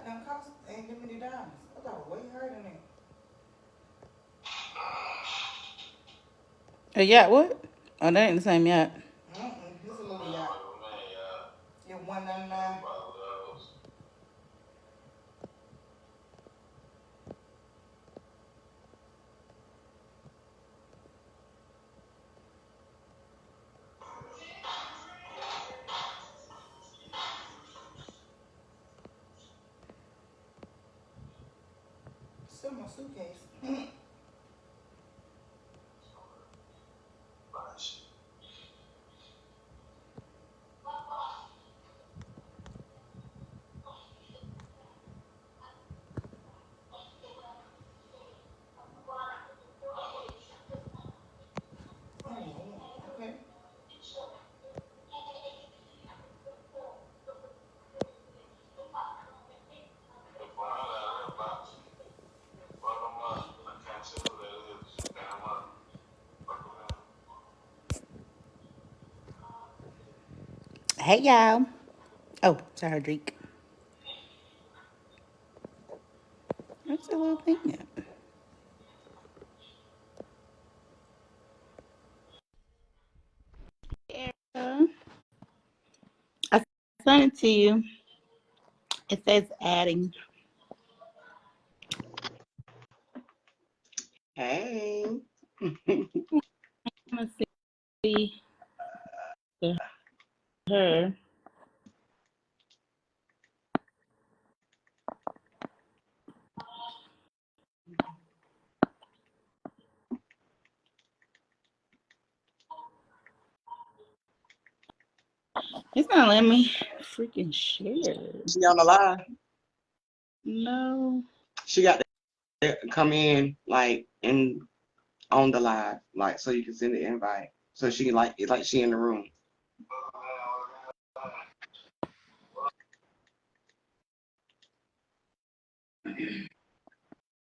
them cost ain't that many dollars. I thought way higher than that. A yacht what? Oh, that ain't the same yacht. This a little yacht. It 199. Still my suitcase. Oh, okay. Hey y'all. Oh, sorry, Drake. What's that little thing at? Erica, I sent it to you. It says adding. Hey. Let's see her. It's not letting me freaking share. She on the live. No. She got to come in like in on the live, like so you can send the invite. So she like it's like she in the room.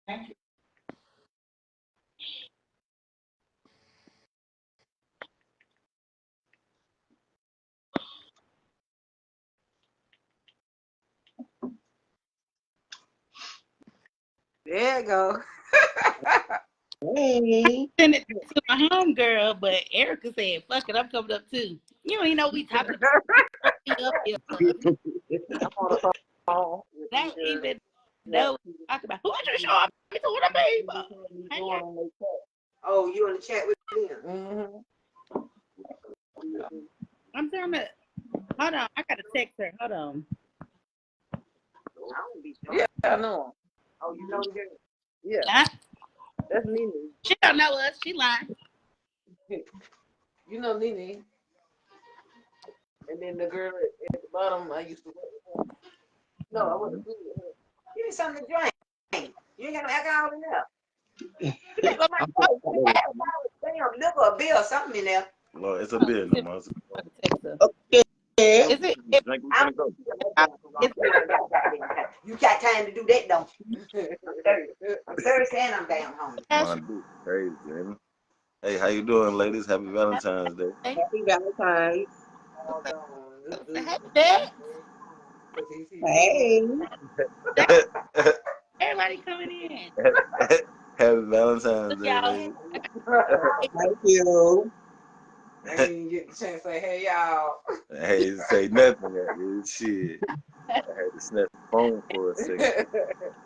Thank you. There you go. Hey. Send it to my home girl, but Erica said, fuck it, I'm coming up too. You don't even know we talking about me up here. I'm on the phone. That even know talk about who I just show up to what I mean. Hey, yeah. Oh, you in the chat with them? I'm trying to hold on. I gotta text her. Hold on. Yeah, I know. Oh, you know them? Yeah, Huh? that's Nene. She don't know us. She lying. You know Nene. And then the girl at the bottom, I used to work with her. No, I wasn't with her. Give me something to drink. You ain't got no alcohol in there. You got I'm my damn liquor or beer or something in there. Lord, it's a bit no more. Text her. okay. Is it? Drink, we I'm finna go. you got time to do that, don't you? I'm thirsty and I'm damn hungry. My dude, crazy, man. Hey, how you doing, ladies? Happy Valentine's Day. Happy Valentine's. Hold on. Hey, Dad. Hey. Everybody coming in. Happy Valentine's Look, Day, y'all. ladies. Thank you. I didn't even get the chance to say, hey, y'all. I hate to say nothing that dude. Shit. I had to snap the phone for a second.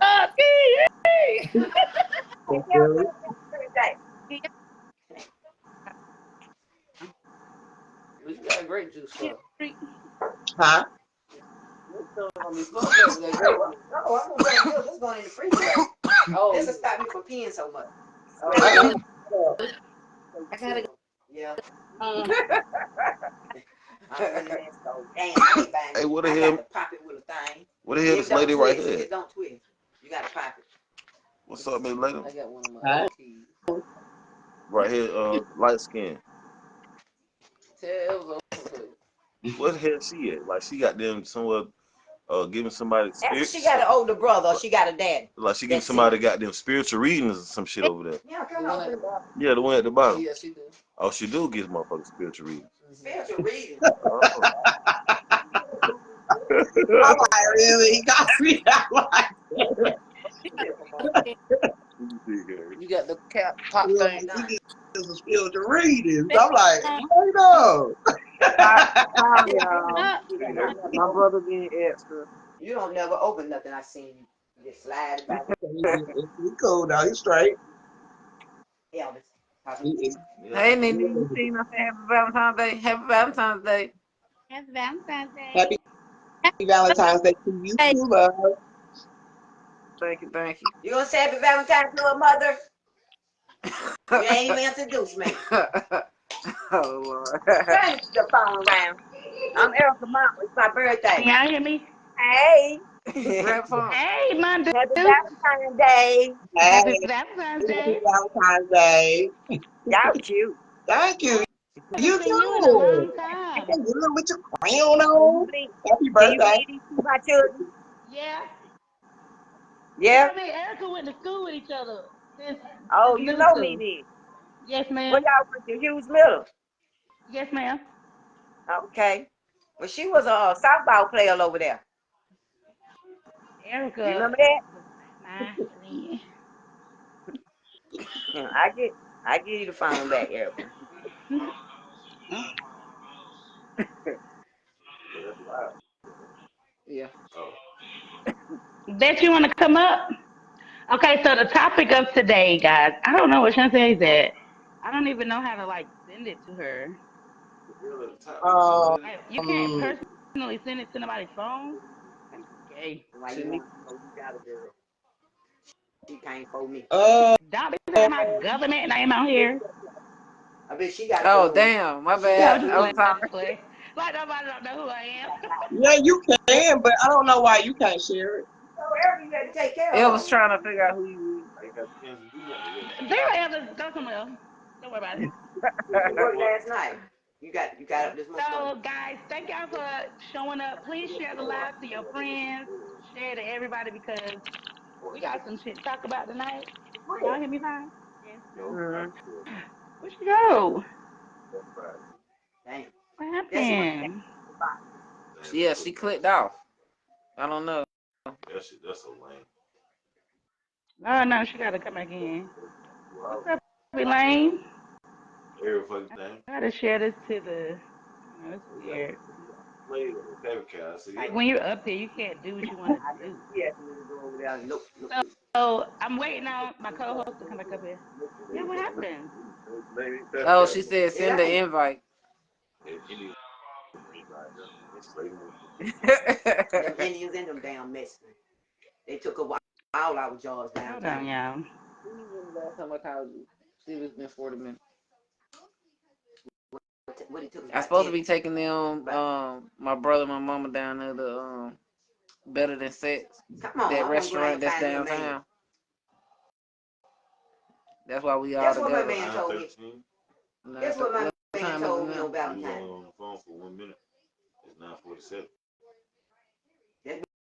Oh, see, Thank you. You got a grape juice for Huh? No, I'm gonna go. This going in the freezer. Oh, this will stop me from peeing so much. I I gotta go. Yeah. Um, I'm running that stove. Damn, I ain't buying Hey, it. what the I hell? got to pop it with a thing. What the hell, It this don't lady right twist. here? It don't twist. You got to pop it. What's up, baby lady? I got one of my Hi. keys. Right here, light skin. Tell those. What the hell she at? Like she got them somewhere, giving somebody After spirit. she got an older brother, or she got a dad. Like she giving somebody got them spiritual readings or some shit over there. Yeah, come on. Yeah, the one at the bottom. Yeah, she do. Oh, she do give motherfuckers spiritual readings. Spiritual reading. Oh. I'm like, really? He got me. I'm like, You got the cap pop thing he done. needs some spiritual readings. I'm like, wait up. Hi, y'all. Up. My brother being extra. You don't never open nothing. I seen you just slide back. He cool now. He's straight. Elvis. Hey, Nene, you seen us Happy Valentine's Day? Happy Valentine's Day. Happy Valentine's Day. Happy Valentine's Day to you too, love. Thank you, thank you. You gonna say happy Valentine's to her mother? You ain't even introduced me. Oh, Lord. Turn the phone around. I'm Erica Mom. It's my birthday. Can y'all hear me? Hey. Rap phone. Hey, my dude. Happy Valentine's Day. Happy Hey, Valentine's happy Day. Valentine's Day. Y'all cute. Thank you. Haven't You seen you in a too. long time. You good with your crown Can on? you believe, Happy can you birthday. believe these two my children? Yeah. Yeah? Yeah, me and Erica went to school with each other since Oh, you middle know me school. then. Yes, Well, ma'am. y'all went to Hughes Middle. Yes, ma'am. Okay. Well, she was a softball player over there. You Erica remember that? was my friend. Yeah, I give you the phone back, Erica. Yeah. Bet you want to come up? Okay, so the topic of today, guys, I don't know what Shantae said. I don't even know how to like send it to her. Um, Like, you can't personally send it to nobody's phone. That's gay. Why you want to know you got a girl? She can't for me. Don't be saying my government name out here. I bet she got a Oh, girl. damn. My She No, got bad. a just I was playing. dude. I talking. just play. Like nobody don't know who I am. yeah, you can, but I don't know why you can't share it. So Erica, you had to take care I of was her. trying to figure out who you They'll ever go somewhere else. Don't worry about it. You worked last night. You got up this morning. So, guys, thank y'all for showing up. Please share the live to your friends. Share to everybody because we got some shit to talk about tonight. Can y'all hear me fine? Yes. No. Mm-hmm. Where'd she go? Damn. What That's what. happened? Yeah, she clicked off. I don't know. That's so lame. Oh, no, she got to come back in. What's up, Elaine? Every fucking thing. I got to share this to the. No, it's weird. Played on the paper cat. I said, Like yeah. when you're up there, you can't do what you want to do. He asked me to go over there. Nope. Nope. So I'm waiting on my co-host to come back up here. Yeah, what happened? Oh, she said It send the ain't. invite. Them Indians and them damn Mexicans. They took a while all our jobs Hold on, downtown. y'all. Last time I called you, see if it's been 40 minutes. What it took us I'm about supposed to 10. be taking them, my brother, my mama down there to Better Than Sex, Come on, that I want to go ahead restaurant and that's find your man. downtown. That's why we all That's what my together. man told me. 9:13. That's what my What man time is told it me now? on Valentine's. On the phone for 1 minute. It's 9:47.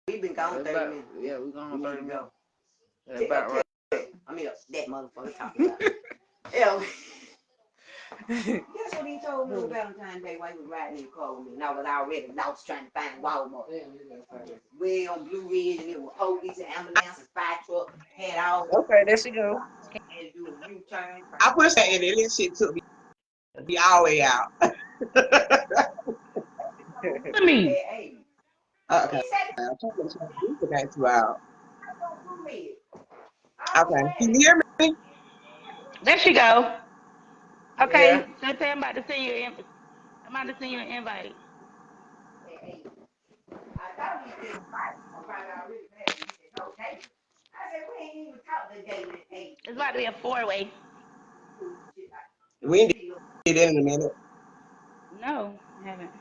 We've been gone That's 30 about, minutes. yeah, we gone We need 30 to minutes. go. That's about right. I mean, that motherfucker talking about. Yeah. Guess what he told me on Valentine's Day while he was riding in the car with me, and I was already lost trying to find Walmart. Way on Blue Ridge, and it was police and ambulance and fire truck, had all Okay, there she go. had to do a U-turn. I pushed that in and this shit took me all the way out. To me. Hey, Okay. he said, I'm trying to do the next 2 hours. I don't do me. I don't Okay. want Can it. you hear me? There she go. Yeah. Okay, Shantae, I'm about to send you an I'm about to send you an invite. Hey, I thought he said, I'm probably already mad. He said, no, thank you. I said, we ain't even talked today with eight. It's about to be a four-way. We ain't did it in a minute. No, I haven't.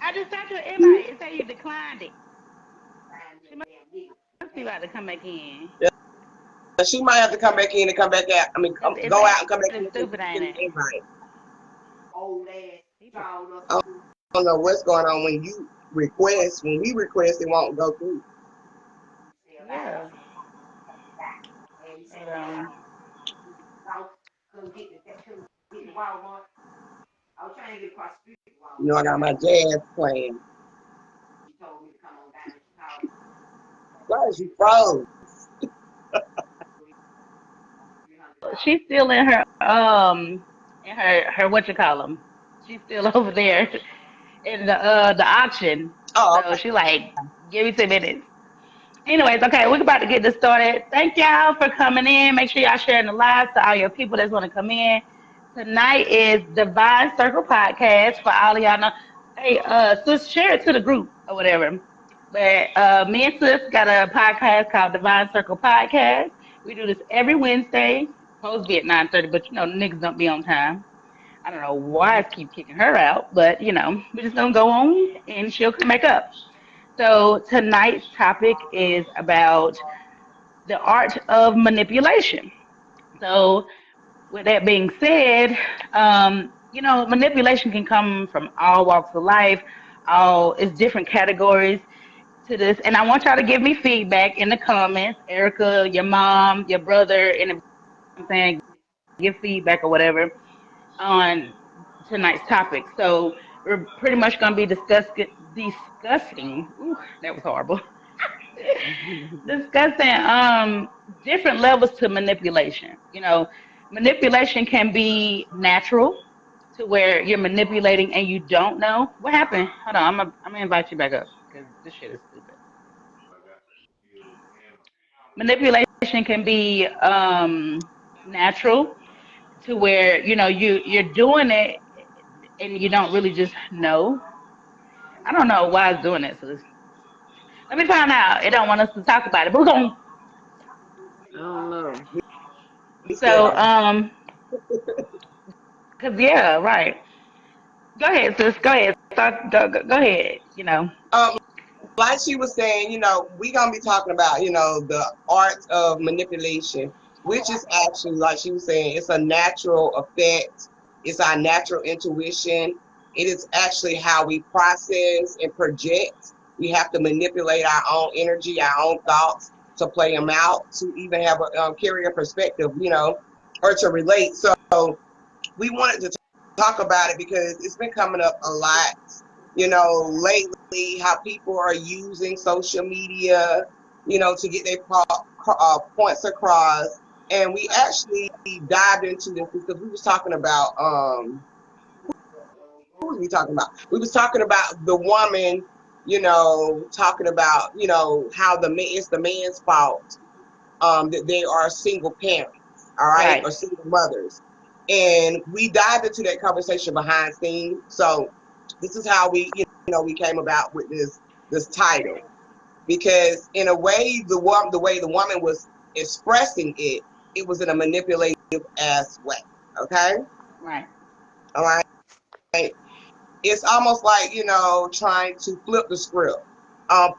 I just sent you an invite. It said you declined it. She must be about to come back in. Yeah, she might have to come back in and come back out. I mean, It's go out and come back in acting so you stupid, can ain't send it? the invite. People. I don't know what's going on when you request. When we request, it won't go through. Yeah. But, I was trying to get across the street. You know, I got my jazz playing. She told me to come on down and she called me. Why is you froze? She's still in her what you call them. She's still over there in the auction. Oh, So she like, give me 2 minutes. Anyways, okay, we're about to get this started. Thank y'all for coming in. Make sure y'all sharing the live to all your people that's want to come in. Tonight is Divine Circle Podcast for all of y'all know. Hey, sis, share it to the group or whatever. But me and sis got a podcast called Divine Circle Podcast. We do this every Wednesday. Supposed to be at 9:30, but you know niggas don't be on time. I don't know why I keep kicking her out, but you know we're just gonna go on and she'll come back up. So tonight's topic is about the art of manipulation. So with that being said, you know, manipulation can come from all walks of life. All it's different categories to this, and I want y'all to give me feedback in the comments. Erica, your mom, your brother, and I'm saying give feedback or whatever on tonight's topic. So we're pretty much going to be discussing. Ooh, that was horrible. Discussing different levels to manipulation. You know, manipulation can be natural to where you're manipulating and you don't know what happened. Hold on, I'm gonna invite you back up because this shit is stupid. Manipulation can be natural to where you know you're doing it and you don't really just know. I don't know why it's doing it. So let me find out. It don't want us to talk about it, but we're gonna. I don't know. we still So don't. cause yeah, right. Go ahead, sis. Go ahead. Go ahead. You know. Um, like she was saying, you know, we gonna be talking about, you know, the art of manipulation, which is actually, like she was saying, it's a natural effect. It's our natural intuition. It is actually how we process and project. We have to manipulate our own energy, our own thoughts to play them out, to even have a carry a perspective, you know, or to relate. So we wanted to talk about it because it's been coming up a lot, you know, lately, how people are using social media, you know, to get their points across. And we actually dived into this because we was talking about, who was we talking about? We was talking about the woman, you know, talking about, you know, how it's the man's fault that they are single parents, all right, Right. or single mothers. And we dived into that conversation behind scenes. So this is how we, you know, we came about with this title. Because in a way, the way the woman was expressing it, it was in a manipulative ass way. Okay? Right. All right. It's almost like, you know, trying to flip the script,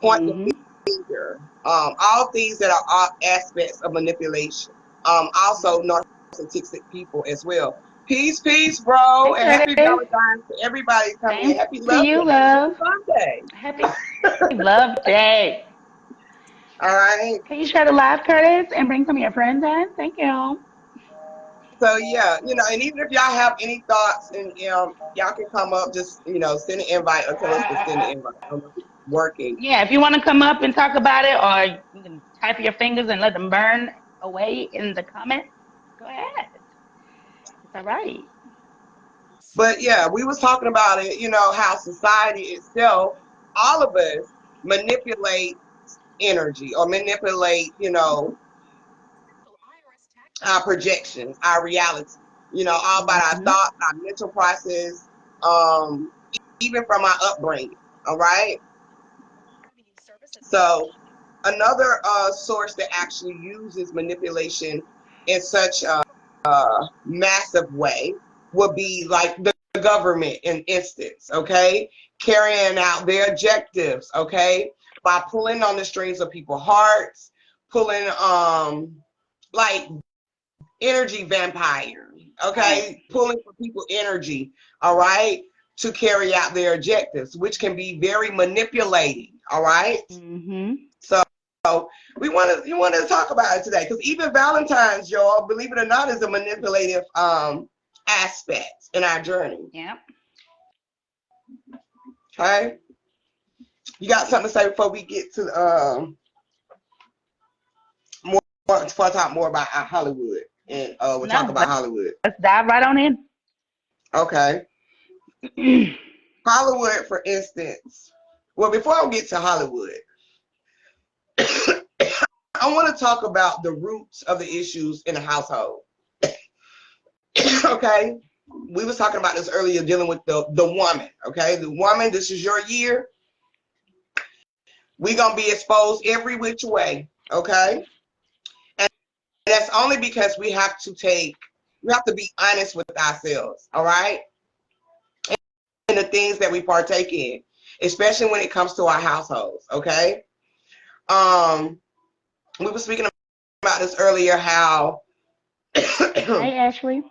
point the Mhm. finger, all things that are all aspects of manipulation. Also narcissistic people as well. Peace, peace, bro, Hey, and happy Curtis. Valentine's to everybody coming in. Same Happy to Love you, Day. Happy love. Sunday. Happy Love Day. All right. Can you share the live, Curtis, and bring some of your friends in? Thank you. So yeah, you know, and even if y'all have any thoughts, and y'all can come up, just you know, send an invite or tell us to send an invite. I don't know if it's working. Yeah, if you want to come up and talk about it, or you can type your fingers and let them burn away in the comments, go ahead. It's all right. But yeah, we was talking about it, you know, how society itself, all of us manipulate energy or manipulate, you know, our projections, our reality, you know, all about our Hmm. thoughts, our mental process, um, even from our upbringing. All right. So another source that actually uses manipulation in such a massive way would be like the government in instance, okay? Carrying out their objectives, okay? By pulling on the strings of people's hearts, pulling like energy vampire, Right. okay? Pulling from people's energy, all right? To carry out their objectives, which can be very manipulating, all right? Hmm. So we wanted to talk about it today because even Valentine's, y'all, believe it or not, is a manipulative aspects in our journey. Yeah. Okay. You got something to say before we get to before I talk more about Hollywood and we'll talk about Hollywood. Let's dive right on in. Okay. Hollywood, for instance. Well, before I get to Hollywood, I want to talk about the roots of the issues in the household. Okay. We was talking about this earlier, dealing with the woman. Okay. The woman, this is your year. We're going to be exposed every which way. Okay. And that's only because we have to be honest with ourselves. All right. And the things that we partake in, especially when it comes to our households. Okay. We were speaking about this earlier, how Hey, Ashley.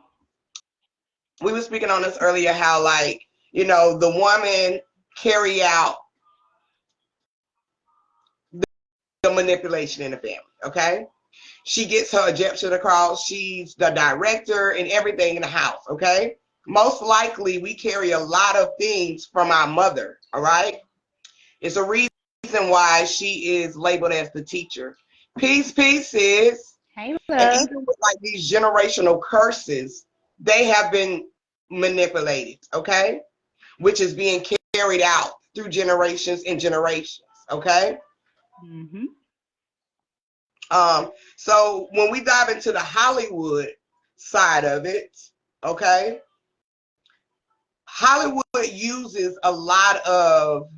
we were speaking on this earlier, how, like, you know, the woman carry out the manipulation in the family. Okay. She gets her Egyptian across. She's the director and everything in the house. Okay. Most likely we carry a lot of things from our mother. All right. It's a reason why she is labeled as the teacher. Peace, sis. Hey, love. And even with like these generational curses, they have been manipulated, okay? Which is being carried out through generations and generations, okay? Mm-hmm. So when we dive into the Hollywood side of it, okay, Hollywood uses a lot of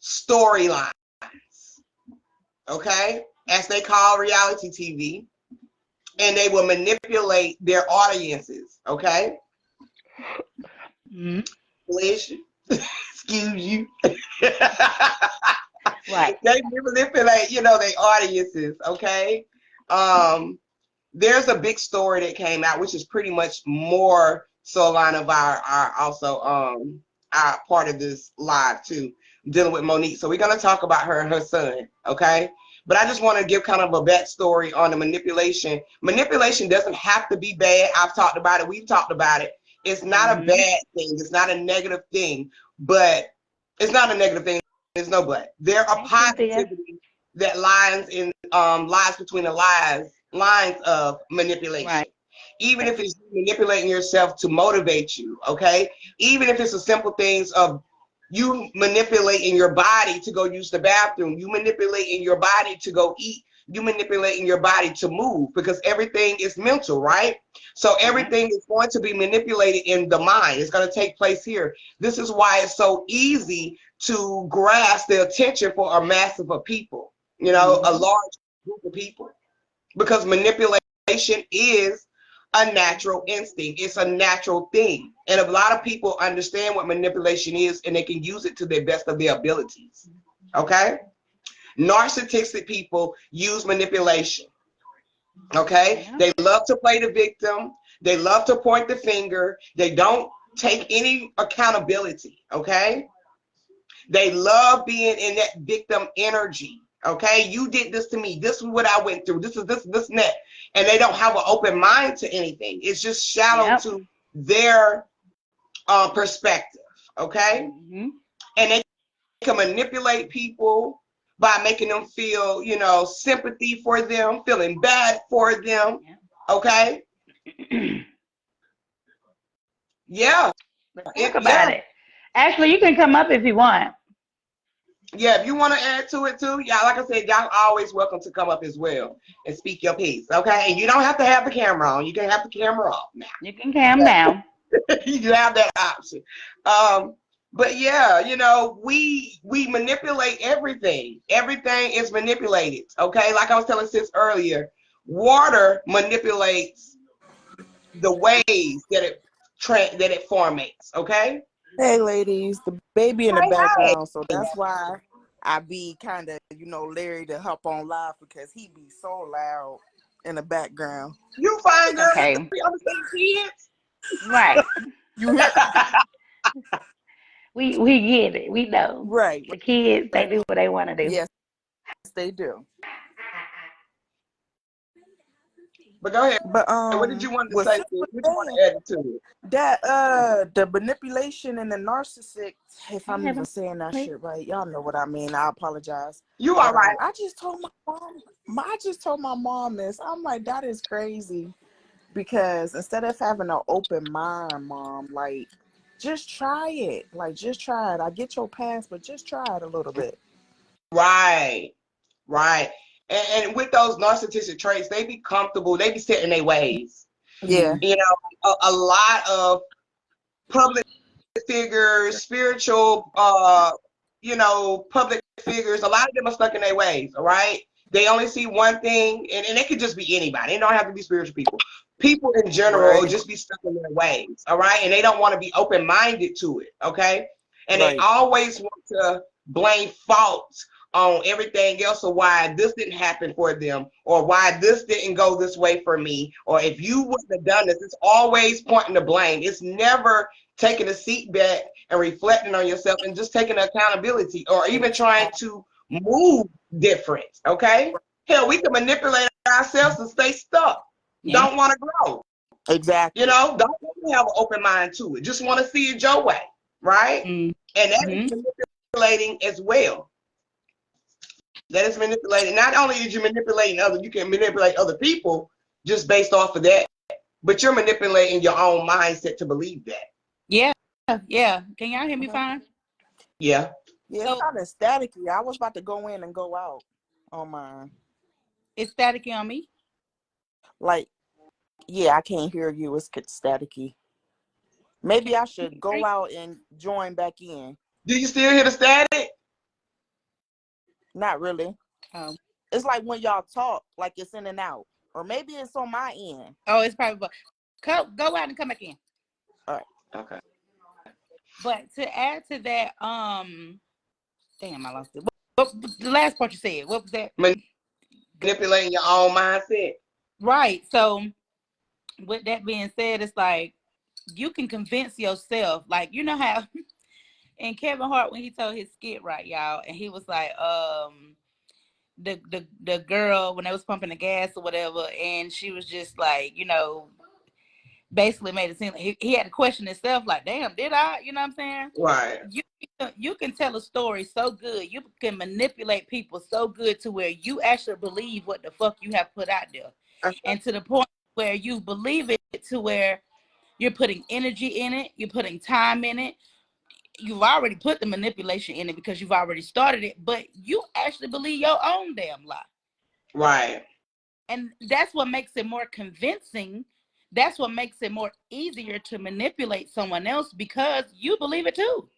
storylines, okay, as they call reality TV, and they will manipulate their audiences, okay? Mm-hmm. Bless you. Excuse you. Right. They manipulate, you know, their audiences, okay? There's a big story that came out, which is pretty much more so a line of our also our part of this live too, dealing with Monique. So we're gonna talk about her and her son, okay? But I just want to give kind of a backstory on the manipulation. Manipulation doesn't have to be bad. I've talked about it. We've talked about it. It's not a bad thing. It's not a negative thing. But it's not a negative thing. There's no but. There are positivity that lies between the lines of manipulation. Right. Even if it's manipulating yourself to motivate you, okay? Even if it's the simple things of you manipulating your body to go use the bathroom, you manipulating your body to go eat, you manipulating your body to move, because everything is mental, right? So everything is going to be manipulated in the mind. It's going to take place here. This is why it's so easy to grasp the attention for a mass of people, you know, a large group of people, because manipulation is a natural instinct. It's a natural thing. And a lot of people understand what manipulation is, and they can use it to the best of their abilities. Okay? Narcissistic people use manipulation. Okay? Yeah. They love to play the victim. They love to point the finger. They don't take any accountability. Okay? They love being in that victim energy. Okay, you did this to me. This is what I went through. This is this and that. And they don't have an open mind to anything. It's just shallow to their perspective. Okay, and they can manipulate people by making them feel, you know, sympathy for them, feeling bad for them. Okay. Yeah. Let's talk about it. Ashley, you can come up if you want. Yeah, if you want to add to it too, yeah, like I said, y'all always welcome to come up as well and speak your piece, okay? And you don't have to have the camera on. You can have the camera off now. You can cam down. You have that option. But yeah, you know, we manipulate everything. Everything is manipulated, okay? Like I was telling sis earlier, water manipulates the ways that it formates, okay? Hey ladies, the baby in the background, so that's why I be kind of, you know, Larry to hop on live, because he be so loud in the background. You fine, girl. Okay. We understand kids. Right. we get it. We know. Right. The kids, they do what they want to do. Yes, they do. But go ahead. But What did you want to what say? Sis was What you want saying, to add to it? that the manipulation and the narcissist, if I I'm have even a saying that plate. shit right, y'all know what I mean. I apologize. You But all right? I just told my mom this. I'm like, that is crazy. Because instead of having an open mind, mom, like, just try it. Like, just try it. I get your pass, but just try it a little bit. Right, right. And with those narcissistic traits, they be comfortable. They be set in their ways. Yeah. You know, a lot of public figures, spiritual, you know, public figures, a lot of them are stuck in their ways, all right? They only see one thing, and it could just be anybody. It don't have to be spiritual people. People in general Right. just be stuck in their ways, all right? And they don't want to be open-minded to it, okay? And they Right. always want to blame faults on everything else, or why this didn't happen for them, or why this didn't go this way for me, or if you wouldn't have done this. It's always pointing to blame. It's never taking a seat back and reflecting on yourself and just taking accountability, or even trying to move different, okay? Hell, we can manipulate ourselves and stay stuck. Yeah. Don't want to grow. Exactly. You know, don't want to have an open mind to it. Just want to see it your way, right? Mm-hmm. And that is manipulating as well. That is manipulating. Not only is you manipulating others, you can manipulate other people just based off of that, but you're manipulating your own mindset to believe that. Yeah. Yeah. Can y'all hear me fine? Yeah. Yeah, So it's kind of staticky. I was about to go in and go out on mine. it's staticky on me. Like, yeah, I can't hear you. It's staticky. Maybe I should go out and join back in. Do you still hear the static? Not really. Oh. It's like when y'all talk, like it's in and out. Or maybe it's on my end. Oh, it's probably go out and come back in. All right. Okay. But to add to that, damn, I lost it. What the last part you said? What was that? Manipulating your own mindset. Right. So with that being said, it's like you can convince yourself, like, you know how and Kevin Hart, when he told his skit, right, y'all, and he was like, the girl, when they was pumping the gas or whatever, and she was just like, you know, basically made it seem like he had to question himself, like, damn, did I? You know what I'm saying? Right. You can tell a story so good, you can manipulate people so good to where you actually believe what the fuck you have put out there, and to the point where you believe it to where you're putting energy in it, you're putting time in it. You've already put the manipulation in it because you've already started it, but you actually believe your own damn lie. Right. And that's what makes it more convincing. That's what makes it more easier to manipulate someone else, because you believe it too.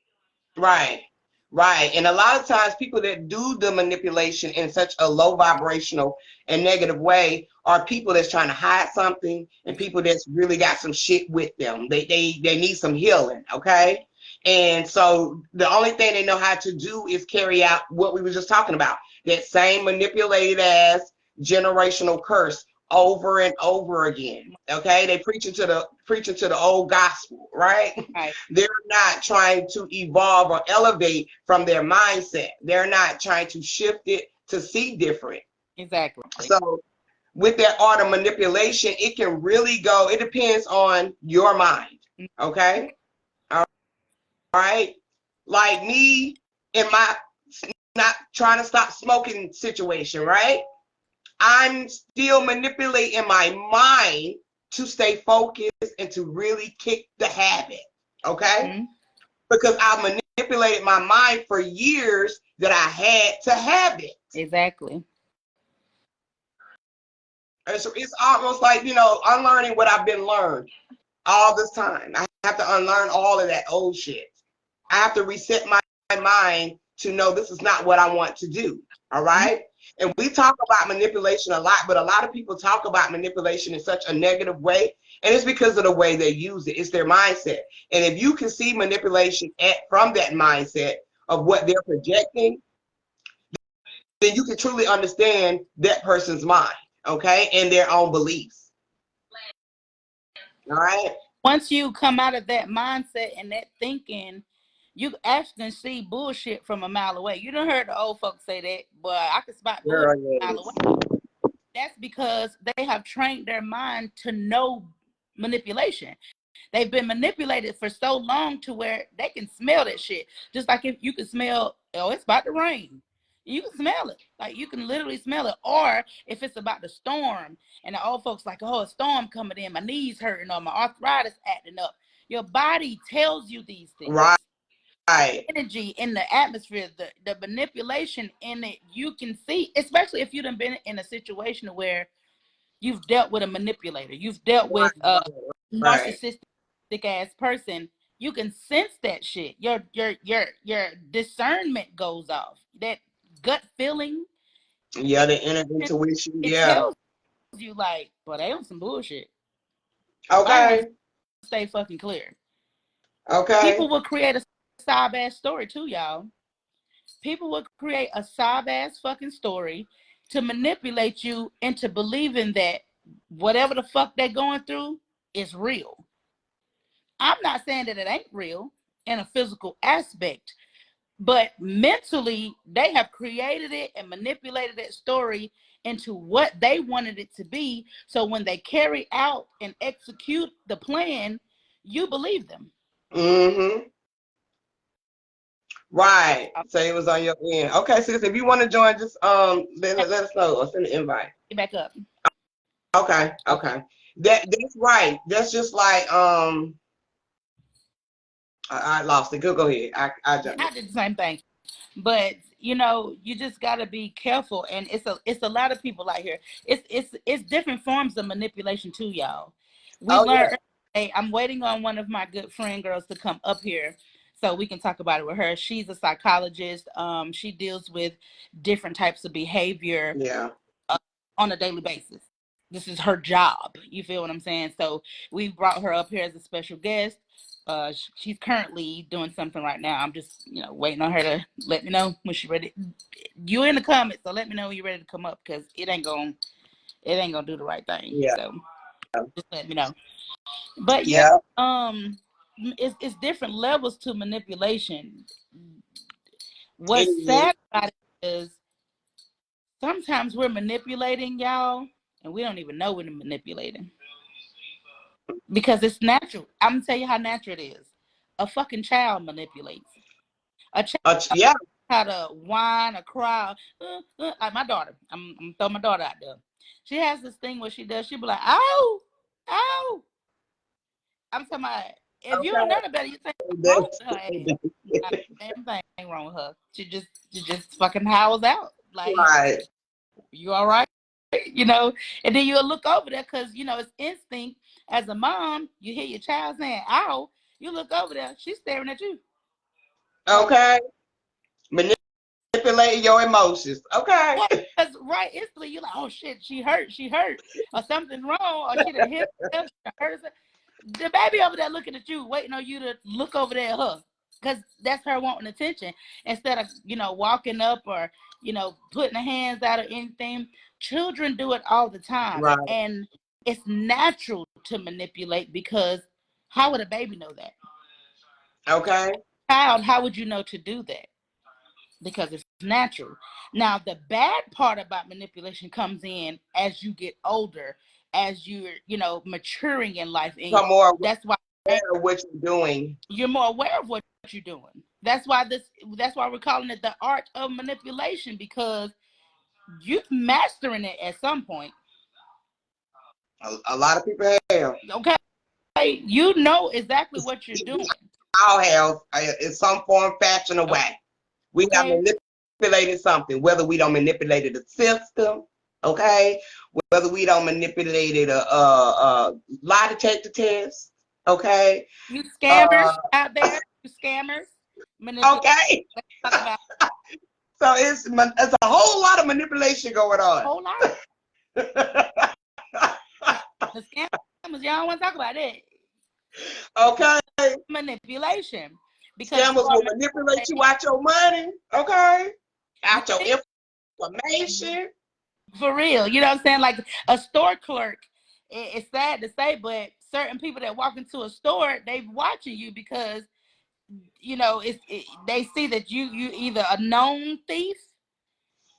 Right. Right. And a lot of times people that do the manipulation in such a low vibrational and negative way are people that's trying to hide something, and people that's really got some shit with them. They need some healing, okay? And so the only thing they know how to do is carry out what we were just talking about. That same manipulated ass generational curse over and over again. Okay? They preaching to the old gospel, right? Right. They're not trying to evolve or elevate from their mindset. They're not trying to shift it to see different. Exactly. So with that art of manipulation, it can really go, it depends on your mind. Okay? All right? Like me in my not trying to stop smoking situation, right? I'm still manipulating my mind to stay focused and to really kick the habit. Okay? Because I manipulated my mind for years that I had to have it. Exactly. And so it's almost like, you know, unlearning what I've been learned all this time. I have to unlearn all of that old shit. I have to reset my mind to know this is not what I want to do. All right? And we talk about manipulation a lot, but a lot of people talk about manipulation in such a negative way, and it's because of the way they use it. It's their mindset. And if you can see manipulation from that mindset of what they're projecting, then you can truly understand that person's mind, okay, and their own beliefs. All right? Once you come out of that mindset and that thinking, you actually see bullshit from a mile away. You done heard the old folks say that, but I can spot bullshit a mile away. That's because they have trained their mind to know manipulation. They've been manipulated for so long to where they can smell that shit. Just like if you can smell, oh, it's about to rain. You can smell it. Like you can literally smell it. Or if it's about to storm and the old folks like, oh, a storm coming in, my knees hurting or my arthritis acting up. Your body tells you these things. Right. The energy in the atmosphere, the manipulation in it, you can see, especially if you've been in a situation where you've dealt with a manipulator, you've dealt with a narcissistic ass person. You can sense that shit. Your discernment goes off. That gut feeling. Yeah, the inner intuition. It Yeah. tells you like, but they on some bullshit. Okay. Stay fucking clear. Okay. People will create a sob ass story too, y'all. People will create a sob ass fucking story to manipulate you into believing that whatever the fuck they're going through is real. I'm not saying that it ain't real in a physical aspect, but mentally they have created it and manipulated that story into what they wanted it to be. So when they carry out and execute the plan, you believe them. Mm-hmm. Right. So it was on your end. Okay, sis, if you want to join, just let us know or send an invite. Get back up. Okay. That's right. That's just like I lost it. Go ahead. I jumped. I did the same thing. But you know, you just gotta be careful, and it's a lot of people out here. It's different forms of manipulation too, y'all. We learned. Yeah. I'm waiting on one of my good friend girls to come up here so we can talk about it with her. She's a psychologist. She deals with different types of behavior. Yeah. On a daily basis. This is her job. You feel what I'm saying? So we brought her up here as a special guest. She's currently doing something right now. I'm just, waiting on her to let me know when she's ready. You in the comments, so let me know when you're ready to come up, because it ain't gonna do the right thing. Yeah. So just let me know. But it's different levels to manipulation. What's sad about it is sometimes we're manipulating, y'all, and we don't even know we're manipulating. Because it's natural. I'm gonna tell you how natural it is. A fucking child manipulates. A child how to whine or cry. Like my daughter. I'm throw my daughter out there. She has this thing where she be like, ow, ow. I'm talking about, if you don't know better, you think wrong with her ass. Not a damn thing wrong with her. She just fucking howls out. Like, you all right? And then you'll look over there because it's instinct. As a mom, you hear your child saying ow, you look over there, she's staring at you. Okay. Manipulating your emotions. Okay. Because right instantly you're like, oh shit, she hurt, or something wrong, or she done hit herself, hurt herself. The baby over there looking at you, waiting on you to look over there at her. Because that's her wanting attention. Instead of, walking up or, putting her hands out or anything. Children do it all the time. Right. And it's natural to manipulate, because how would a baby know that? Okay. Child, how would you know to do that? Because it's natural. Now, the bad part about manipulation comes in as you get older, as you're, maturing in life. And that's why aware of what you're doing. You're more aware of what you're doing. That's why we're calling it the art of manipulation, because you're mastering it at some point. A lot of people have. Okay. You know exactly what you're doing. All have in some form, fashion, or way. We have manipulated something, whether we don't manipulate the system, okay? Whether we don't manipulate a lie detector test, okay? You scammers out there, you scammers. Okay. So it's a whole lot of manipulation going on. A whole lot. The scammers, y'all don't want to talk about it. Okay. Manipulation. Because scammers will manipulate you out your money, okay? Out your information. For real. You know what I'm saying? Like a store clerk, it's sad to say, but certain people that walk into a store, they watching you because, they see that you either a known thief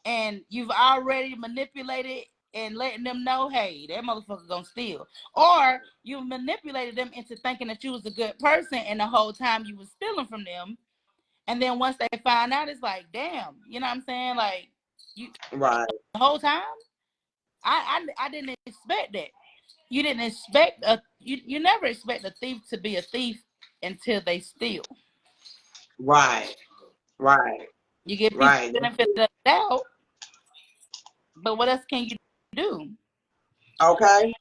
and you've already manipulated and letting them know, hey, that motherfucker gonna steal. Or you manipulated them into thinking that you was a good person, and the whole time you was stealing from them. And then once they find out, it's like, damn, you know what I'm saying? Like, you Right. the whole time, I didn't expect that. You didn't expect you never expect a thief to be a thief until they steal. Right. Right. You give people Right. the benefit of the doubt, but what else can you do? Okay.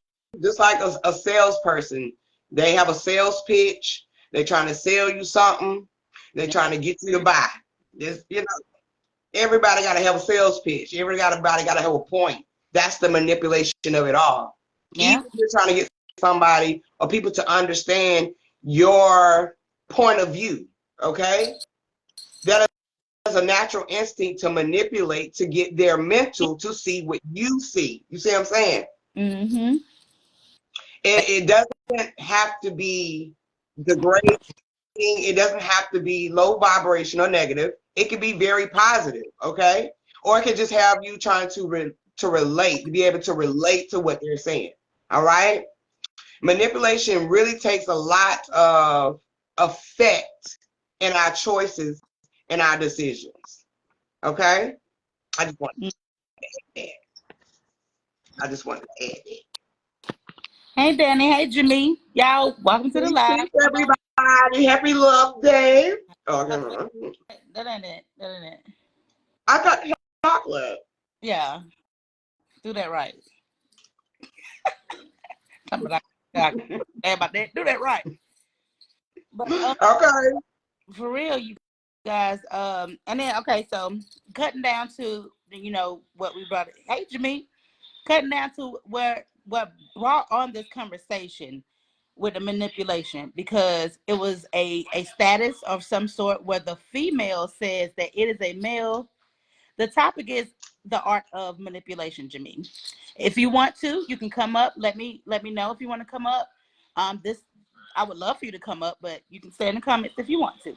Just like a salesperson, they have a sales pitch. They're trying to sell you something. They're trying to get you to buy. This, everybody got to have a sales pitch. Everybody got to have a point. That's the manipulation of it all. Yeah. Even if you're trying to get somebody or people to understand your point of view, okay? That is a natural instinct to manipulate to get their mental to see what you see. You see what I'm saying? Mm-hmm. It doesn't have to be degrading. It doesn't have to be low vibration or negative. It can be very positive, okay? Or it can just have you trying to relate, to be able to relate to what they're saying, all right? Manipulation really takes a lot of effect in our choices and our decisions, okay? I just want to add that. I just want to add that. Hey Danny, hey Jimmy. Y'all, welcome to the live. Everybody, happy love day. Oh, okay. That ain't it. That ain't it. I got chocolate. Yeah. Do that right. About that. Do that right. But Okay. for real, you guys, and then okay, so cutting down to what we brought. Hey Jimmy, cutting down to what brought on this conversation with the manipulation, because it was a status of some sort where the female says that it is a male. The topic is the art of manipulation, Jimmy. If you want to, you can come up. Let me know if you want to come up. This I would love for you to come up, but you can stay in the comments if you want to.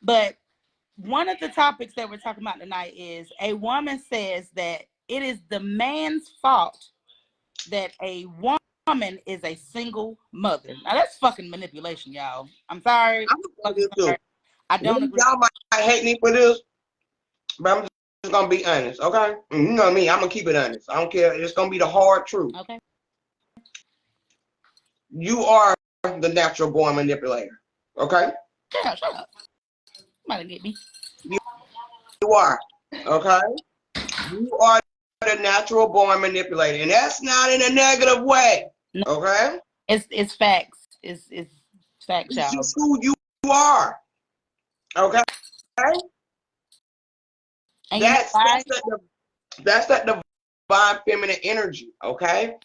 But one of the topics that we're talking about tonight is a woman says that it is the man's fault that a woman is a single mother. Now that's fucking manipulation, y'all. I'm sorry. I don't agree. Y'all might hate me for this, but I'm just gonna be honest, okay? And you know me, I'm gonna keep it honest. I don't care. It's gonna be the hard truth. Okay. You are the natural born manipulator, okay? Shut up. Somebody get me. You are, okay? You are the natural born manipulator, and that's not in a negative way, No, okay? it's facts. It's facts, It's y'all. just who you are, okay? And That's that divine feminine energy, okay?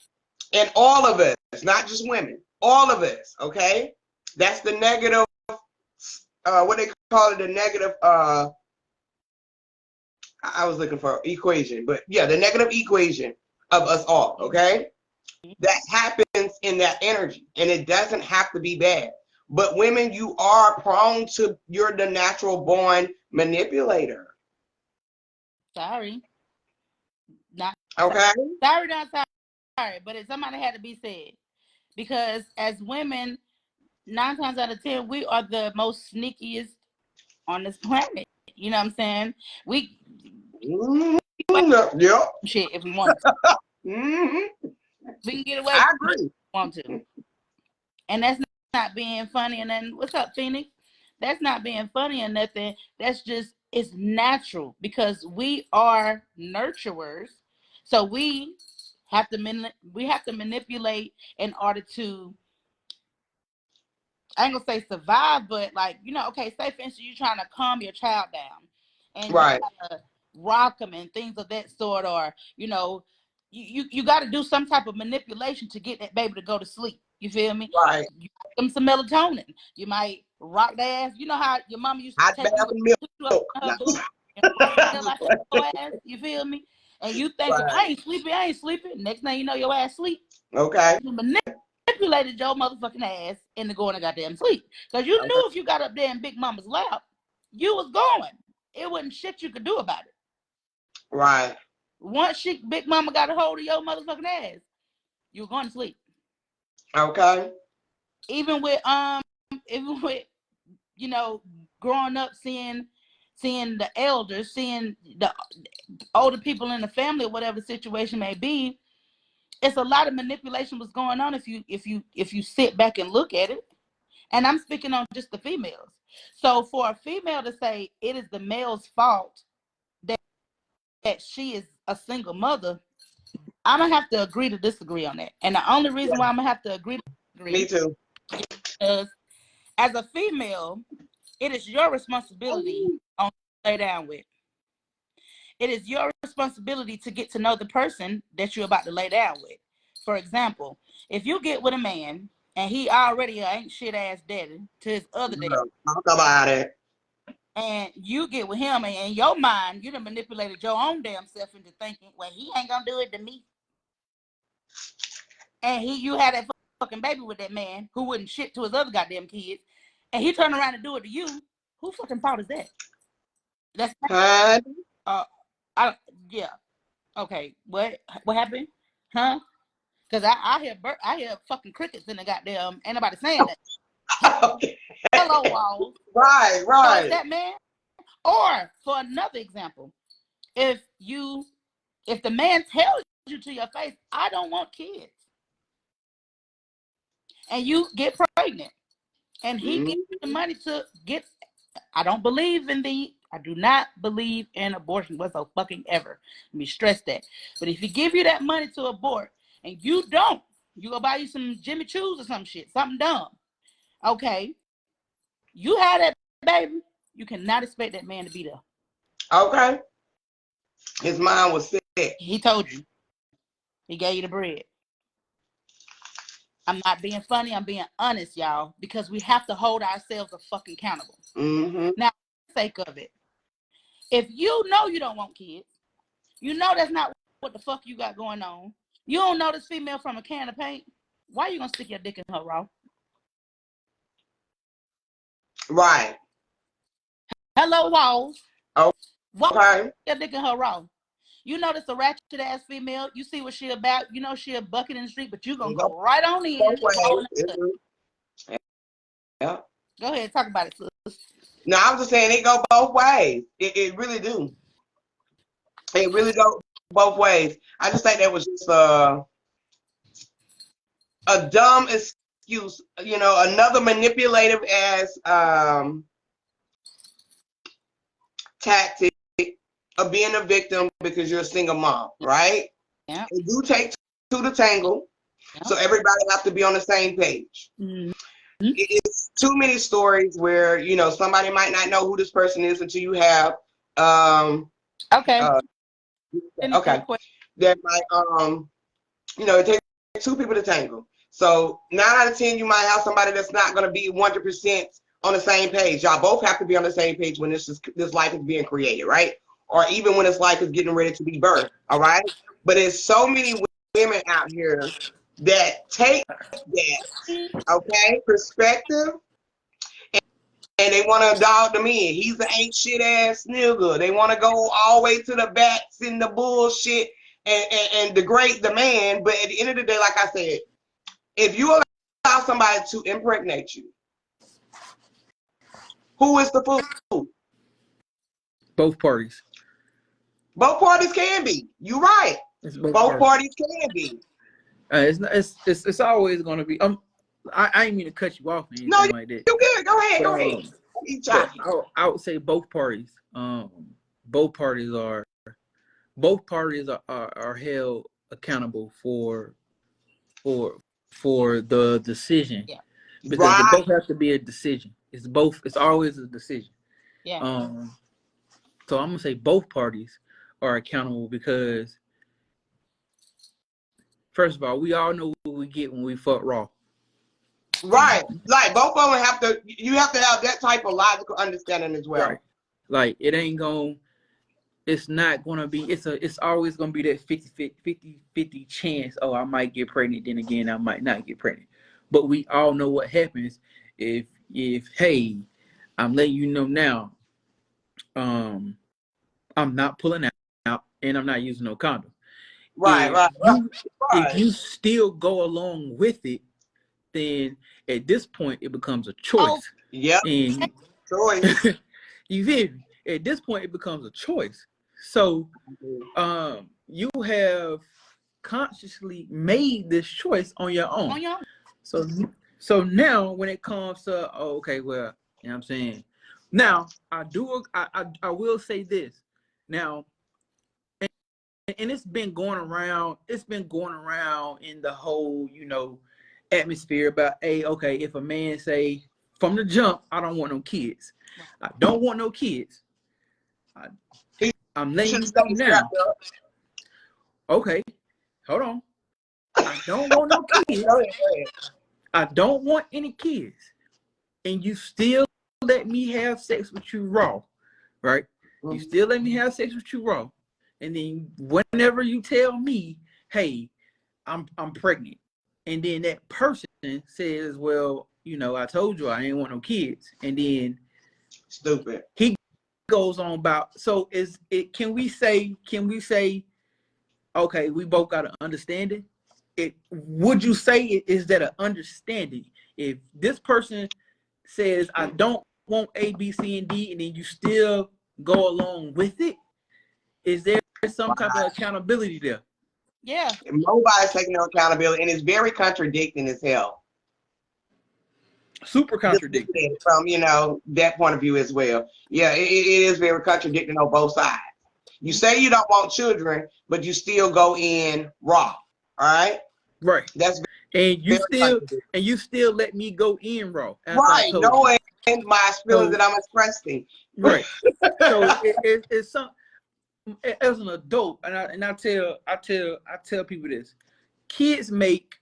And all of us, not just women, all of us, okay? That's the negative, what they call it, the negative, I was looking for equation, but yeah, the negative equation of us all, okay? That happens in that energy, and it doesn't have to be bad. But women, you are prone to, you're the natural born manipulator. Sorry. Not okay? Sorry, not sorry, but if somebody had to be said. Because as women, 9 times out of 10, we are the most sneakiest on this planet. You know what I'm saying? We Yep. shit if we want to. We can get away I with it if agree. we want to. And that's not being funny. And then, what's up, Phoenix? That's not being funny or nothing. That's just, it's natural because we are nurturers. So we have to manipulate in order to, I ain't gonna say survive, but like, okay, say for instance, you're trying to calm your child down and Right. you gotta rock them and things of that sort, or you got to do some type of manipulation to get that baby to go to sleep. You feel me? Right. You give them some melatonin. You might rock their ass. You know how your mama used to Hot take bath you and up in her boot and rock the hell out your ass. You feel me? And you thinking, Right. I ain't sleeping. Next thing you know, your ass sleep. Okay. You manipulated your motherfucking ass into going to goddamn sleep. Because you knew if you got up there in Big Mama's lap, you was going. It wasn't shit you could do about it. Right. Once Big Mama got a hold of your motherfucking ass, you're going to sleep. Okay. Even with you know, growing up seeing the elders, seeing the older people in the family, or whatever the situation may be, it's a lot of manipulation was going on if you sit back and look at it. And I'm speaking on just the females. So for a female to say it is the male's fault that she is a single mother, I'm gonna have to agree to disagree on that. And the only reason why I'm gonna have to agree to disagree, Me too. is as a female, it is your responsibility on lay down with. It is your responsibility to get to know the person that you're about to lay down with. For example, if you get with a man and he already ain't shit ass daddy to his other daddy, Talk about it. and you get with him, and in your mind, you done manipulated your own damn self into thinking, well, he ain't gonna do it to me. And you had that fucking baby with that man who wouldn't shit to his other goddamn kids, and he turned around and do it to you. Who fucking fault is that? That's yeah. Okay, what happened? Huh? Because I hear fucking crickets in the goddamn, ain't nobody saying that. Okay. Hello, walls. Right. So is that man? Or for another example, if the man tells you to your face, I don't want kids, and you get pregnant, and he gives you the money to get, I do not believe in abortion whatsoever. Let me stress that. But if he give you that money to abort and you don't, you go buy you some Jimmy Choos or some shit, something dumb. Okay. You had that baby. You cannot expect that man to be there. Okay. His mind was set. He told you. He gave you the bread. I'm not being funny. I'm being honest, y'all, because we have to hold ourselves fucking accountable. Now, for the sake of it, if you know you don't want kids, you know that's not what the fuck you got going on, you don't know this female from a can of paint, why are you gonna stick your dick in her raw? Right. Hello, walls. Okay. Why stick your dick in her raw? You know this a ratchet ass female. You see what she about. You know she a bucket in the street, but you gonna go right on in. Yeah. Go ahead, talk about it, sis. No, I was just saying it go both ways. It really do. It really go both ways. I just think that was just a dumb excuse. You know, another manipulative ass tactic of being a victim because you're a single mom, right? Yeah. It do take two to tangle, so everybody has to be on the same page. It's too many stories where, you know, somebody might not know who this person is until you have that might you know, it takes two people to tangle. So 9 out of 10 you might have somebody that's not going to be 100% on the same page. Y'all both have to be on the same page when this life is being created, right? Or even when this life is getting ready to be birthed, all right? But there's so many women out here that take that, okay, perspective, and they want to dog the men. He's an ain't shit ass nigga. They want to go all the way to the bats and the bullshit and degrade the man. But at the end of the day, like I said, if you allow somebody to impregnate you, who is the fool? Both parties. Both parties can be. You're right. Both parties can be. It's always going to be. I ain't mean to cut you off or anything like that. You good? Go ahead. Go ahead. I would say both parties. Both parties are held accountable for the decision. Yeah. Because they both have to be a decision. It's always a decision. Yeah. So I'm gonna say both parties are accountable because first of all, we all know what we get when we fuck raw. Right. Like both of them you have to have that type of logical understanding as well. Right. Like it's not gonna be it's always gonna be that 50-50 chance, oh, I might get pregnant, then again I might not get pregnant. But we all know what happens if hey, I'm letting you know now, I'm not pulling out and I'm not using no condom. Right. If you still go along with it, then at this point it becomes a choice. Oh, yep. And choice. You feel me? At this point it becomes a choice. So you have consciously made this choice on your own. So now when it comes to okay, well, you know what I'm saying? Now I will say this. Now, and it's been going around in the whole, atmosphere about, hey, okay, if a man say from the jump, I don't want no kids. I don't want no kids. I'm letting you know now. Okay, hold on. I don't want no kids. I don't want any kids. And you still let me have sex with you raw, right? You still let me have sex with you raw. And then whenever you tell me, hey, I'm pregnant, and then that person says, well, I told you I ain't want no kids, and then stupid. He goes on about, so can we say, okay, we both got an understanding? Would you say is that an understanding? If this person says I don't want A, B, C, and D, and then you still go along with it, is there some type of accountability there? Yeah. Nobody's taking no accountability, and it's very contradicting as hell. Super contradicting from that point of view as well. Yeah, it is very contradicting on both sides. You say you don't want children, but you still go in raw. All right. That's and you still let me go in raw. Right, knowing my feelings that I'm expressing. Right. So it's some. As an adult, and I tell people this: kids make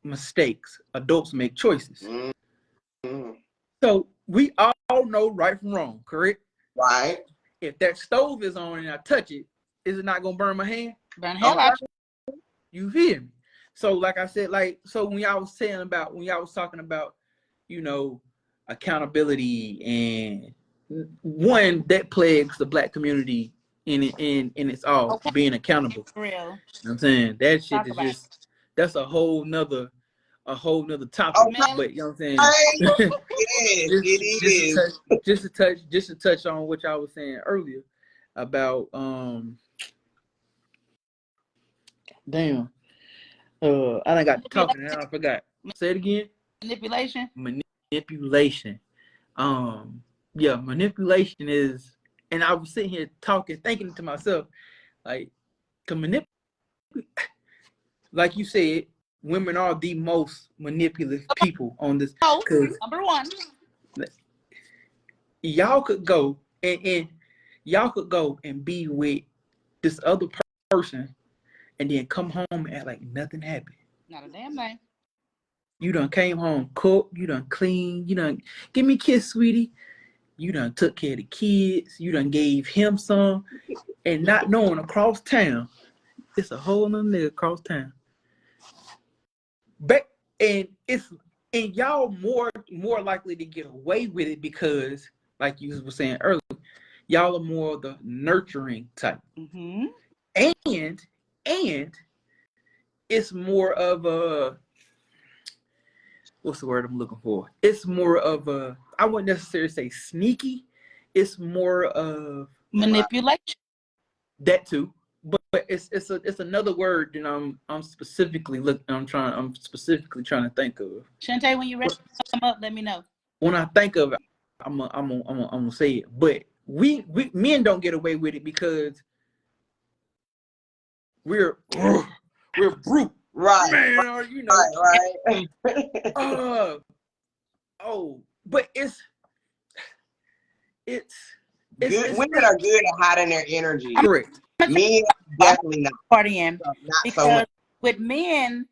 mistakes. Adults make choices. Mm-hmm. So we all know right from wrong, correct? Right. If that stove is on and I touch it, is it not gonna burn my hand? Burn hell out. You feel me? So like I said, so when y'all was talking about, accountability, and one that plagues the Black community in its all, being accountable. Real. You know what I'm saying? That shit is that's a whole nother topic. But you know what I'm saying? It is. Just to touch on what y'all was saying earlier about damn. I done got talking and I forgot. Say it again. Manipulation. Yeah, manipulation is, and I was sitting here thinking to myself, like, to manipulate, like you said, women are the most manipulative people on this. Number one. Y'all could go and be with this other person and then come home and act like nothing happened. Not a damn thing. You done came home cooked, you done clean, you done give me a kiss, sweetie. You done took care of the kids, you done gave him some, and not knowing across town, it's a whole nother nigga across town. But and y'all more likely to get away with it because, like you were saying earlier, y'all are more of the nurturing type. Mm-hmm. And it's more of a, what's the word I'm looking for? It's more of a, I wouldn't necessarily say sneaky. It's more of manipulation. That too, but it's another word that I'm specifically trying to think of. Shantae, when you're ready to come up, let me know. When I think of it, I'm gonna say it. But we men don't get away with it because we're brute. Right. Man, Right. But it's good. Women are good at hiding their energy. Correct. Men definitely not. Partying. Not because so much. With men,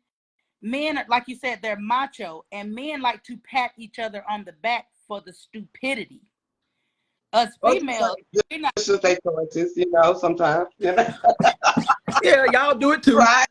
like you said, they're macho, and men like to pat each other on the back for the stupidity. Us females, we're not. Just their choices, sometimes. Yeah, y'all do it too. Right.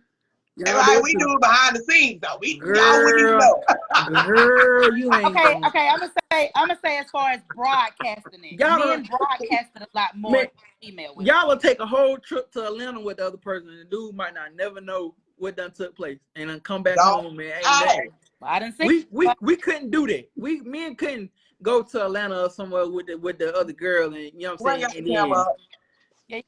And Y'all like do we too. do it behind the scenes though. Y'all wouldn't even Girl, know. girl, you ain't Okay, going. okay. I'm gonna say as far as broadcasting it, Y'all, men broadcast it a lot more man, than female women. y'all will take a whole trip to Atlanta with the other person, and the dude might not never know what done took place, and then come back Don't home and ain't hide. nothing. I didn't see. We couldn't do that. Men couldn't go to Atlanta or somewhere with the other girl, and you know what I'm Bring saying, your camera up.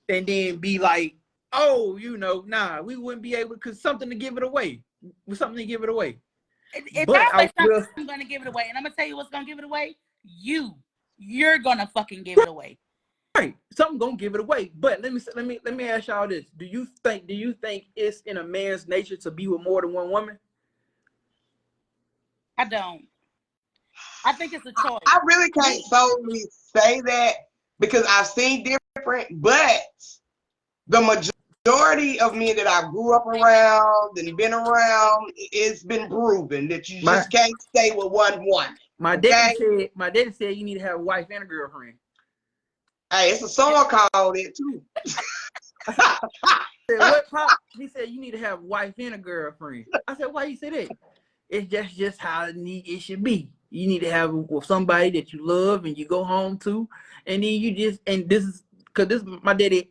and then be like, oh, nah, we wouldn't be able, because something to give it away. With something to give it away. It But sounds like I will. something gonna give it away, and I'm gonna tell you what's gonna give it away. You're gonna fucking give it away. Right, something gonna give it away. But let me ask y'all this: Do you think it's in a man's nature to be with more than one woman? I don't. I think it's a choice. I really can't solely say that because I've seen different, but the majority of men that I grew up around and been around, it's been proven that you just can't stay with one woman. My daddy said you need to have a wife and a girlfriend. Hey, it's a song called it too. I said, what, Pop? He said you need to have a wife and a girlfriend. I said, why you say that? It's just how it should be. You need to have somebody that you love and you go home to, and then you just, and this is because this my daddy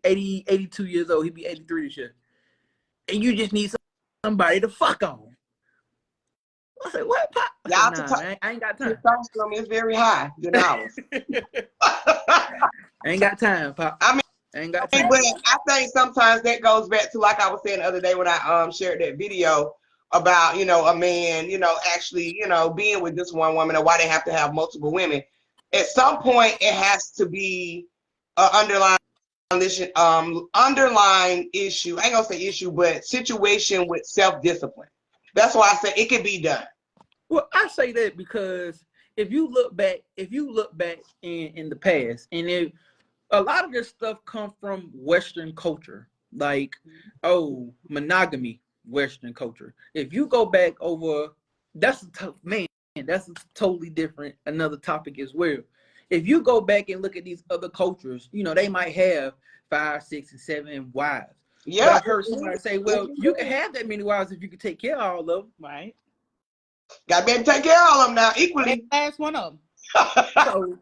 82 years old. He'd be 83 this year, and you just need somebody to fuck on. I said, what, Pop? I said, nah, I ain't got time. Testosterone is very high than ours. I ain't got time, Pop. I ain't got time. But I think sometimes that goes back to, like I was saying the other day when I shared that video about, a man, actually, being with this one woman, or why they have to have multiple women. At some point, it has to be an underlying issue. I ain't gonna say issue, but situation with self-discipline. That's why I say it could be done. Well, I say that because if you look back in the past, and a lot of this stuff comes from Western culture, like, monogamy, Western culture. If you go back over, that's a totally different, another topic as well. If you go back and look at these other cultures, they might have 5, 6, and 7 wives. Yeah. But I've heard somebody say, well, you can have that many wives if you can take care of all of them. Right. Got to take care of all of them now, equally. Last one of them. So,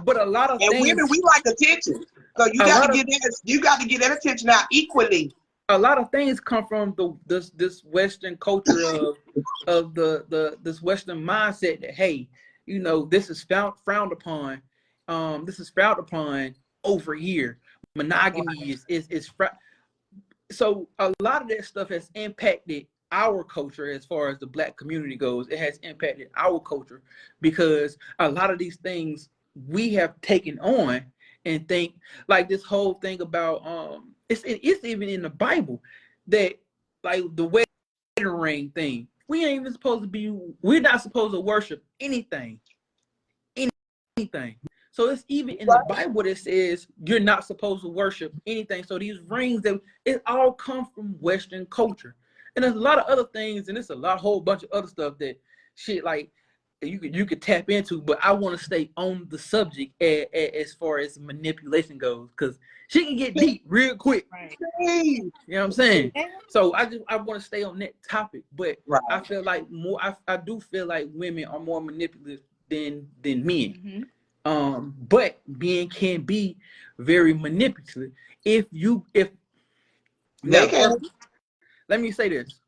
but a lot of and things, women, we like attention, so you got to get that attention out equally. A lot of things come from this Western culture of this Western mindset that, hey, this is frowned upon. This is frowned upon over here. Monogamy is so a lot of that stuff has impacted our culture as far as the Black community goes. It has impacted our culture because a lot of these things we have taken on and think, like this whole thing about it's even in the Bible that, like, the wedding ring thing. We're not supposed to worship anything. So it's even in the Bible that says you're not supposed to worship anything. So these rings, it all comes from Western culture. And there's a lot of other things, and it's a whole bunch of other stuff that shit, like, you could tap into, but I want to stay on the subject as far as manipulation goes, because she can get deep real quick. Right. You know what I'm saying? So I want to stay on that topic, but I feel like I do feel like women are more manipulative than men. Mm-hmm. But men can be very manipulative let me say this.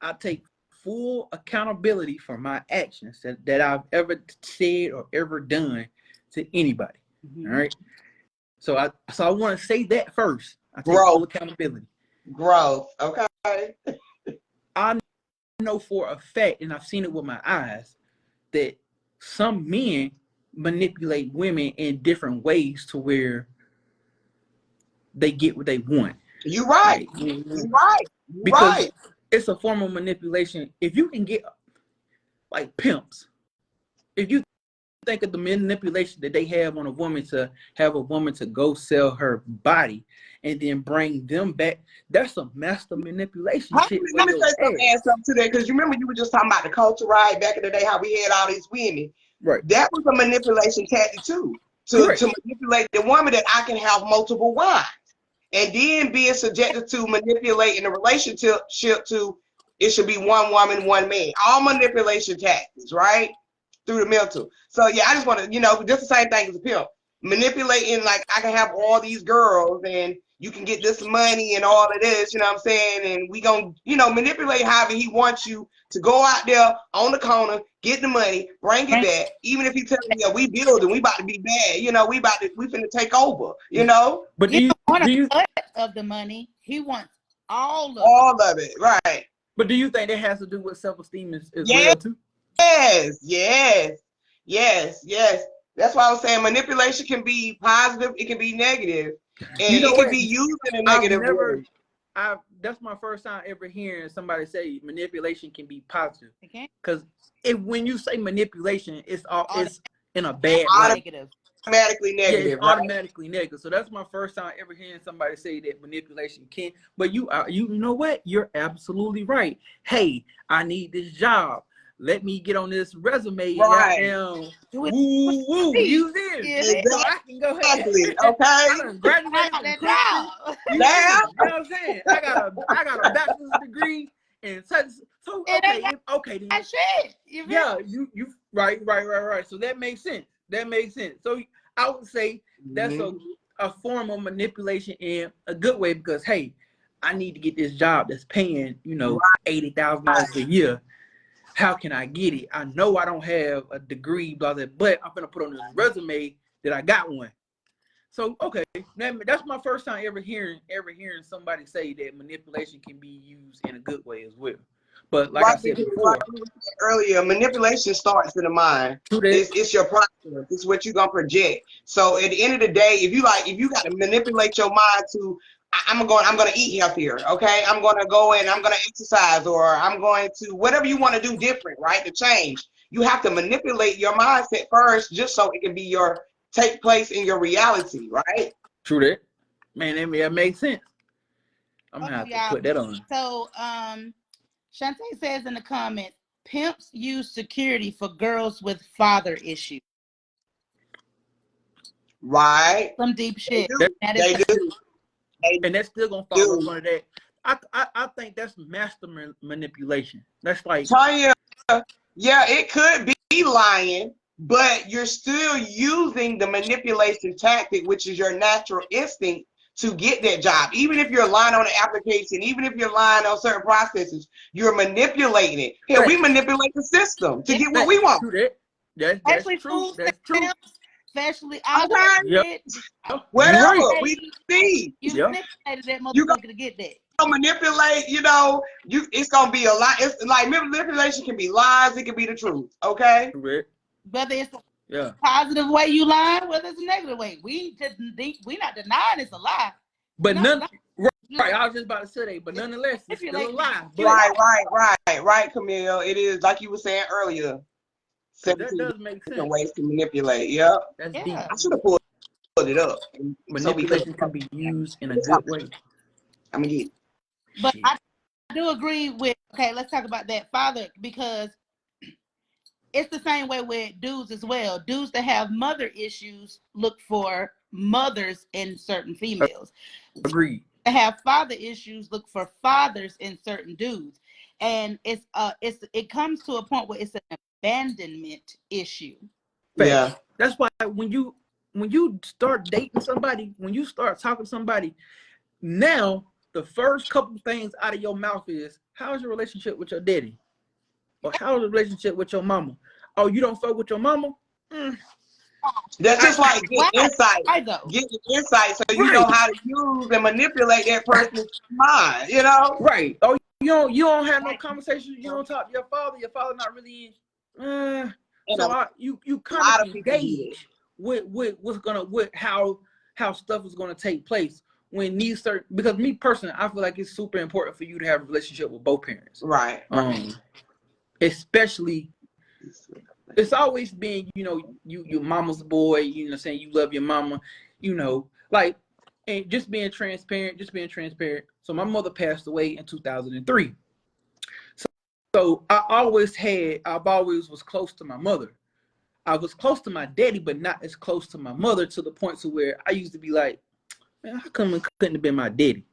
I take full accountability for my actions that I've ever said or ever done to anybody. Mm-hmm. All right. So I want to say that first. I take full accountability. Growth. Okay. I know for a fact, and I've seen it with my eyes, that some men manipulate women in different ways to where they get what they want. You're right. Like, you're right. Because it's a form of manipulation. If you can get, like, pimps, if you think of the manipulation that they have on a woman to have a woman to go sell her body and then bring them back, that's a master manipulation. Shit. Let me say something to that, because you remember you were just talking about the culture, right? Back in the day, how we had all these women. Right. That was a manipulation tactic too, to manipulate the woman that I can have multiple wives. and then being subjected to manipulating the relationship to it should be one woman, one man. All manipulation tactics, right? Through the mental. So yeah, I just want to, just the same thing as a pimp. Manipulating, like I can have all these girls and you can get this money and all of this, you know what I'm saying? And we gonna, manipulate however he wants you to go out there on the corner, get the money, bring it back. Even if he telling you, yeah, we building, we about to be bad, we finna take over, But He don't want do a you cut of the money. He wants all of it. all of it, right? But do you think that has to do with self-esteem as Yeah. well too? Yes. That's why I was saying manipulation can be positive, it can be negative, and You know it can what? be used in a negative way. That's my first time ever hearing somebody say manipulation can be positive. Okay. Because when you say manipulation, it's in a bad light. Negative. Automatically Yeah, negative, it's right? automatically negative. So that's my first time ever hearing somebody say that manipulation can. But you know what? You're absolutely right. Hey, I need this job. Let me get on this resume Right. and woo, use this. Yeah. So I can go ahead. Exactly. I Okay. done graduated from That Clemson. job. You Now, know what I'm saying? I got a bachelor's degree and such. So It ain't okay then. that shit. You feel Yeah, you right. So that makes sense. So I would say that's a form of manipulation in a good way because hey, I need to get this job that's paying, $80,000 a year. How can I get it? I know I don't have a degree, blah blah, but I'm gonna put on this resume that I got one. So okay, that's my first time ever hearing somebody say that manipulation can be used in a good way as well. But like I said before, like we said earlier, manipulation starts in the mind. It's your process. It's what you're gonna project. So at the end of the day, if you got to manipulate your mind to, I'm gonna eat healthier. Okay, I'm gonna go and I'm gonna exercise, or I'm going to whatever you want to do different, right? To change, you have to manipulate your mindset first, just so it can be take place in your reality, right? True that. Man, that makes sense. I'm gonna have to put that on. So, Shantae says in the comments, pimps use security for girls with father issues. Right. Some deep shit. They do. And that's still gonna fall up under that. I think that's master manipulation. That's like Tanya, yeah, it could be lying, but you're still using the manipulation tactic, which is your natural instinct to get that job. Even if you're lying on the application, even if you're lying on certain processes, you're manipulating it. Hell, we manipulate the system to get what we want. That's true. That's true. Especially whatever right. we see. You manipulated that motherfucker to get that. Manipulate, it's gonna be a lot. It's like manipulation can be lies, it can be the truth. Okay. Correct. Whether it's a positive way you lie, whether it's a negative way, we not denying it's a lie. But right. I was just about to say that, but nonetheless, it's still a lie. Right, Camille. It is like you were saying earlier. That does make sense. Ways to manipulate. Yep. That's deep. I should have pulled it up. Manipulation can be used in a good way. I'm gonna get it. But I do agree with, okay, let's talk about that father, because it's the same way with dudes as well. Dudes that have mother issues look for mothers in certain females. Agreed. That have father issues look for fathers in certain dudes. And it comes to a point where it's an abandonment issue. Yeah. That's why when you start dating somebody, when you start talking to somebody, now the first couple things out of your mouth is, how's your relationship with your daddy? Or how's the relationship with your mama? Oh, you don't fuck with your mama? That's just like getting insight. Getting insight so you know how to use and manipulate that person's mind, Right. Oh, you don't have no conversations, you don't talk to your father not really in. So you kind of engage with how stuff is gonna take place when these certain, because me personally, I feel like it's super important for you to have a relationship with both parents. Right. Especially, it's always been, your mama's boy, saying you love your mama, and just being transparent. So my mother passed away in 2003. So I've always was close to my mother. I was close to my daddy, but not as close to my mother, to the point to where I used to be like, Man, how come it couldn't have been my daddy?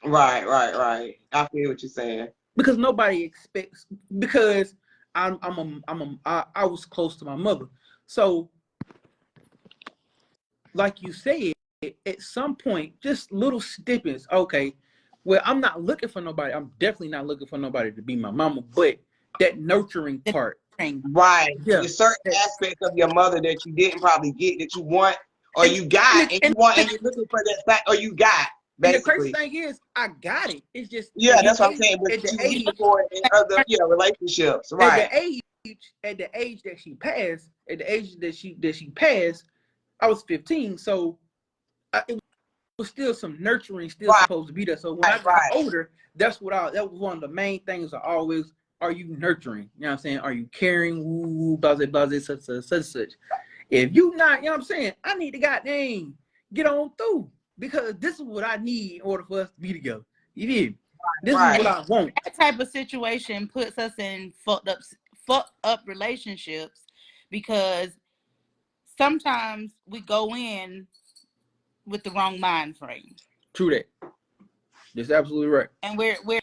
Right. I feel what you're saying. Because nobody expects. Because I was close to my mother, so like you said, at some point, just little snippets. Okay, well, I'm not looking for nobody. I'm definitely not looking for nobody to be my mama, but that nurturing part. Right. Yeah. There's certain aspects of your mother that you didn't probably get that you want, or you got, and you're looking for that fact, or you got. Basically. And the crazy thing is, I got it. It's just that's what I'm saying. But you need for it in other relationships, right? At the age that she passed, I was 15, so it was still some nurturing supposed to be there. So when I got older, that was one of the main things. I always, are you nurturing? You know what I'm saying? Are you caring? Woo, blah, such. If you not, you know what I'm saying? I need to goddamn get on through, because this is what I need in order for us to be together. You did. This is what I want. That type of situation puts us in fucked up relationships, because sometimes we go in with the wrong mind frame. True that. That's absolutely right. And we're we're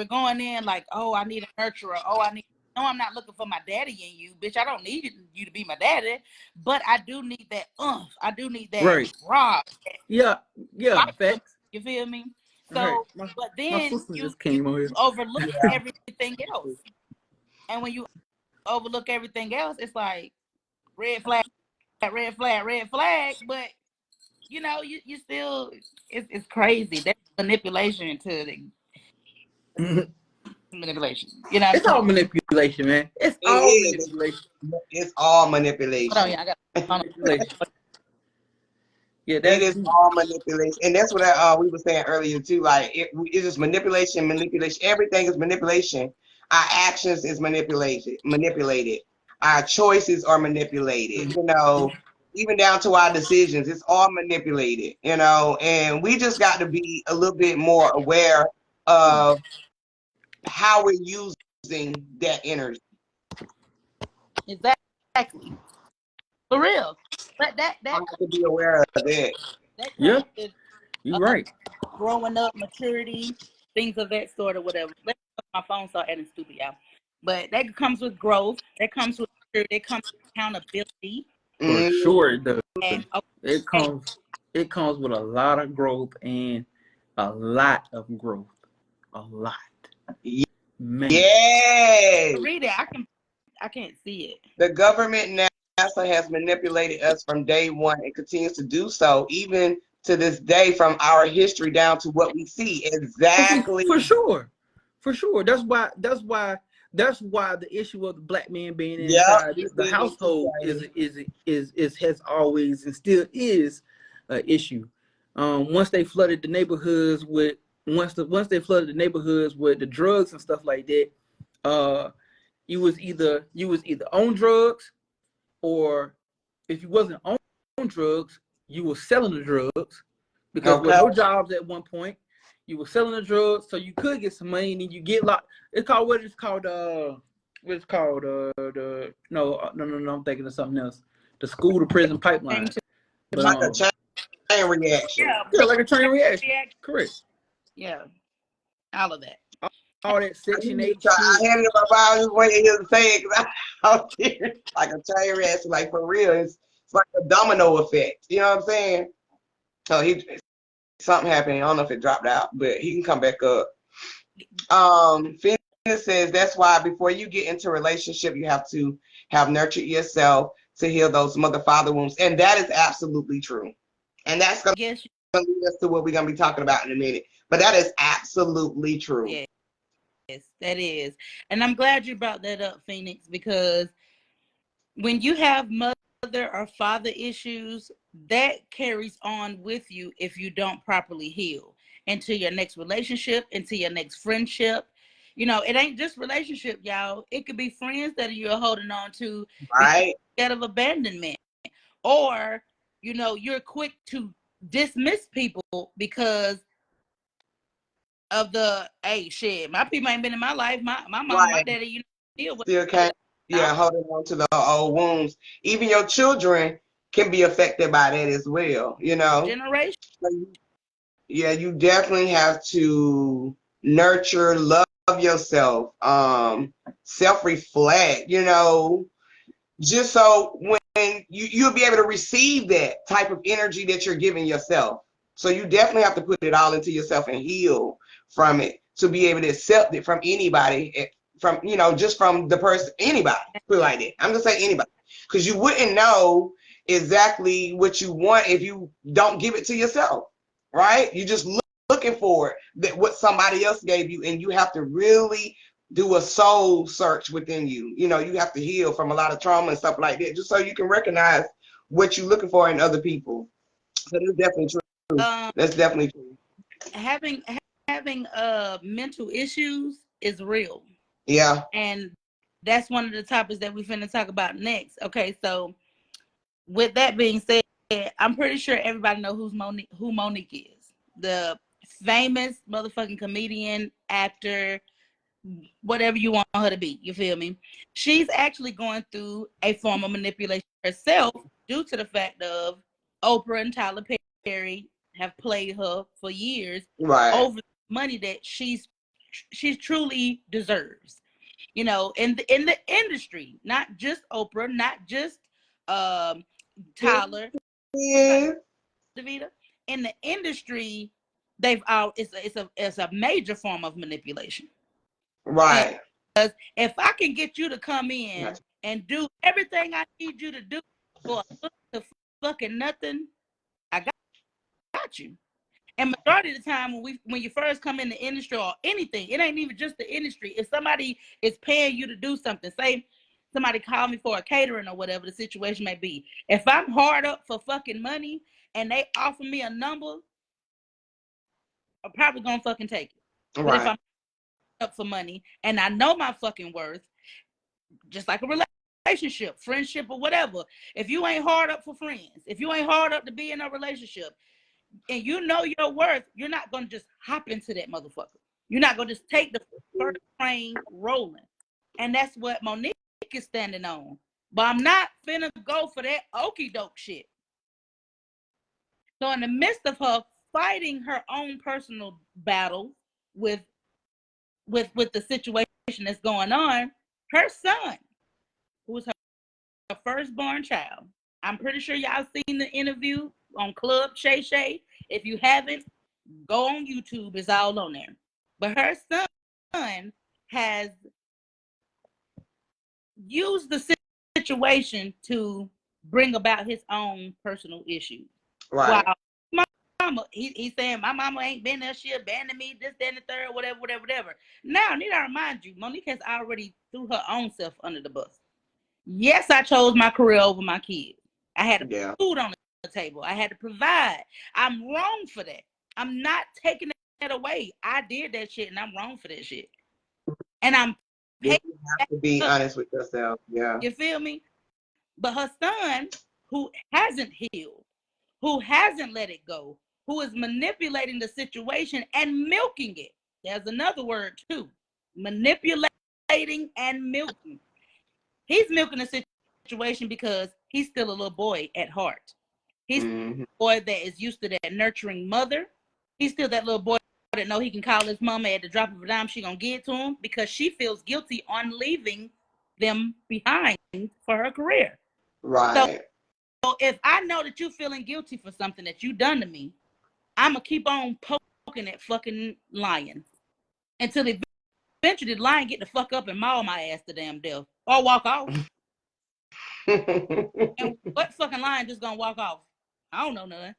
going in like, oh, I need a nurturer. Oh, no, I'm not looking for my daddy in you, bitch. I don't need you to be my daddy, but I do need that I do need that rock. Yeah, facts. You feel me? So, but then you overlook everything else. And when you overlook everything else, it's like red flag, but you still, it's crazy. That's manipulation to the manipulation. It's all manipulation, man. It's all manipulation. It's all manipulation. Oh yeah, I got manipulation. Yeah, it is all manipulation, and that's what we were saying earlier too. Like it is manipulation. Everything is manipulation. Our actions is manipulated. Our choices are manipulated. Even down to our decisions, it's all manipulated. And we just got to be a little bit more aware of how we're using that energy. Exactly. For real. But that I have to be aware of that. Yeah, you're right. Growing up, maturity, things of that sort or whatever. My phone started acting stupid, y'all. But that comes with growth. That comes with maturity. That comes with accountability. For sure it does. And, it comes with a lot of growth and a lot of growth. A lot. Man. Yeah. Read it. I can't see it. The government NASA has manipulated us from day one and continues to do so, even to this day, from our history down to what we see. Exactly. For sure. That's why the issue of the black man being inside the household is has always and still is an issue. Once they flooded the neighborhoods with the drugs and stuff like that, you was either on drugs, or if you wasn't on drugs, you were selling the drugs, because with no jobs at one point, you were selling the drugs, so you could get some money, and then you get locked. I'm thinking of something else. The school to prison pipeline. Like a chain reaction. Yeah, like a chain reaction. Correct. Yeah, all of that. All that Section 8 shit. I had it in my mind, I was waiting to say it, because I was here like a chain reaction, like for real. It's like a domino effect. You know what I'm saying? So something happened. I don't know if it dropped out, but he can come back up. Phoenix says that's why before you get into a relationship, you have to have nurtured yourself to heal those mother-father wounds, and that is absolutely true. And that's going to lead us to what we're going to be talking about in a minute. But that is absolutely true. Yeah. Yes, that is. And I'm glad you brought that up, Phoenix, because when you have mother or father issues, that carries on with you if you don't properly heal into your next relationship, into your next friendship. It ain't just relationship, y'all. It could be friends that you're holding on to instead of abandonment. Or, you're quick to dismiss people because of the, hey, shit, my people ain't been in my life. My mom, my daddy, deal with still can't. Yeah, holding on to the old wounds. Even your children, can be affected by that as well, you know. Generation. Yeah, you definitely have to nurture, love yourself, self-reflect, you know, just so when you'll be able to receive that type of energy that you're giving yourself. So you definitely have to put it all into yourself and heal from it to be able to accept it from anybody, from, you know, just from the person, anybody, put it like that. I'm just saying anybody, because you wouldn't know exactly what you want if you don't give it to yourself, right? You just looking for it, that what somebody else gave you, and you have to really do a soul search within you. You know, you have to heal from a lot of trauma and stuff like that, just so you can recognize what you're looking for in other people. So that's definitely true. That's definitely true. Having mental issues is real. Yeah. And that's one of the topics that we finna talk about next. Okay, so with that being said, I'm pretty sure everybody know who Monique is. The famous motherfucking comedian, actor, whatever you want her to be. You feel me? She's actually going through a form of manipulation herself due to the fact of Oprah and Tyler Perry have played her for years over money that she's truly deserves. You know, in the industry, not just Oprah, not just Tyler, Davita. In the industry, they've all it's a major form of manipulation. Right. Because if I can get you to come in and do everything I need you to do for fucking nothing, I got you. And majority of the time when you first come in the industry or anything, it ain't even just the industry. If somebody is paying you to do something, say somebody called me for a catering or whatever the situation may be. If I'm hard up for fucking money and they offer me a number, I'm probably gonna fucking take it. But if I'm up for money and I know my fucking worth, just like a relationship, friendship, or whatever, if you ain't hard up for friends, if you ain't hard up to be in a relationship, and you know your worth, you're not going to just hop into that motherfucker. You're not going to just take the first train rolling. And that's what Monique is standing on. But I'm not finna go for that okie doke shit. So in the midst of her fighting her own personal battle with the situation that's going on, her son, who was her firstborn child, I'm pretty sure y'all seen the interview on Club Shay Shay. If you haven't, go on YouTube, it's all on there. But her son has used the situation to bring about his own personal issues. Right. While my mama, he's saying my mama ain't been there, she abandoned me, this, that, and the third, whatever. Now, I need to remind you, Monique has already threw her own self under the bus. Yes, I chose my career over my kids. I had to put food on the table. I had to provide. I'm wrong for that. I'm not taking that away. I did that shit and I'm wrong for that shit. And I'm you have to be honest with yourself. Yeah. You feel me? But her son, who hasn't healed, who hasn't let it go, who is manipulating the situation and milking it. There's another word too. Manipulating and milking. He's milking the situation because he's still a little boy at heart. He's a boy that is used to that nurturing mother. He's still that little boy that know he can call his mama at the drop of a dime. She gonna give it to him because she feels guilty on leaving them behind for her career. Right. So if I know that you're feeling guilty for something that you done to me, I'm gonna keep on poking that fucking lion until eventually the lion get the fuck up and maul my ass to damn death or walk off. And what fucking lion just gonna walk off? I don't know none.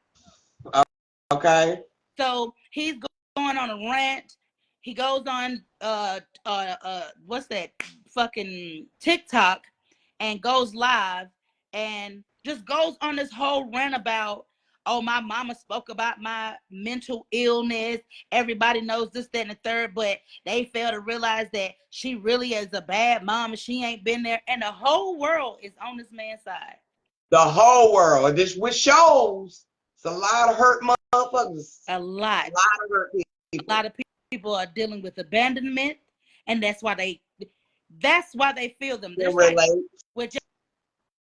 Okay. So he's going on a rant. He goes on what's that fucking TikTok and goes live and just goes on this whole rant about, oh, my mama spoke about my mental illness. Everybody knows this, that, and the third, but they fail to realize that she really is a bad mom and she ain't been there. And the whole world is on this man's side. The whole world. This which shows it's a lot of hurt motherfuckers. A lot of hurt people. A lot of people are dealing with abandonment, and that's why they feel them. Just like with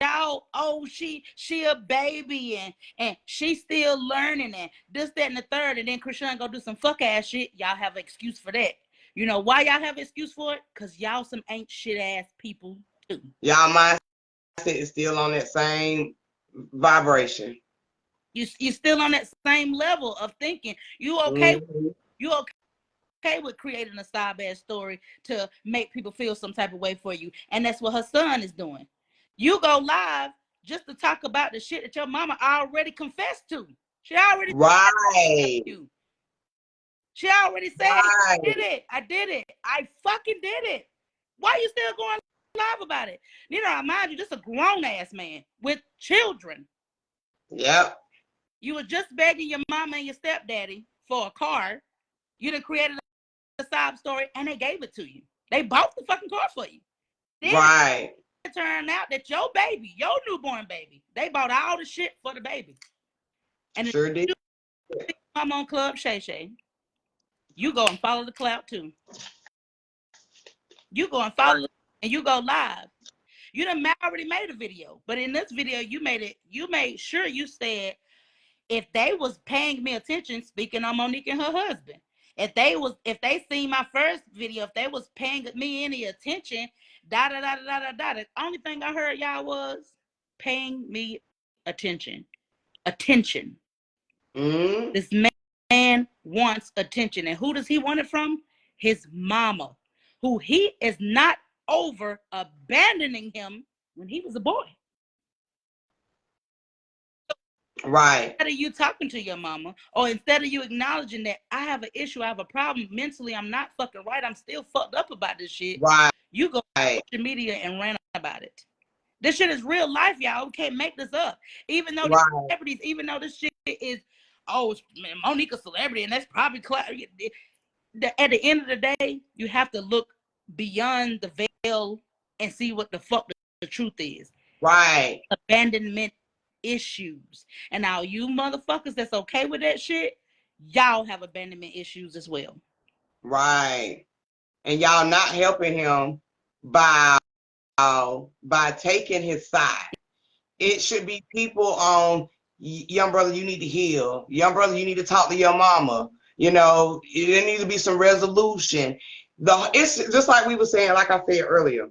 y'all, oh, she a baby and she's still learning and this, that, and the third, and then Krishan go do some fuck ass shit, y'all have an excuse for that. You know why y'all have an excuse for it? Because y'all some ain't shit ass people too. Y'all mindset is still on that same vibration. You still on that same level of thinking. You okay? Mm-hmm. You okay with creating a side bad story to make people feel some type of way for you, and that's what her son is doing. You go live just to talk about the shit that your mama already confessed to. She already Right. you. She already said, Right. I did it. I fucking did it. Why you still going live about it? You know, mind you, this is a grown ass man with children. Yep. You were just begging your mama and your stepdaddy for a car. You done created a sob story and they gave it to you. They bought the fucking car for you. Then Right. it turned out that your baby, your newborn baby, they bought all the shit for the baby. And sure did. I'm on Club Shay Shay. You go and follow the clout too. You go and follow and you go live. You done already made a video, but in this video you made sure you said, if they was paying me attention, speaking on Monique and her husband, if they seen my first video, if they was paying me any attention, da da da da da da. The only thing I heard y'all was paying me attention. Attention. Mm-hmm. This man wants attention, and who does he want it from? His mama, who he is not over abandoning him when he was a boy. Right. Instead of you talking to your mama, or instead of you acknowledging that I have an issue, I have a problem mentally, I'm not fucking right, I'm still fucked up about this shit. Right. You go to social media and rant about it. This shit is real life, y'all. We can't make this up. Even though right. celebrities, even though this shit is, oh, Monique a celebrity, and that's probably at the end of the day, you have to look beyond the veil and see what the fuck the truth is. Right. Abandonment issues. And now you motherfuckers that's okay with that shit, y'all have abandonment issues as well. Right. And y'all not helping him by taking his side. It should be people on, young brother, you need to heal. Young brother, you need to talk to your mama. You know, there needs to be some resolution. It's just like we were saying, like I said earlier.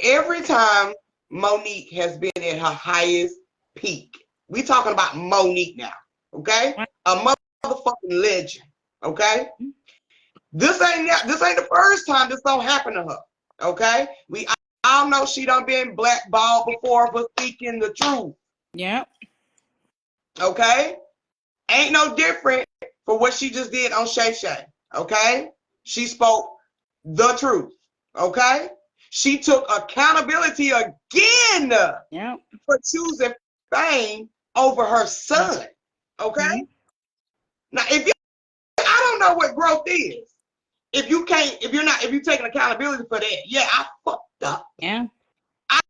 Every time Monique has been at her highest peak, we talking about Monique now, okay? A motherfucking legend, okay? This ain't the first time this don't happen to her, okay? We all know she done been blackballed before for speaking the truth. Yeah. Okay? Ain't no different for what she just did on Shay Shay, okay? She spoke the truth, okay? She took accountability again for choosing fame over her son, okay? Mm-hmm. Now, I don't know what growth is. If you're taking accountability for that, yeah, I fucked up. Yeah. I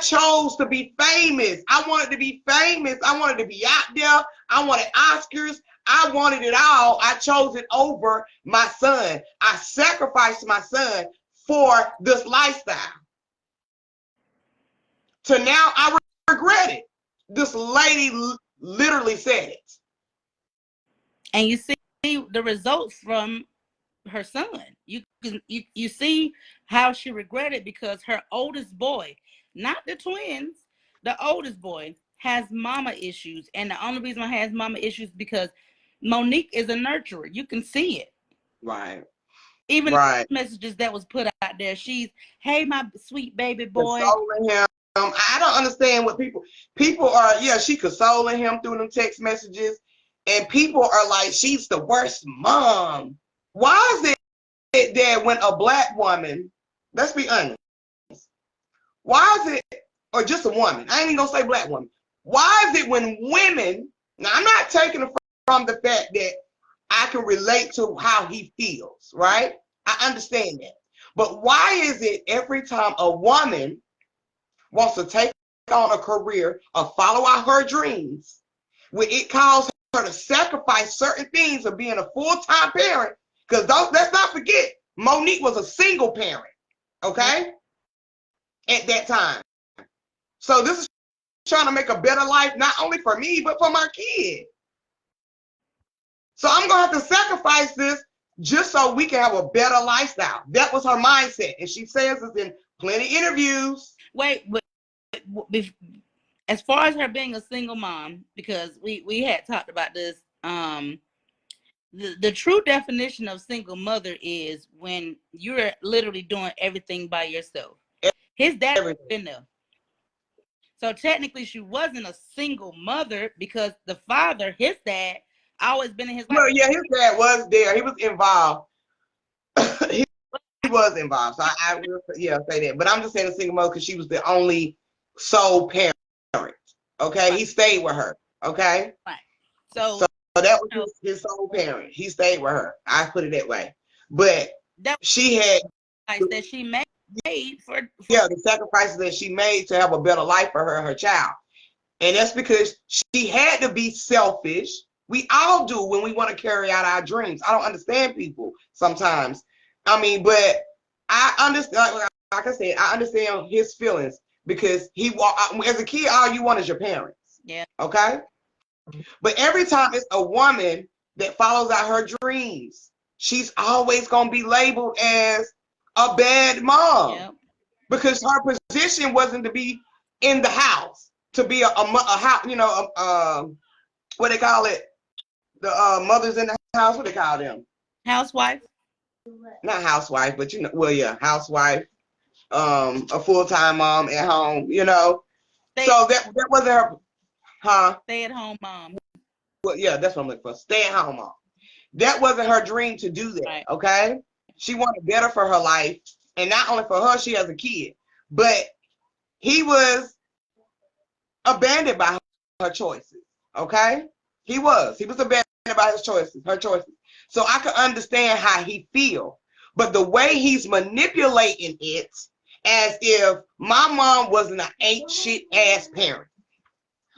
chose to be famous. I wanted to be famous. I wanted to be out there. I wanted Oscars. I wanted it all. I chose it over my son. I sacrificed my son for this lifestyle. So now I regret it. This lady literally said it. And you see the results from her son. You see how she regretted, because her oldest boy, not the twins, the oldest boy has mama issues. And the only reason why he has mama issues because Monique is a nurturer. You can see it. Right. Even the messages that was put out there, she's, hey, my sweet baby boy. Consoling him. I don't understand what people are. Yeah, she consoling him through them text messages, and people are like, she's the worst mom. Why is it that when a black woman, let's be honest, why is it, or just a woman, I ain't even gonna say black woman, why is it when women, now I'm not taking it from the fact that I can relate to how he feels, right? I understand that. But why is it every time a woman wants to take on a career or follow out her dreams, when it calls her to sacrifice certain things of being a full-time parent? Because let's not forget, Monique was a single parent, okay? At that time. So this is trying to make a better life, not only for me, but for my kid. So I'm going to have to sacrifice this just so we can have a better lifestyle. That was her mindset. And she says it's in plenty of interviews. Wait, but as far as her being a single mom, because we had talked about this, the true definition of single mother is when you're literally doing everything by yourself. His dad was in there. So technically she wasn't a single mother because the father, his dad, always been in his life. Well, yeah, his dad was there. He was involved. he was involved. So I will say that. But I'm just saying a single mother because she was the only sole parent. Okay? Right. He stayed with her. Okay? Right. So that was his sole parent. He stayed with her. I put it that way. But she had that she made for the sacrifices that she made to have a better life for her and her child. And that's because she had to be selfish. We all do when we want to carry out our dreams. I don't understand people sometimes. I mean, but I understand, like I said, I understand his feelings because as a kid, all you want is your parents. Yeah. Okay? But every time it's a woman that follows out her dreams, she's always going to be labeled as a bad mom. Yep. Because her position wasn't to be in the house, to be a house, what they call it? The mothers in the house, what they call them? Housewife? Not housewife, but housewife, a full-time mom at home, So that wasn't her, Stay-at-home mom. Well, yeah, that's what I'm looking for. Stay-at-home mom. That wasn't her dream to do that, right. Okay? She wanted better for her life. And not only for her, she has a kid. But he was abandoned by her choices, okay? He was abandoned by her choices. So I could understand how he feels. But the way he's manipulating it as if my mom wasn't an ain't shit ass parent.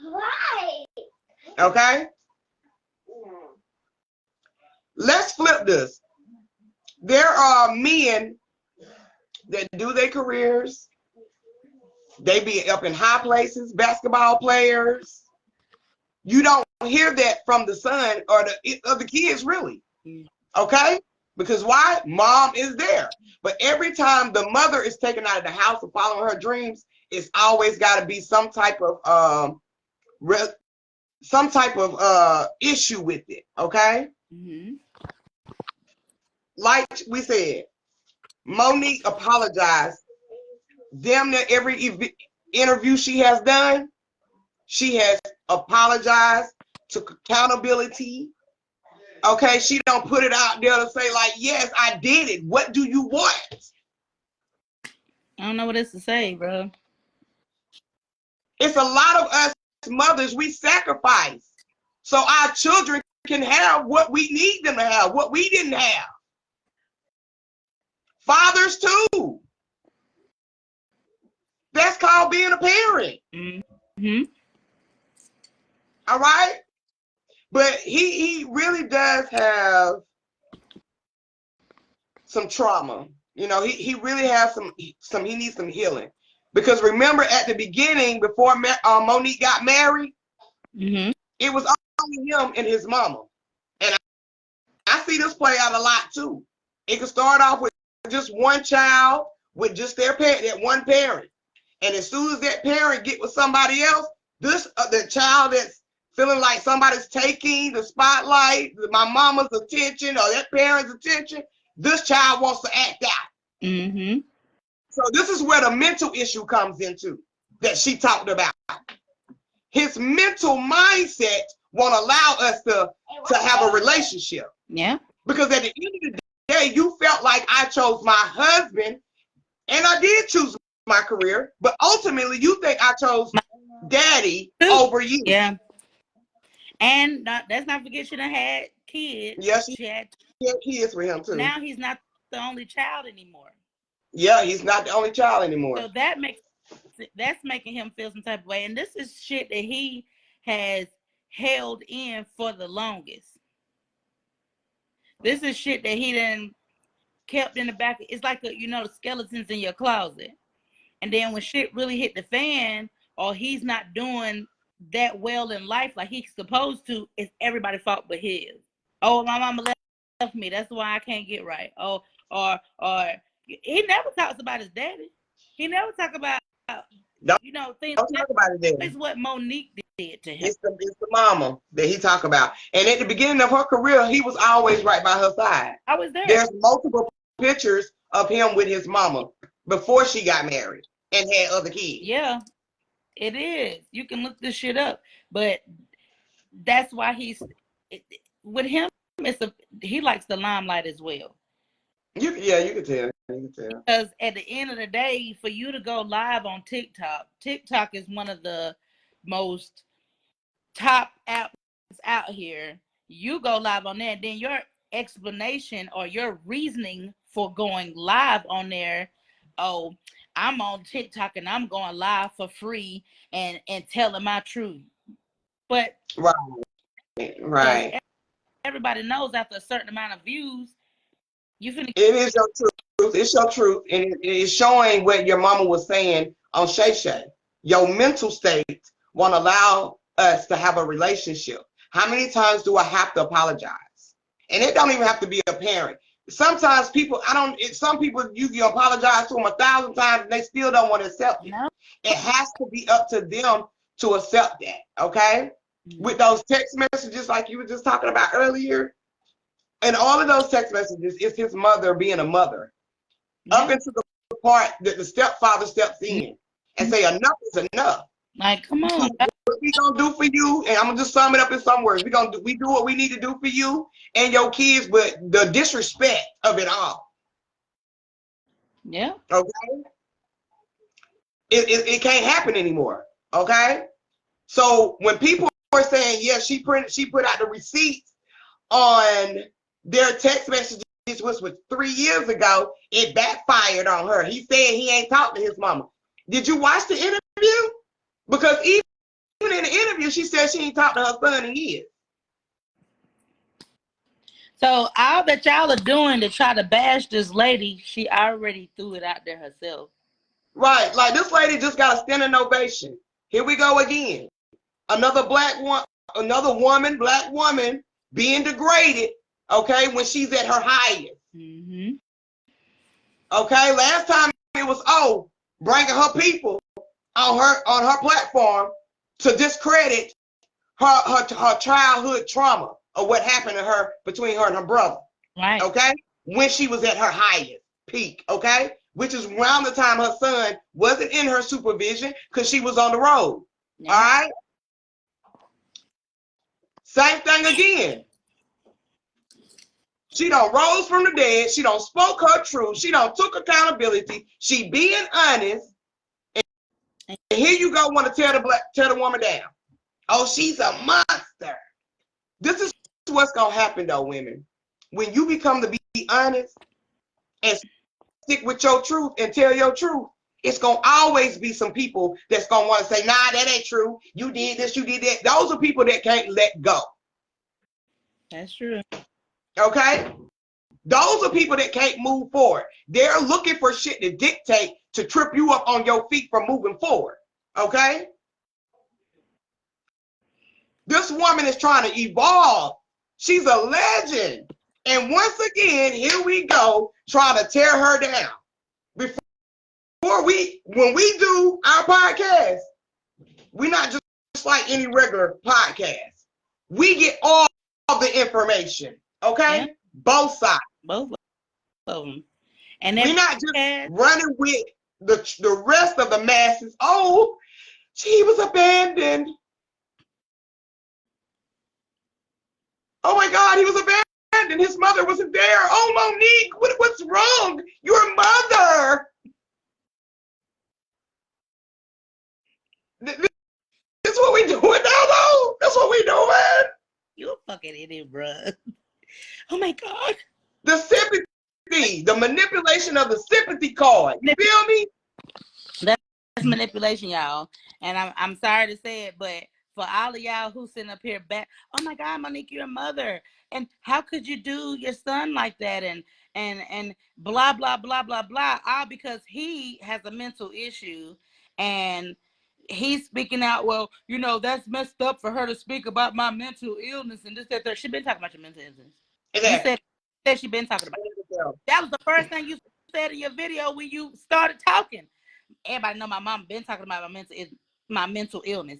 Right. Okay? Let's flip this. There are men that do their careers. They be up in high places, basketball players. You don't hear that from the son or the kids, really. Okay? Because why? Mom is there. But every time the mother is taken out of the house and following her dreams, it's always got to be some type of issue with it. Okay? Mm-hmm. Like we said, Monique apologized. Damn near every interview she has done, she has apologized, took accountability. Okay, she don't put it out there to say like, yes, I did it. What do you want? I don't know what else to say, bro. It's a lot of us mothers, we sacrifice so our children can have what we need them to have, what we didn't have. Fathers too. That's called being a parent. Mm-hmm. All right? But he really does have some trauma. He really has he needs some healing. Because remember at the beginning, before Monique got married, mm-hmm. It was only him and his mama. And I see this play out a lot too. It can start off with just one child, with just their parent, that one parent. And as soon as that parent get with somebody else, the child that's feeling like somebody's taking the spotlight, my mama's attention or that parent's attention, this child wants to act out. Mm-hmm. So this is where the mental issue comes into that she talked about. His mental mindset won't allow us to have a relationship. Yeah. Because at the end of the day, you felt like I chose my husband, and I did choose my career, but ultimately you think I chose daddy over you. Yeah. And let's not forget she done had kids. Yes, she had kids with him too. Now he's not the only child anymore. Yeah, he's not the only child anymore. So that's making him feel some type of way. And this is shit that he has held in for the longest. This is shit that he done kept in the back. It's like the skeletons in your closet. And then when shit really hit the fan, or he's not doing that well in life like he's supposed to, it's everybody's fault but his. Oh, my mama left me. That's why I can't get right. Oh, or he never talks about his daddy. He never talk about things. Don't talk about it then. It's what Monique did to him. It's the mama that he talk about. And at the beginning of her career, he was always right by her side. I was there. There's multiple pictures of him with his mama before she got married and had other kids. Yeah, it is. You can look this shit up. But that's why with him, he likes the limelight as well. You can tell. Because at the end of the day, for you to go live on TikTok is one of the most top apps out here. You go live on there, then your explanation or your reasoning for going live on there, oh, I'm on TikTok and I'm going live for free and telling my truth. But right. Everybody knows after a certain amount of views, it is your truth. It's your truth, and it's showing what your mama was saying on Shay Shay. Your mental state won't allow us to have a relationship. How many times do I have to apologize? And it don't even have to be a parent. Sometimes some people you can apologize to them 1,000 times and they still don't want to accept it. No. It has to be up to them to accept that, okay? Mm-hmm. With those text messages like you were just talking about earlier, and all of those text messages is his mother being a mother. Yeah. Up into the part that the stepfather steps in and say enough is enough. Like, come on. What we gonna do for you, and I'm gonna just sum it up in some words. We do what we need to do for you and your kids, but the disrespect of it all. Yeah. Okay. It can't happen anymore. Okay. So when people are saying, yeah, she put out the receipts on their text messages, which was 3 years ago, it backfired on her. He said he ain't talked to his mama. Did you watch the interview? Because even in the interview, she said she ain't talked to her son in years. So all that y'all are doing to try to bash this lady, she already threw it out there herself. Right. Like this lady just got a standing ovation. Here we go again. Another black woman being degraded, okay, when she's at her highest. Mm-hmm. Okay, last time it was bringing her people on her platform to discredit her childhood trauma of what happened to her between her and her brother. Right. Okay, when she was at her highest peak. Okay, which is around the time her son wasn't in her supervision because she was on the road. Yeah. All right. Same thing again. She done rose from the dead. She done spoke her truth. She done took accountability. She being honest. And here you go, want to tear the woman down. Oh, she's a monster. This is what's gonna happen though, women. When you become to be honest and stick with your truth and tell your truth, it's gonna always be some people that's gonna want to say, nah, that ain't true. You did this, you did that. Those are people that can't let go. That's true. Okay? Those are people that can't move forward. They're looking for shit to dictate to trip you up on your feet from moving forward. Okay? This woman is trying to evolve. She's a legend. And once again, here we go, trying to tear her down. When we do our podcast, we're not just like any regular podcast. We get all the information, okay? Yeah. Both sides. Both of them. And we're not just running with the rest of the masses. Oh, she was abandoned. Oh my God, he was abandoned. His mother wasn't there. Oh, Monique, what's wrong? Your mother. This is what we doing now, though. That's what we doing. You a fucking idiot, bruh. Oh my God. The sympathy, the manipulation of the sympathy card. You feel me? That's manipulation, y'all. And I'm sorry to say it, but for all of y'all who sitting up here back, oh my God, Monique, you're a mother. And how could you do your son like that? And blah, blah, blah, blah, blah. All because he has a mental issue and he's speaking out. Well, you know, that's messed up for her to speak about my mental illness and this, that, that. She been talking about your mental illness. Exactly. You said she been talking about it. That was the first thing you said in your video when you started talking. Everybody know my mom been talking about my mental illness.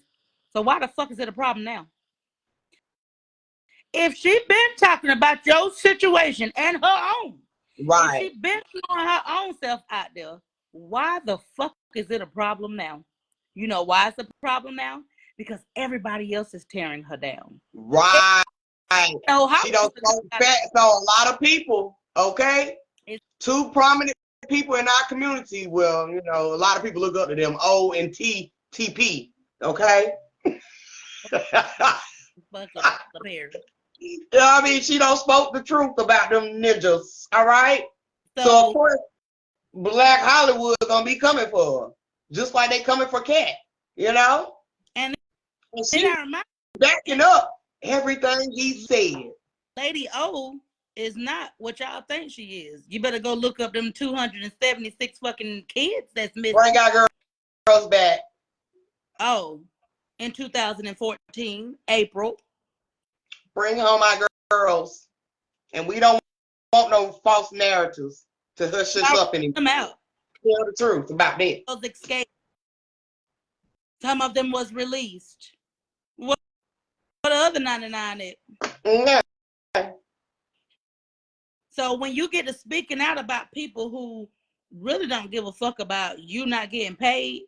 So why the fuck is it a problem now? If she been talking about your situation and her own, if she been throwing her own self out there, why the fuck is it a problem now? You know why it's a problem now? Because everybody else is tearing her down. Right. So she don't smoke fat, so a lot of people, okay? Two prominent people in our community, well, you know, a lot of people look up to them, O and TP, okay? I mean, she don't spoke the truth about them ninjas, all right? So of course, Black Hollywood gonna be coming for her, just like they coming for Cat, you know? And she backing up everything he said. Lady O is not what y'all think she is. You better go look up them 276 fucking kids that's missing. Bring our girls back. Oh, in 2014, April. Bring home our girls. And we don't want no false narratives to hush us up anymore. Tell the truth about that. Some of them was released. What the other 99 at? Yeah. So when you get to speaking out about people who really don't give a fuck about you not getting paid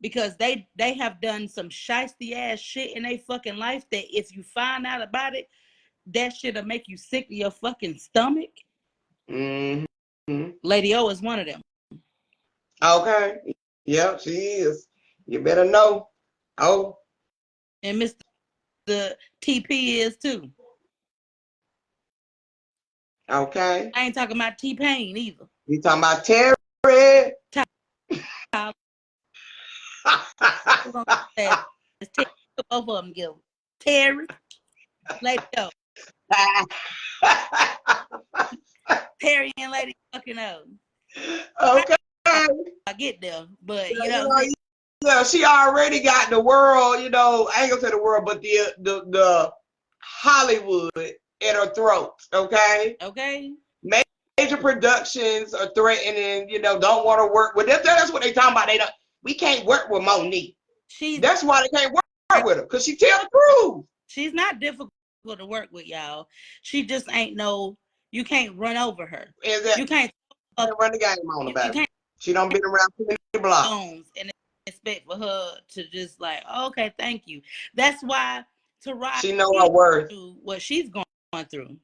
because they have done some shiesty ass shit in their fucking life that if you find out about it, that shit'll make you sick to your fucking stomach. Mm-hmm. Lady O is one of them. Okay. Yeah, she is. You better know. Oh. And Mr. The TP is too. Okay. I ain't talking about T-Pain either. You talking about Terry? Both of them give Terry, Lady O. Terry and Lady fucking O. Okay. I get there, but you know. Yeah, she already got the world, you know, I ain't gonna say the world, but the Hollywood in her throat, okay? Okay. Major productions are threatening, you know, don't want to work with them. That's what they talking about. We can't work with Monique. That's why they can't work with her, because she tell the truth. She's not difficult to work with, y'all. She just ain't you can't run over her. You can't run the game on her, baby. She don't been around too many blocks. And expect for her to just like, okay, thank you. That's why Taraji she know her worth. What she's going through.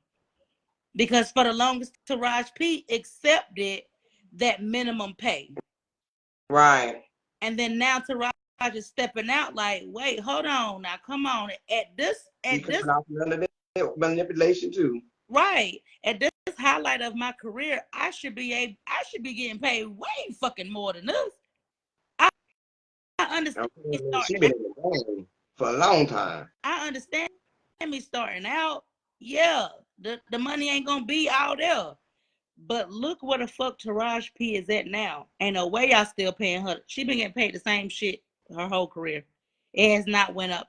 Because for the longest, Taraji P accepted that minimum pay. Right. And then now Taraji is stepping out like, wait, hold on now, come on. At this manipulation too. Right. At this highlight of my career, I should be getting paid way fucking more than this. I understand. She's been in the game for a long time. I understand me starting out. Yeah, the money ain't gonna be out there. But look where the fuck Taraji P is at now. Ain't no way y'all still paying her. She been getting paid the same shit her whole career. It has not went up.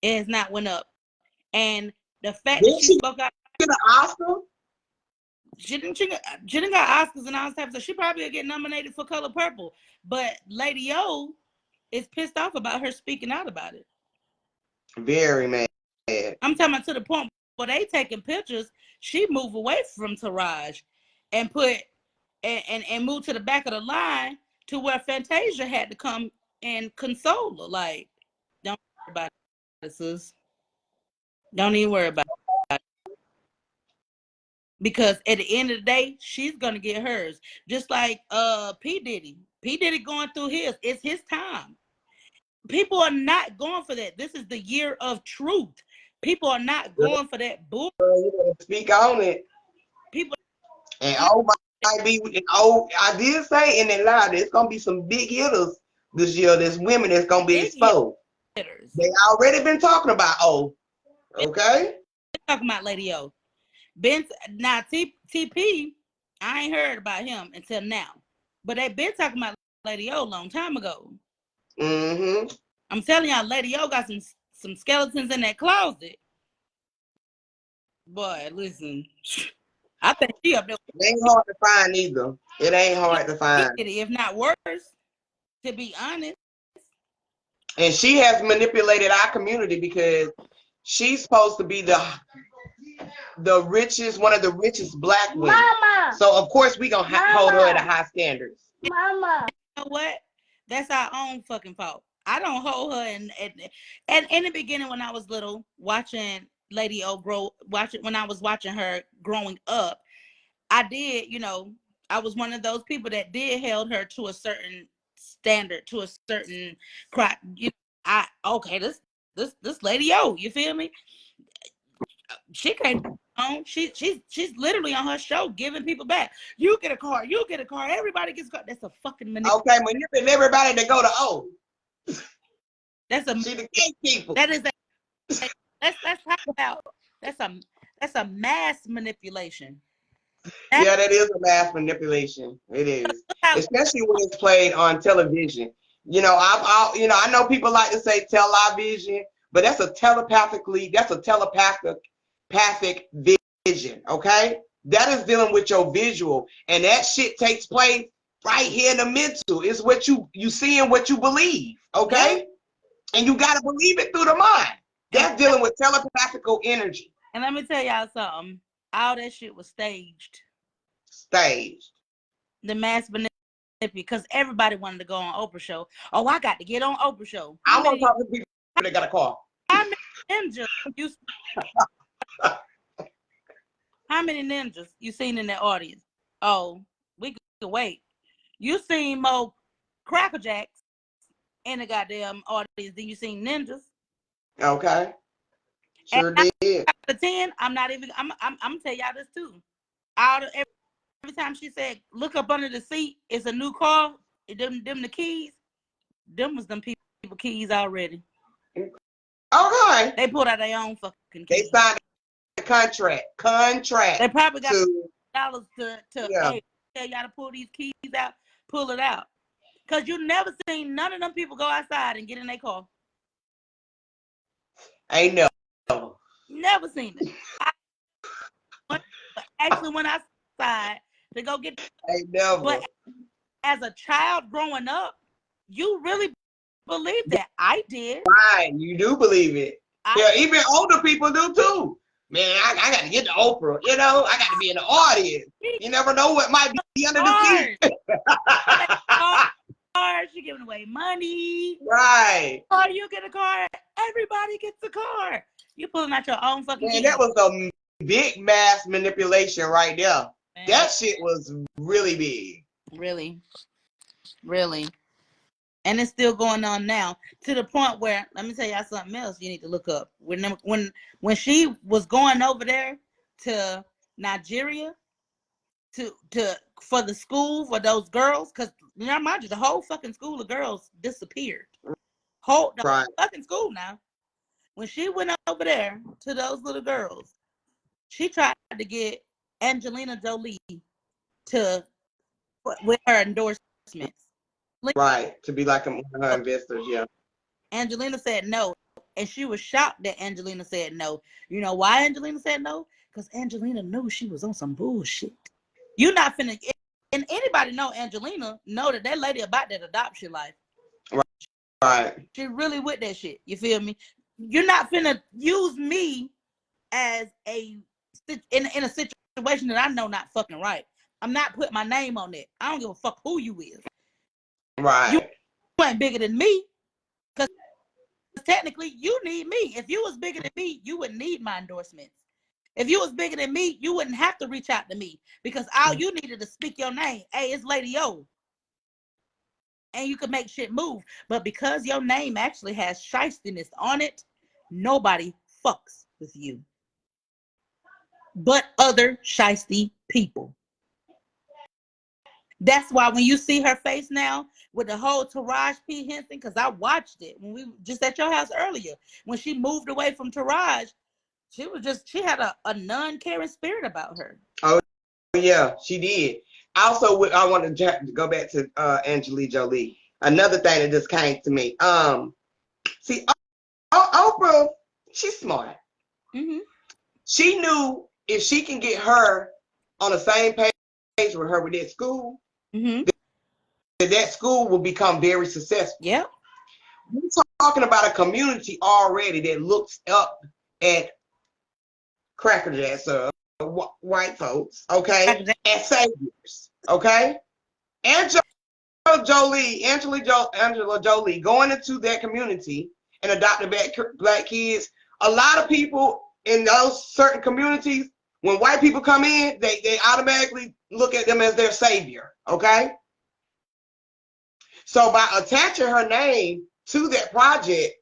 It has not went up. And the fact that she spoke out. Get an Oscar? She didn't got Oscars and all types of. She probably will get nominated for Color Purple. But Lady O is pissed off about her speaking out about it. Very mad. I'm talking about to the point where they taking pictures. She moved away from Taraji and put and moved to the back of the line to where Fantasia had to come and console her. Like, don't worry about it, sis. Don't even worry about it. Because at the end of the day, she's gonna get hers. Just like P. Diddy. P. Diddy going through his. It's his time. People are not going for that. This is the year of truth. People are not going for that bull. You better speak on it. People and might be. I did say in Atlanta, there's gonna be some big hitters this year. There's women that's gonna be exposed. Hitters. They already been talking about okay. Talking about Lady O. Now TP, I ain't heard about him until now. But they been talking about Lady O a long time ago. Mm-hmm. I'm telling y'all, Lady O got some skeletons in that closet. Boy, listen, I think she up there. It ain't hard to find either. It ain't hard to find. If not worse, to be honest. And she has manipulated our community because she's supposed to be the richest, one of the richest black women. Mama. So of course we gonna hold her at a high standards. Mama. You know what? That's our own fucking fault. I don't hold her and in the beginning when I was little, watching Lady O when I was watching her growing up, I did, you know, I was one of those people that did held her to a certain standard, to a certain crack. You know, this Lady O, you feel me? She can't on. She's literally on her show giving people back. You get a car, everybody gets a car. That's a fucking manipulation. Okay, manipulating everybody that go to O. That's a she the gatekeeper. That is let's talk about that's a mass manipulation. Yeah, that is a mass manipulation. It is, especially when it's played on television. You know, I know people like to say television, but that's a telepathic vision. Okay, that is dealing with your visual, and that shit takes place right here in the mental. It's what you see and what you believe. Okay, yeah. And you got to believe it through the mind. That's dealing with telepathical energy. And let me tell y'all something. All that shit was staged. The mass manipulation, because everybody wanted to go on Oprah show. Oh, I got to get on Oprah show. I want to talk to people that got a car. How many ninjas you seen in that audience? Oh, we could wait. You seen more Cracker Jacks in the goddamn audience than you seen ninjas. Okay. Sure did. Out of 10, I'm gonna tell y'all this too. Every time she said, look up under the seat, it's a new car, them the keys, them was them people keys already. Okay. They pulled out their own fucking keys. They signed a contract. They probably got dollars to hey, tell y'all to pull these keys out, pull it out. Because you never seen none of them people go outside and get in their car. Ain't never. Never seen it. I actually went outside to go get. Ain't never. But as a child growing up, you really believe that. I did. Right, you do believe it. Yeah, even older people do too. Man, I got to get to Oprah. You know, I got to be in the audience. You never know what might be under the seat. She giving away money. Right. Oh, you get a car. Everybody gets a car. You pulling out your own fucking. Man, that was a big mass manipulation right there. Man. That shit was really big. Really. And it's still going on now, to the point where, let me tell y'all something else you need to look up. When she was going over there to Nigeria for the school for those girls, because mind you, the whole fucking school of girls disappeared. Right. Fucking school now. When she went over there to those little girls, she tried to get Angelina Jolie with her endorsements. Right, to be like one of her investors, yeah. Angelina said no, and she was shocked that Angelina said no. You know why Angelina said no? Because Angelina knew she was on some bullshit. You're not finna, and anybody know Angelina know that lady about that adoption life. Right. She really with that shit. You feel me? You're not finna use me as in a situation that I know not fucking right. I'm not putting my name on it. I don't give a fuck who you is. Right. You ain't bigger than me, because technically you need me. If you was bigger than me, you wouldn't need my endorsements. If you was bigger than me, you wouldn't have to reach out to me, because all you needed to speak your name. Hey, it's Lady O. And you could make shit move. But because your name actually has shystiness on it, nobody fucks with you but other shysty people. That's why when you see her face now with the whole Taraji P. Henson, because I watched it when we just at your house earlier, when she moved away from Taraji, she had a non-caring spirit about her. Oh yeah, she did. Also, I want to go back to Angelina Jolie. Another thing that just came to me. See, Oprah, she's smart. Mm-hmm. She knew if she can get her on the same page with her with that school, Mm-hmm. that school will become very successful. Yep. We're talking about a community already that looks up at Cracker Jacks, white folks, okay, as saviors, okay? Angela Jolie going into that community and adopting black kids. A lot of people in those certain communities, when white people come in, they automatically look at them as their savior, okay? So by attaching her name to that project,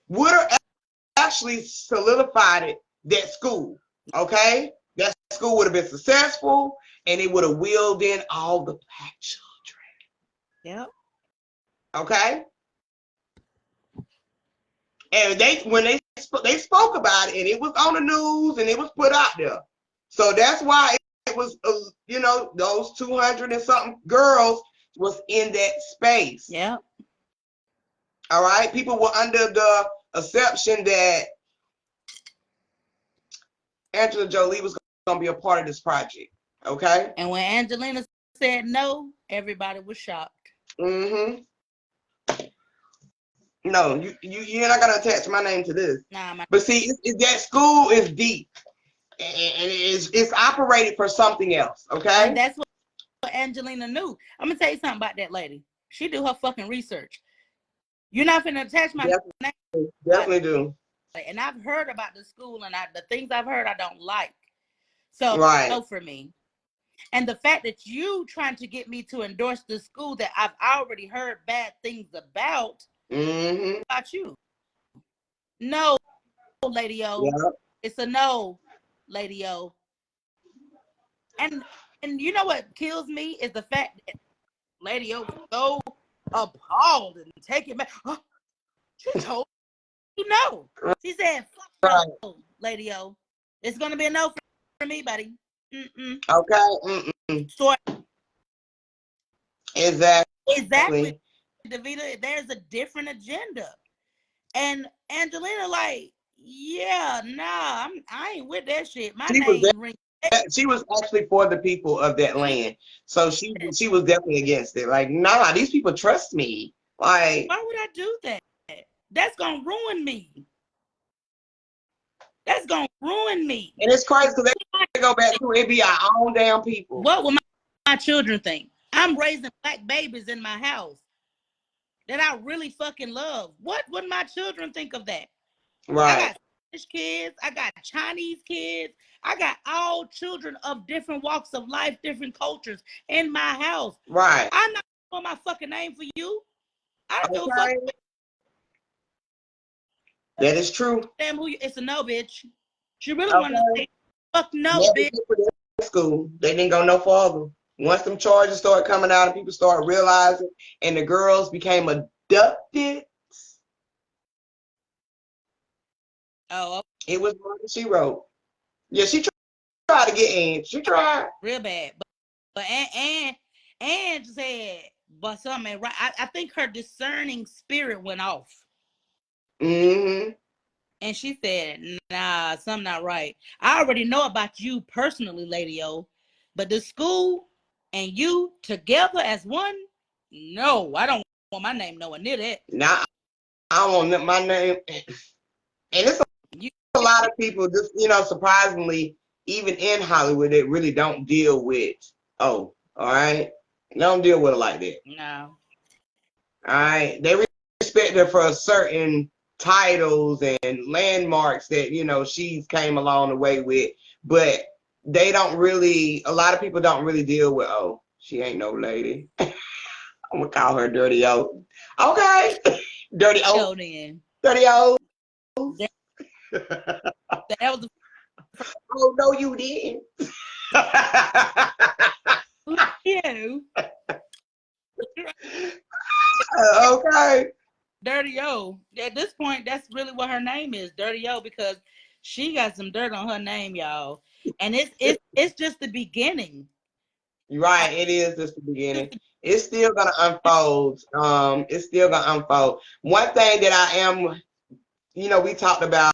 would have actually solidified that school, okay? That school would have been successful, and it would have wheeled in all the black children. Yep. Okay? And when they spoke about it, and it was on the news, and it was put out there. So that's why it was, those 200 and something girls was in that space. Yep. All right? People were under the assumption that Angela Jolie was going to be a part of this project. Okay? And when Angelina said no, everybody was shocked. Mm-hmm. No, you're not gonna attach my name to this. Nah, but see, that school is deep, and it's operated for something else. Okay, and that's what Angelina knew. I'm gonna tell you something about that lady. She do her fucking research. You're not gonna attach my name. Definitely do. And I've heard about the school, and the things I've heard I don't like. So right. no for me. And the fact that you trying to get me to endorse the school that I've already heard bad things about. Mm-hmm. About you. No, Lady O. Yep. It's a no, Lady O. And you know what kills me is the fact that Lady O was so appalled and taken back. Oh, she told you no. She said, fuck no, Lady O. It's gonna be a no for me, buddy. Mm-mm. Okay. Mm-mm. So, exactly. Davida, there's a different agenda. And Angelina, like, yeah, nah, I ain't with that shit. My name rings. She was actually for the people of that land. So she was definitely against it. Like, nah, these people trust me. Like, why would I do that? That's gonna ruin me. That's gonna ruin me. And it's crazy because they go back to it be our own damn people. What will my children think? I'm raising black babies in my house that I really fucking love. What would my children think of that? Right. I got Spanish kids. I got Chinese kids. I got all children of different walks of life, different cultures in my house. Right. I'm not on my fucking name for you. I don't give a fuck. That is true. Damn, it's a no, bitch. She really wanted to say, fuck no, bitch. School. They didn't go no farther. Once them charges started coming out and people started realizing, and the girls became abducted. Oh, okay. It was what she wrote. Yeah, she tried to get in. She tried real bad, but and said, but something right. I think her discerning spirit went off. Mm-hmm. And she said, nah, something not right. I already know about you personally, Lady O, but the school and you together as one, no, I don't want my name nowhere near that. Nah, I don't want my name. And it's a lot of people just, surprisingly, even in Hollywood, that really don't deal with, all right? They don't deal with it like that. No. All right? They respect her for certain titles and landmarks that, she came along the way with, but they don't really, a lot of people don't really deal with, she ain't no lady. I'm gonna call her Dirty O. Okay. Dirty O. Dirty O. That was the oh no, you didn't. you. Okay. Dirty O. At this point, that's really what her name is, Dirty O, because she got some dirt on her name, y'all. And it's just the beginning. Right, it is just the beginning. It's still gonna unfold. It's still gonna unfold. One thing that I am, we talked about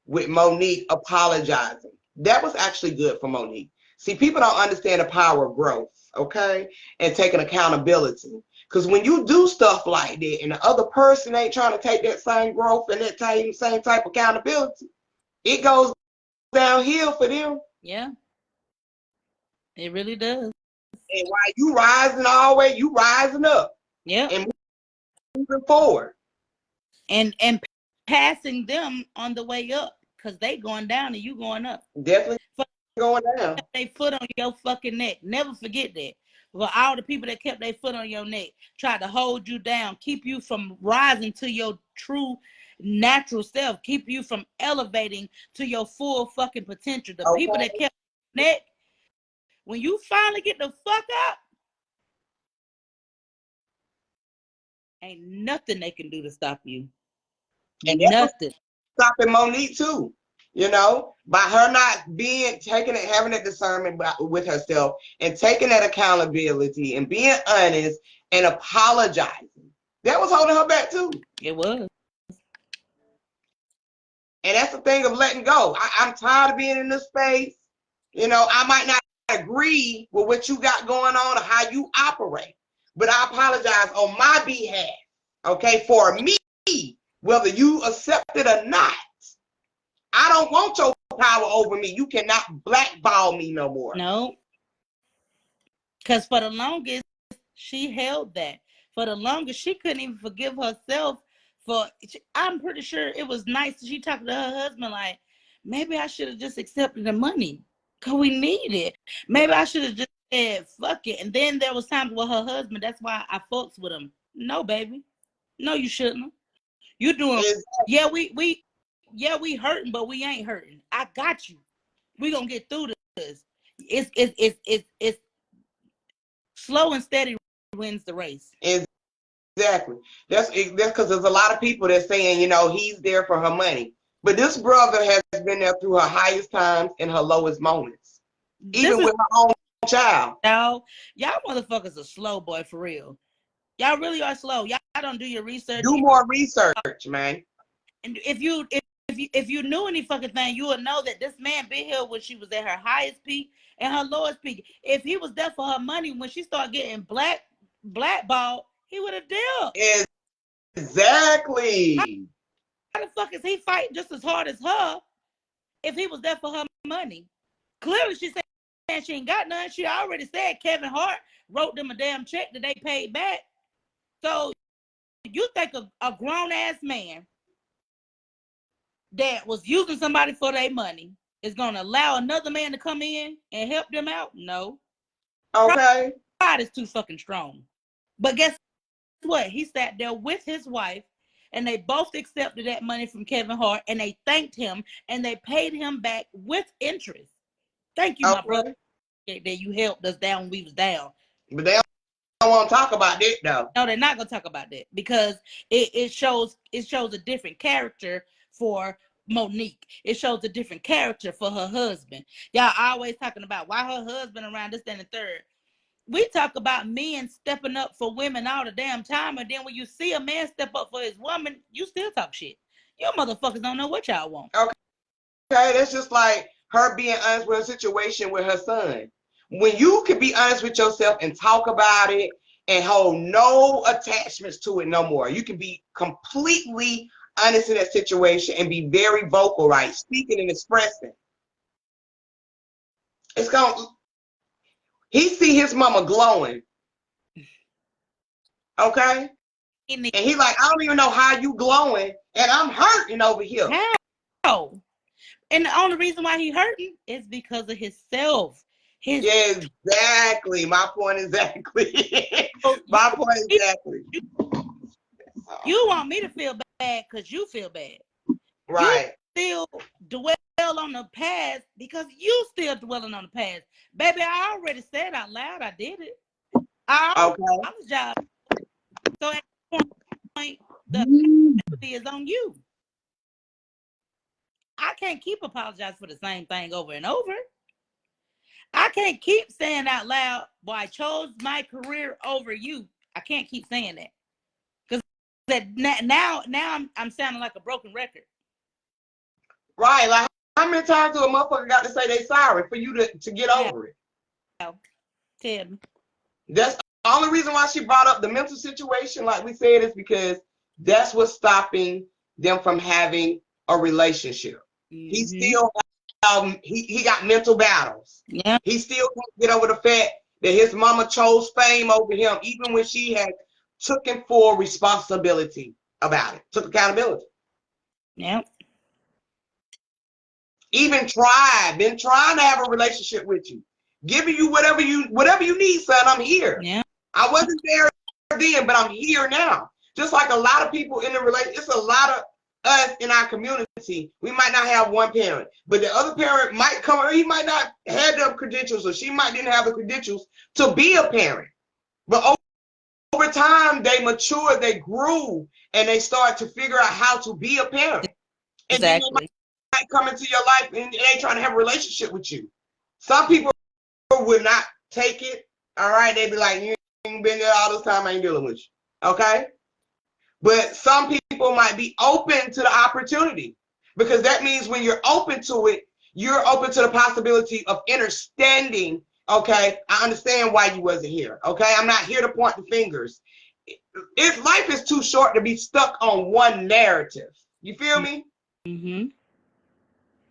with Monique apologizing. That was actually good for Monique. See, people don't understand the power of growth, okay? And taking accountability. Because when you do stuff like that and the other person ain't trying to take that same growth and that same type of accountability, it goes downhill for them. Yeah. It really does. And while you rising always, you rising up. Yeah. And moving forward. And passing them on the way up, because they going down and you going up. Definitely going down. They foot on your fucking neck. Never forget that. For all the people that kept their foot on your neck, tried to hold you down, keep you from rising to your true natural self, keep you from elevating to your full fucking potential. The people that kept your neck, when you finally get the fuck up, ain't nothing they can do to stop you. And nothing. Stopping Monique too. By her not having that discernment with herself and taking that accountability and being honest and apologizing. That was holding her back too. It was. And that's the thing of letting go. I'm tired of being in this space. I might not agree with what you got going on or how you operate, but I apologize on my behalf, okay, for me, whether you accept it or not. I don't want your power over me. You cannot blackball me no more. No. Because for the longest, she held that. For the longest, she couldn't even forgive herself. I'm pretty sure it was nice. She talked to her husband like, maybe I should have just accepted the money because we need it. Maybe I should have just said, fuck it. And then there was times with her husband. That's why I fucks with him. No, baby. No, you shouldn't. You doing, we hurting, but we ain't hurting. I got you. We gonna get through this. It's slow and steady wins the race. Exactly. That's because there's a lot of people that's saying, he's there for her money. But this brother has been there through her highest times and her lowest moments. Even with her own child. Y'all motherfuckers are slow, boy, for real. Y'all really are slow. Y'all don't do your research. Do more research, man. And if you knew any fucking thing, you would know that this man been here when she was at her highest peak and her lowest peak. If he was there for her money when she started getting blackballed, he would have dealt. Exactly. How the fuck is he fighting just as hard as her if he was there for her money? Clearly, she said she ain't got none. She already said Kevin Hart wrote them a damn check that they paid back. So you think a grown-ass man that was using somebody for their money is going to allow another man to come in and help them out? No. Okay. Pride is too fucking strong. But guess what? He sat there with his wife, and they both accepted that money from Kevin Hart, and they thanked him, and they paid him back with interest. Thank you, my brother, that you helped us down when we was down. But they don't want to talk about that, though. No, they're not going to talk about that because it shows a different character for Monique. It shows a different character for her husband. Y'all always talking about why her husband around this, and the third. We talk about men stepping up for women all the damn time, and then when you see a man step up for his woman, you still talk shit. You motherfuckers don't know what y'all want. Okay, that's just like her being honest with a situation with her son. When you can be honest with yourself and talk about it and hold no attachments to it no more, you can be completely honest in that situation and be very vocal, right? Speaking and expressing. It's going to... He see his mama glowing. Okay? And he like, I don't even know how you glowing, and I'm hurting over here. How? And the only reason why he hurting is because of himself. Exactly. My point exactly. My point exactly. You want me to feel bad because you feel bad. Right. You still dwell on the past because you still dwelling on the past. Baby, I already said out loud I did it. I apologize. So at this point, the accountability is on you. I can't keep apologizing for the same thing over and over. I can't keep saying out loud, boy, I chose my career over you. I can't keep saying that. Because now I'm sounding like a broken record. Right. Like, how many times do a motherfucker got to say they sorry for you to get over it? Tell me. That's the only reason why she brought up the mental situation, like we said, is because that's what's stopping them from having a relationship. He still he got mental battles. Yeah. He still can't get over the fact that his mama chose fame over him, even when she had taken full responsibility about it, took accountability. Yeah. Even been trying to have a relationship with you, giving you whatever you need, son. I'm here. Yeah. I wasn't there then, but I'm here now. Just like a lot of people in the relationship, it's a lot of us in our community. We might not have one parent, but the other parent might come, or he might not have the credentials, or she might didn't have the credentials to be a parent. But over time, they matured, they grew, and they start to figure out how to be a parent. And exactly. then they might come into your life and they trying to have a relationship with you. Some people would not take it. All right, they'd be like, you ain't been there all this time, I ain't dealing with you. Okay? But some people might be open to the opportunity, because that means when you're open to it, you're open to the possibility of understanding. Okay, I understand why you wasn't here. Okay, I'm not here to point the fingers. If life is too short to be stuck on one narrative, you feel me? Mm-hmm.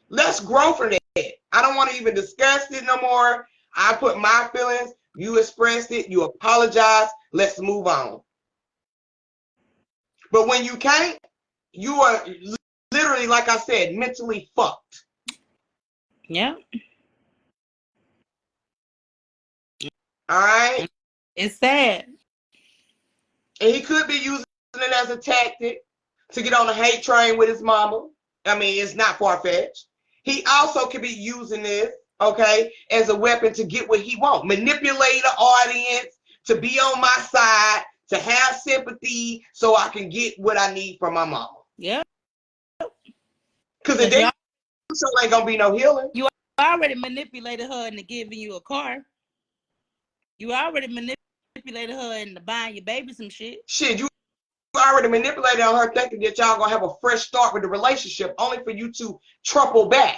Let's grow from that. I don't want to even discuss it no more. I put my feelings, you expressed it, you apologize, let's move on. But when you can't, you are literally, like I said, mentally fucked. Yeah. All right? It's sad. And he could be using it as a tactic to get on the hate train with his mama. I mean, it's not far-fetched. He also could be using this, okay, as a weapon to get what he wants. Manipulate the audience, to be on my side, to have sympathy, so I can get what I need from my mama. Yeah. Because if they so ain't gonna be no healing. You already manipulated her into giving you a car. You already manipulated her into buying your baby some shit. Shit, you already manipulated on her thinking that y'all gonna have a fresh start with the relationship, only for you to triple back.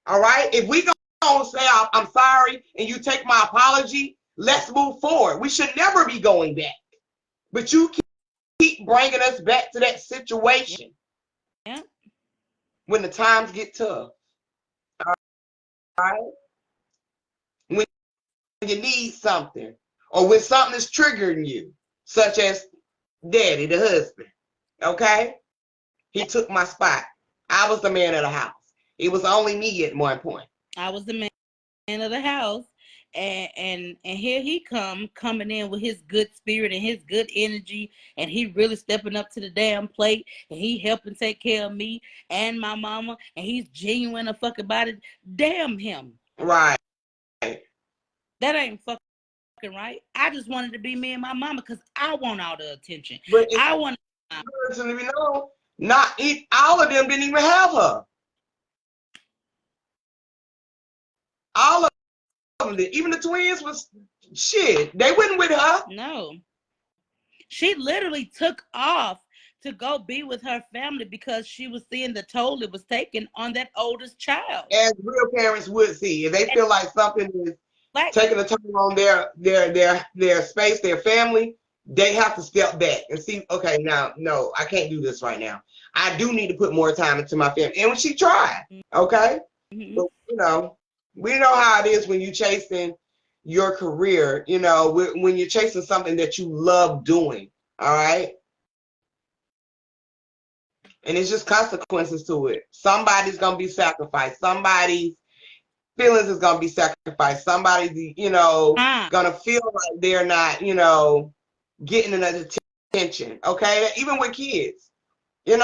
All right? If we gonna say I'm sorry and you take my apology, let's move forward. We should never be going back. But you keep bringing us back to that situation. Yeah. When the times get tough. All right? When you need something, or when something is triggering you, such as daddy, the husband. Okay? He took my spot. I was the man of the house. It was only me at one point. I was the man of the house. And here he coming in with his good spirit and his good energy, and he really stepping up to the damn plate, and he helping take care of me and my mama, and he's genuine a fuck about it. Damn him. Right. That ain't fucking right. I just wanted to be me and my mama because I want all the attention. But I want to be known, all of them didn't even have her. All of them did. Even the twins was shit. They wasn't with her. No. She literally took off to go be with her family because she was seeing the toll it was taking on that oldest child. As real parents would see. If they feel like something is taking a toll on their space, their family, they have to step back and see, okay, now, no, I can't do this right now. I do need to put more time into my family. And when she tried, okay? Mm-hmm. But, we know how it is when you're chasing your career, when you're chasing something that you love doing, all right? And it's just consequences to it. Somebody's going to be sacrificed. Somebody's feelings is going to be sacrificed. Somebody's, going to feel like they're not, getting enough attention, okay? Even with kids, you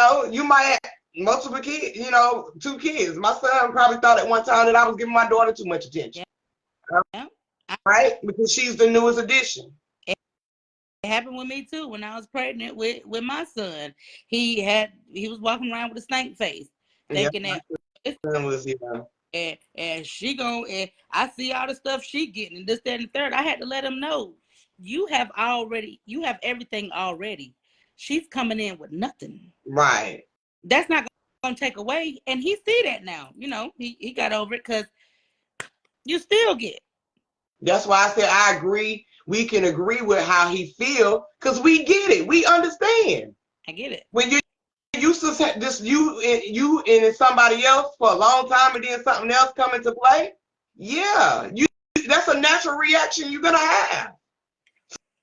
might have multiple kids, 2 kids. My son probably thought at one time that I was giving my daughter too much attention. Yeah. Right? Because she's the newest addition. It happened with me too when I was pregnant with my son. He was walking around with a snake face, thinking that and she gon' and I see all the stuff she getting and this, that, and the third. I had to let him know you have everything already. She's coming in with nothing. Right. That's not gonna take away, and he see that now. You know, he got over it because you still get. That's why I said I agree. We can agree with how he feel because we get it. We understand. I get it. When you used to this you and somebody else for a long time and then something else come into play, yeah, that's a natural reaction you're gonna have.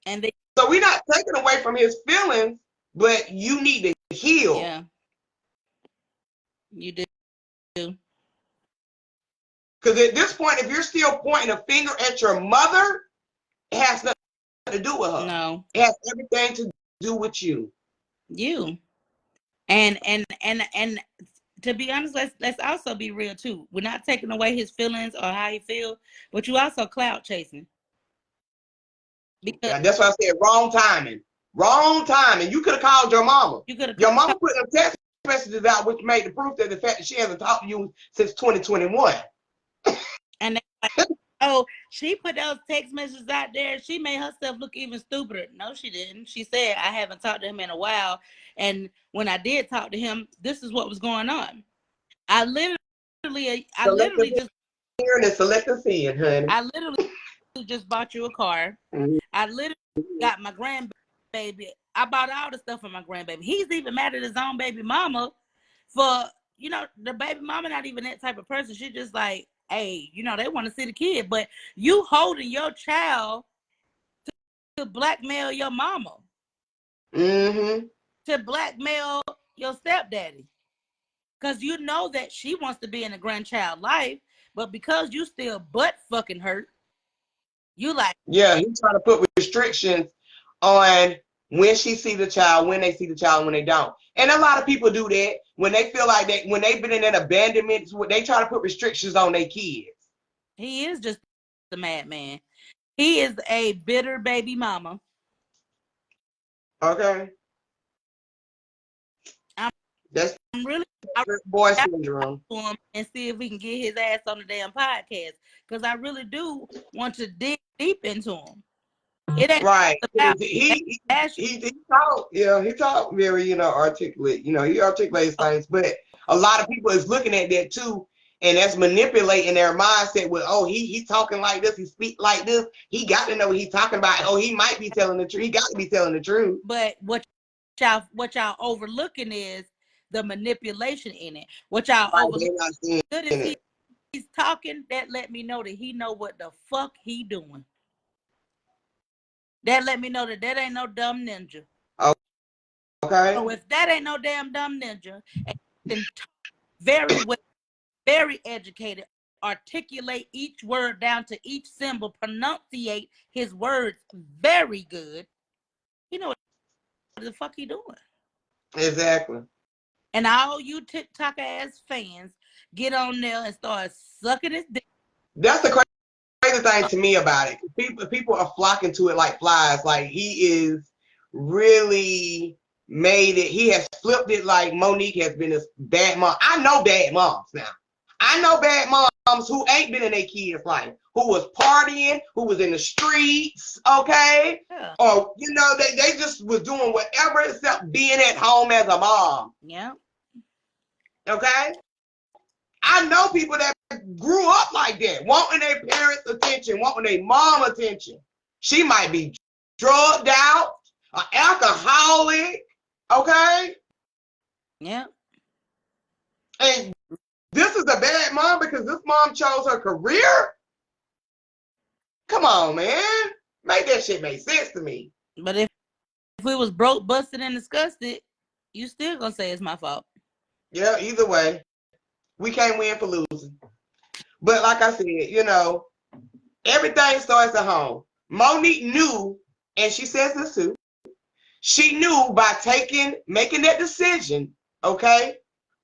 And so we're not taking away from his feelings, but you need to heal. Yeah, you do. Because at this point, if you're still pointing a finger at your mother, it has nothing to do with her. No, it has everything to do with you. And to be honest, let's also be real too. We're not taking away his feelings or how he feels, but you also clout chasing. Because that's why I said wrong timing. Wrong timing. You could have called your mama. Your mama put them text messages out, which made the proof that the fact that she hasn't talked to you since 2021. And like, oh, she put those text messages out there. She made herself look even stupider. No, she didn't. She said, I haven't talked to him in a while. And when I did talk to him, this is what was going on. I literally just hearing and selective seeing, honey. I literally just bought you a car. Mm-hmm. I literally got my grandbaby. I bought all the stuff for my grandbaby. He's even mad at his own baby mama for, you know, the baby mama not even that type of person. She just like, hey, you know, they want to see the kid, but you holding your child to blackmail your mama, to blackmail your stepdaddy, because you know that she wants to be in a grandchild life, but because you still butt fucking hurt, you like, yeah, he's trying to put restrictions on when she see the child, when they see the child, when they don't. And a lot of people do that when they feel like that, when they've been in that abandonment, they try to put restrictions on their kids. He is just a madman. He is a bitter baby mama. Okay. That's really boy syndrome. To him and see if we can get his ass on the damn podcast, because I really do want to dig deep into him. It ain't right. About he talk, yeah, he talk very, you know, articulate. You know, he articulates things, but a lot of people is looking at that too, and that's manipulating their mindset with, oh, he's talking like this, he speak like this, he got to know what he's talking about. Oh, he might be telling the truth. He got to be telling the truth. But what y'all overlooking is the manipulation in it. What y'all overlooking is he's talking. That let me know that he know what the fuck he doing. That let me know that ain't no dumb ninja. Okay. So if that ain't no damn dumb ninja, and very well, very educated, articulate each word down to each symbol, pronunciate his words very good, you know what the fuck he doing. Exactly. And all you TikTok ass fans get on there and start sucking his dick. That's the crazy thing to me about it. People are flocking to it like flies. Like, he is really made it. He has flipped it like Monique has been this bad mom. I know bad moms now. I know bad moms who ain't been in their kids' life, who was partying, who was in the streets, okay? Yeah. Or, you know, they just was doing whatever except being at home as a mom. Yeah. Okay? I know people that grew up like that, wanting their parents' attention, wanting their mom attention. She might be drugged out, an alcoholic, okay? Yeah. And this is a bad mom because this mom chose her career? Come on, man. Make that shit make sense to me. But if we was broke, busted, and disgusted, you still gonna say it's my fault. Yeah, either way. We can't win for losing. But like I said, you know, everything starts at home. Monique knew, and she says this too, she knew by making that decision, okay,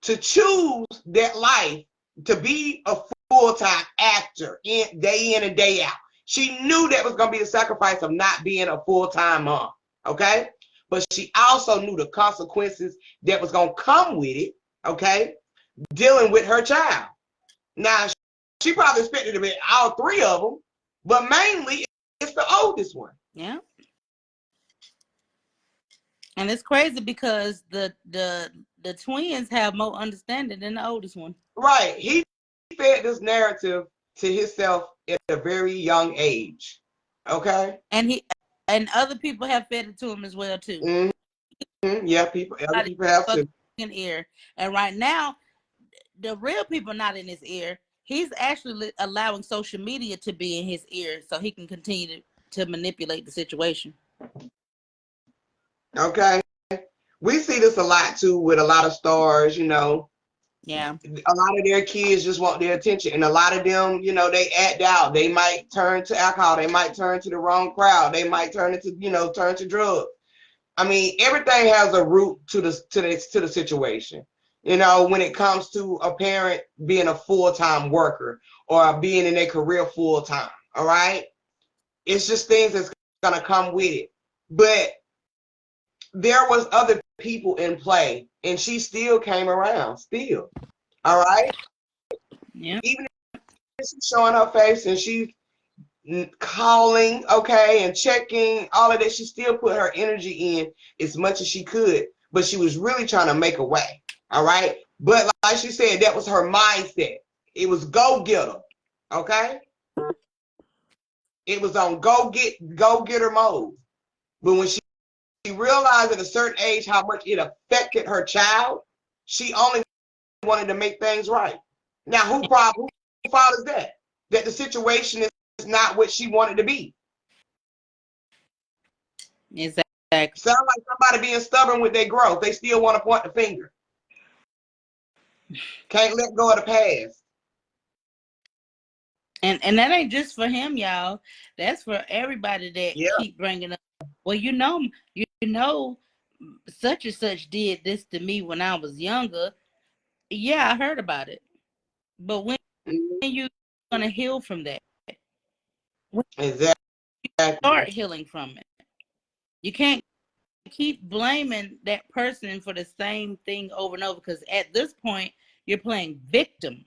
to choose that life, to be a full-time actor day in and day out. She knew that was going to be the sacrifice of not being a full-time mom, okay? But she also knew the consequences that was going to come with it, okay, dealing with her child. Now, She probably expected to be all three of them, but mainly it's the oldest one. Yeah. And it's crazy because the twins have more understanding than the oldest one. Right. He fed this narrative to himself at a very young age. Okay. And other people have fed it to him as well too. Mm-hmm. Yeah, other people have too. Ear. And right now, the real people not in his ear. He's actually allowing social media to be in his ear so he can continue to manipulate the situation. Okay. We see this a lot too with a lot of stars, you know. Yeah. A lot of their kids just want their attention. And a lot of them, you know, they act out. They might turn to alcohol. They might turn to the wrong crowd. They might turn to drugs. I mean, everything has a root to the situation. You know, when it comes to a parent being a full-time worker or being in their career full-time, all right? It's just things that's gonna come with it. But there was other people in play, and she still came around, still. All right? Yeah. Even if she's showing her face and she's calling, okay, and checking, all of that, she still put her energy in as much as she could, but she was really trying to make a way. All right? But like she said, that was her mindset. It was go-getter, okay? It was on go-getter mode. But when she realized at a certain age how much it affected her child, she only wanted to make things right. Now, who fault is that? That the situation is not what she wanted to be. Exactly. Sound like somebody being stubborn with their growth. They still want to point the finger. Can't let go of the past. And that ain't just for him, y'all. That's for everybody that keep bringing up. Well, you know, such and such did this to me when I was younger. Yeah, I heard about it. But when you gonna heal from that? Exactly. Start healing from it. You can't keep blaming that person for the same thing over and over, because at this point you're playing victim.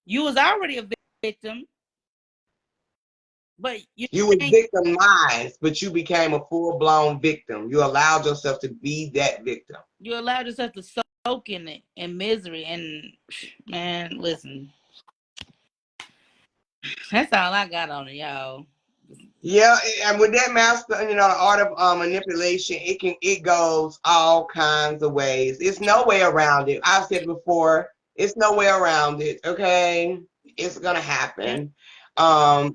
You was already a victim, but you were victimized, but you became a full-blown victim. You allowed yourself to be that victim. You allowed yourself to soak in it and misery. And man, listen, that's all I got on it, y'all. Yeah, and with that master, you know, the art of manipulation, it goes all kinds of ways. It's no way around it. I've said it before. It's no way around it. Okay, it's gonna happen.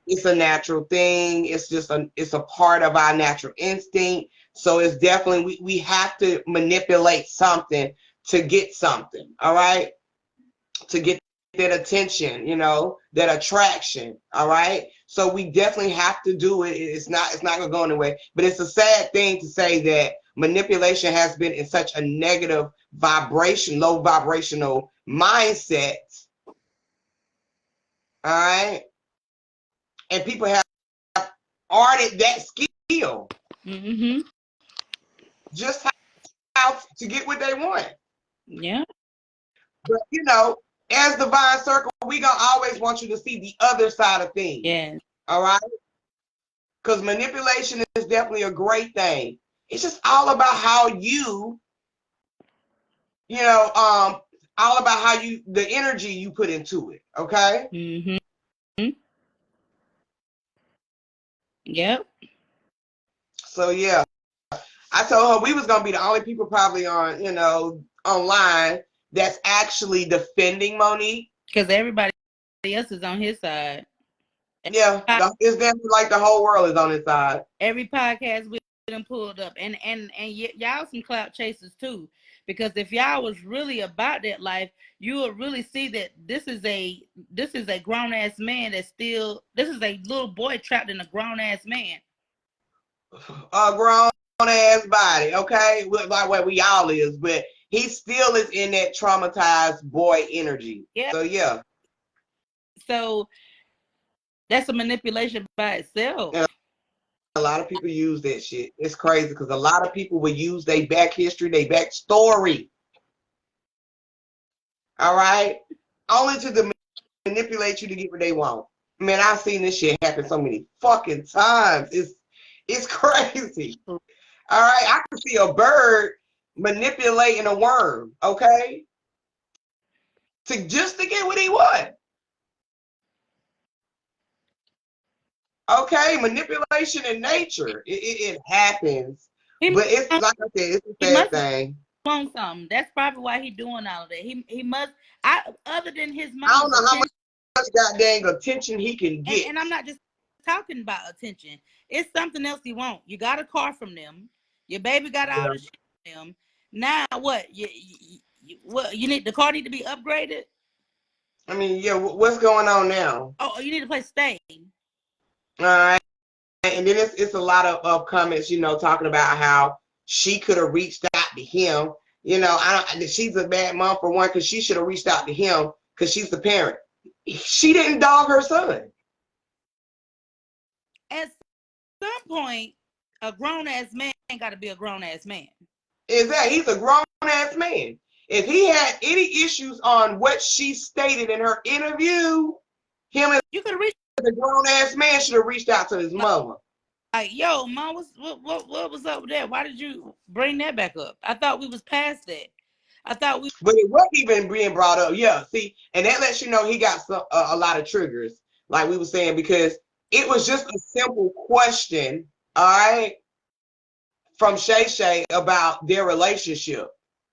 It's a natural thing. It's a part of our natural instinct. So it's definitely we have to manipulate something to get something. All right, to get that attention, you know, that attraction. All right. So we definitely have to do it. It's not gonna go anywhere. But it's a sad thing to say that manipulation has been in such a negative vibration, low vibrational mindset. All right. And people have arted that skill. Mm-hmm. Just how to get what they want. Yeah. But you know, as Divine Circle, we gonna always want you to see the other side of things. Yeah. All right. Because manipulation is definitely a great thing. It's just all about how all about how the energy you put into it. Okay. Mm-hmm. Yep. So yeah, I told her we was gonna be the only people probably on, online that's actually defending Monique. Because everybody else is on his side. Yeah, it's definitely like the whole world is on his side. Every podcast we done pulled up, and y'all some clout chasers too. Because if y'all was really about that life, you would really see that this is a grown ass man this is a little boy trapped in a grown ass man. A grown ass body, okay, like what we all is, but he still is in that traumatized boy energy. Yeah. So yeah. So that's a manipulation by itself. And a lot of people use that shit. It's crazy because a lot of people will use their back history, their back story. All right, only to manipulate you to get what they want. Man, I've seen this shit happen so many fucking times. It's crazy. All right, I can see a bird manipulating a worm, okay? Just to get what he wants. Okay, manipulation in nature. It happens. But it's like I said, it's a sad thing. Want something. That's probably why he's doing all of that. He must. Other than his I don't mama's know how much goddamn attention he can get. and I'm not just talking about attention. It's something else he want. You got a car from them. Your baby got all the shit from them. Now what? You need the car need to be upgraded. I mean, yeah. What's going on now? Oh, you need to play stay. All right. And then it's a lot of comments, you know, talking about how she could have reached out to him. You know, she's a bad mom for one, because she should have reached out to him because she's the parent. She didn't dog her son. At some point, a grown ass man got to be a grown ass man. Exactly. He's a grown ass man. If he had any issues on what she stated in her interview, him as a grown ass man should have reached out to his mother. Like, yo, mom, what was up with that? Why did you bring that back up? I thought we was past that. But it wasn't even being brought up. Yeah, see, and that lets you know he got a lot of triggers, like we were saying, because it was just a simple question, all right, from Shay Shay about their relationship,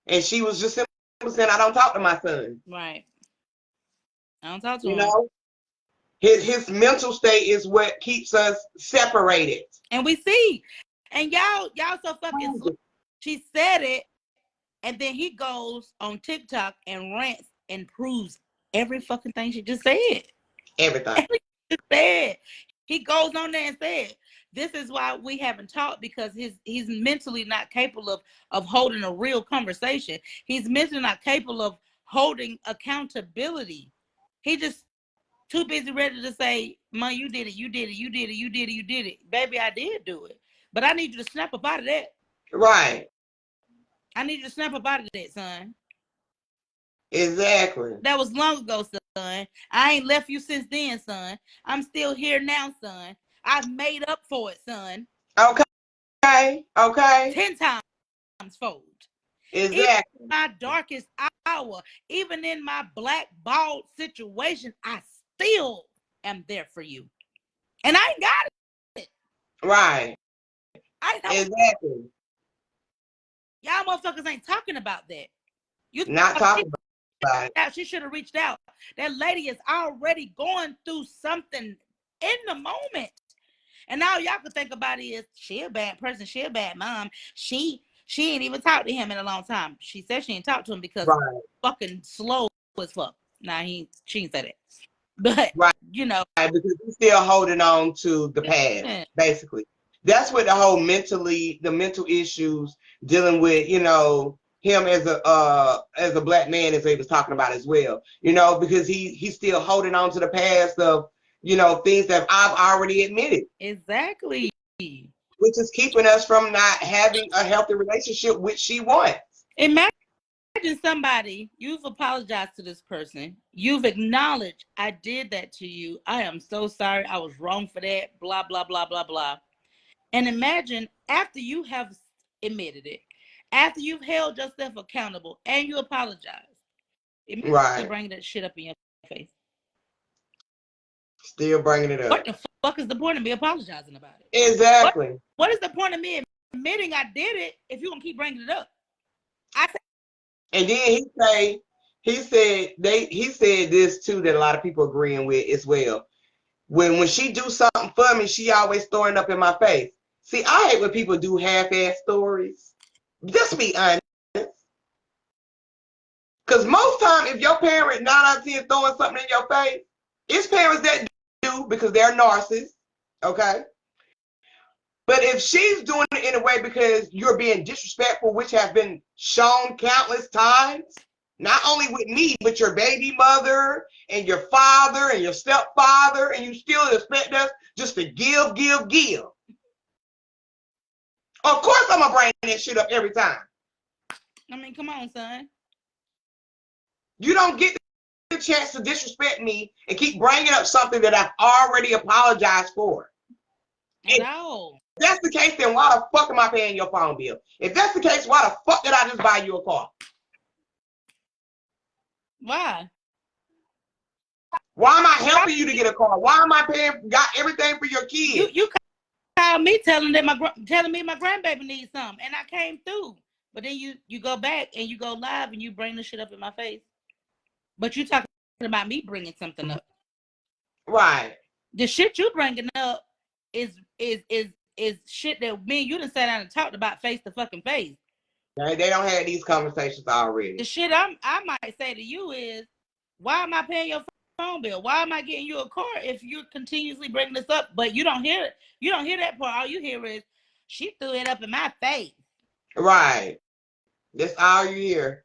and she was just simply saying, "I don't talk to my son." Right. I don't talk to him. You know, his mental state is what keeps us separated. And we see, and y'all so fucking slow. She said it, and then he goes on TikTok and rants and proves every fucking thing she just said. Everything. He goes on there and said, this is why we haven't talked, because he's mentally not capable of holding a real conversation. He's mentally not capable of holding accountability. He just too busy ready to say, "Mom, you did it, you did it, you did it, you did it, you did it." Baby, I did do it. But I need you to snap up out of that. Right. I need you to snap up out of that, son. Exactly. That was long ago, son. I ain't left you since then, son. I'm still here now, son. I've made up for it, son. Okay. 10 times fold. Exactly. Even in my darkest hour, even in my blackballed situation, I still am there for you. And I ain't got it. Right. I know. Exactly. Y'all motherfuckers ain't talking about that. You not talking about it. She should have reached out. That lady is already going through something in the moment. And now y'all can think about it as she a bad person, she a bad mom. She ain't even talked to him in a long time. She said she ain't talked to him because fucking slow as fuck. Nah, she ain't said it. But you know, because he's still holding on to the past, basically. That's what the whole the mental issues dealing with, you know, him as a black man, as they was talking about as well, you know, because he's still holding on to the past of, you know, things that I've already admitted. Exactly. Which is keeping us from not having a healthy relationship, which she wants. Imagine somebody, you've apologized to this person. You've acknowledged, I did that to you. I am so sorry. I was wrong for that. Blah, blah, blah, blah, blah. And imagine after you have admitted it, after you've held yourself accountable and you apologize, still bringing that shit up in your face. Still bringing it up. What the fuck is the point of me apologizing about it? Exactly. What is the point of me admitting I did it if you're gonna keep bringing it up? And then he said this too, that a lot of people agreeing with as well. When she do something for me, she always throwing up in my face. See, I hate when people do half-ass stories. Just be honest. Because most time, if your parent 9 out of 10 throwing something in your face, it's parents that do because they're narcissists, okay? But if she's doing it in a way because you're being disrespectful, which has been shown countless times, not only with me, but your baby mother and your father and your stepfather, and you still expect us just to give. Of course I'm going to bring that shit up every time. I mean, come on, son. You don't get to a chance to disrespect me and keep bringing up something that I've already apologized for. No. If that's the case, then why the fuck am I paying your phone bill? If that's the case, why the fuck did I just buy you a car? Why? Why am I helping you to get a car? Why am I got everything for your kids? You called me telling me my grandbaby needs something, and I came through. But then you go back and you go live and you bring the shit up in my face. But you talking about me bringing something up. Right. The shit you bringing up is shit that me and you done sat down and talked about face to fucking face. They don't have these conversations already. The shit I might say to you is, why am I paying your phone bill? Why am I getting you a car if you're continuously bringing this up? But you don't hear it. You don't hear that part. All you hear is, she threw it up in my face. Right. That's all you hear.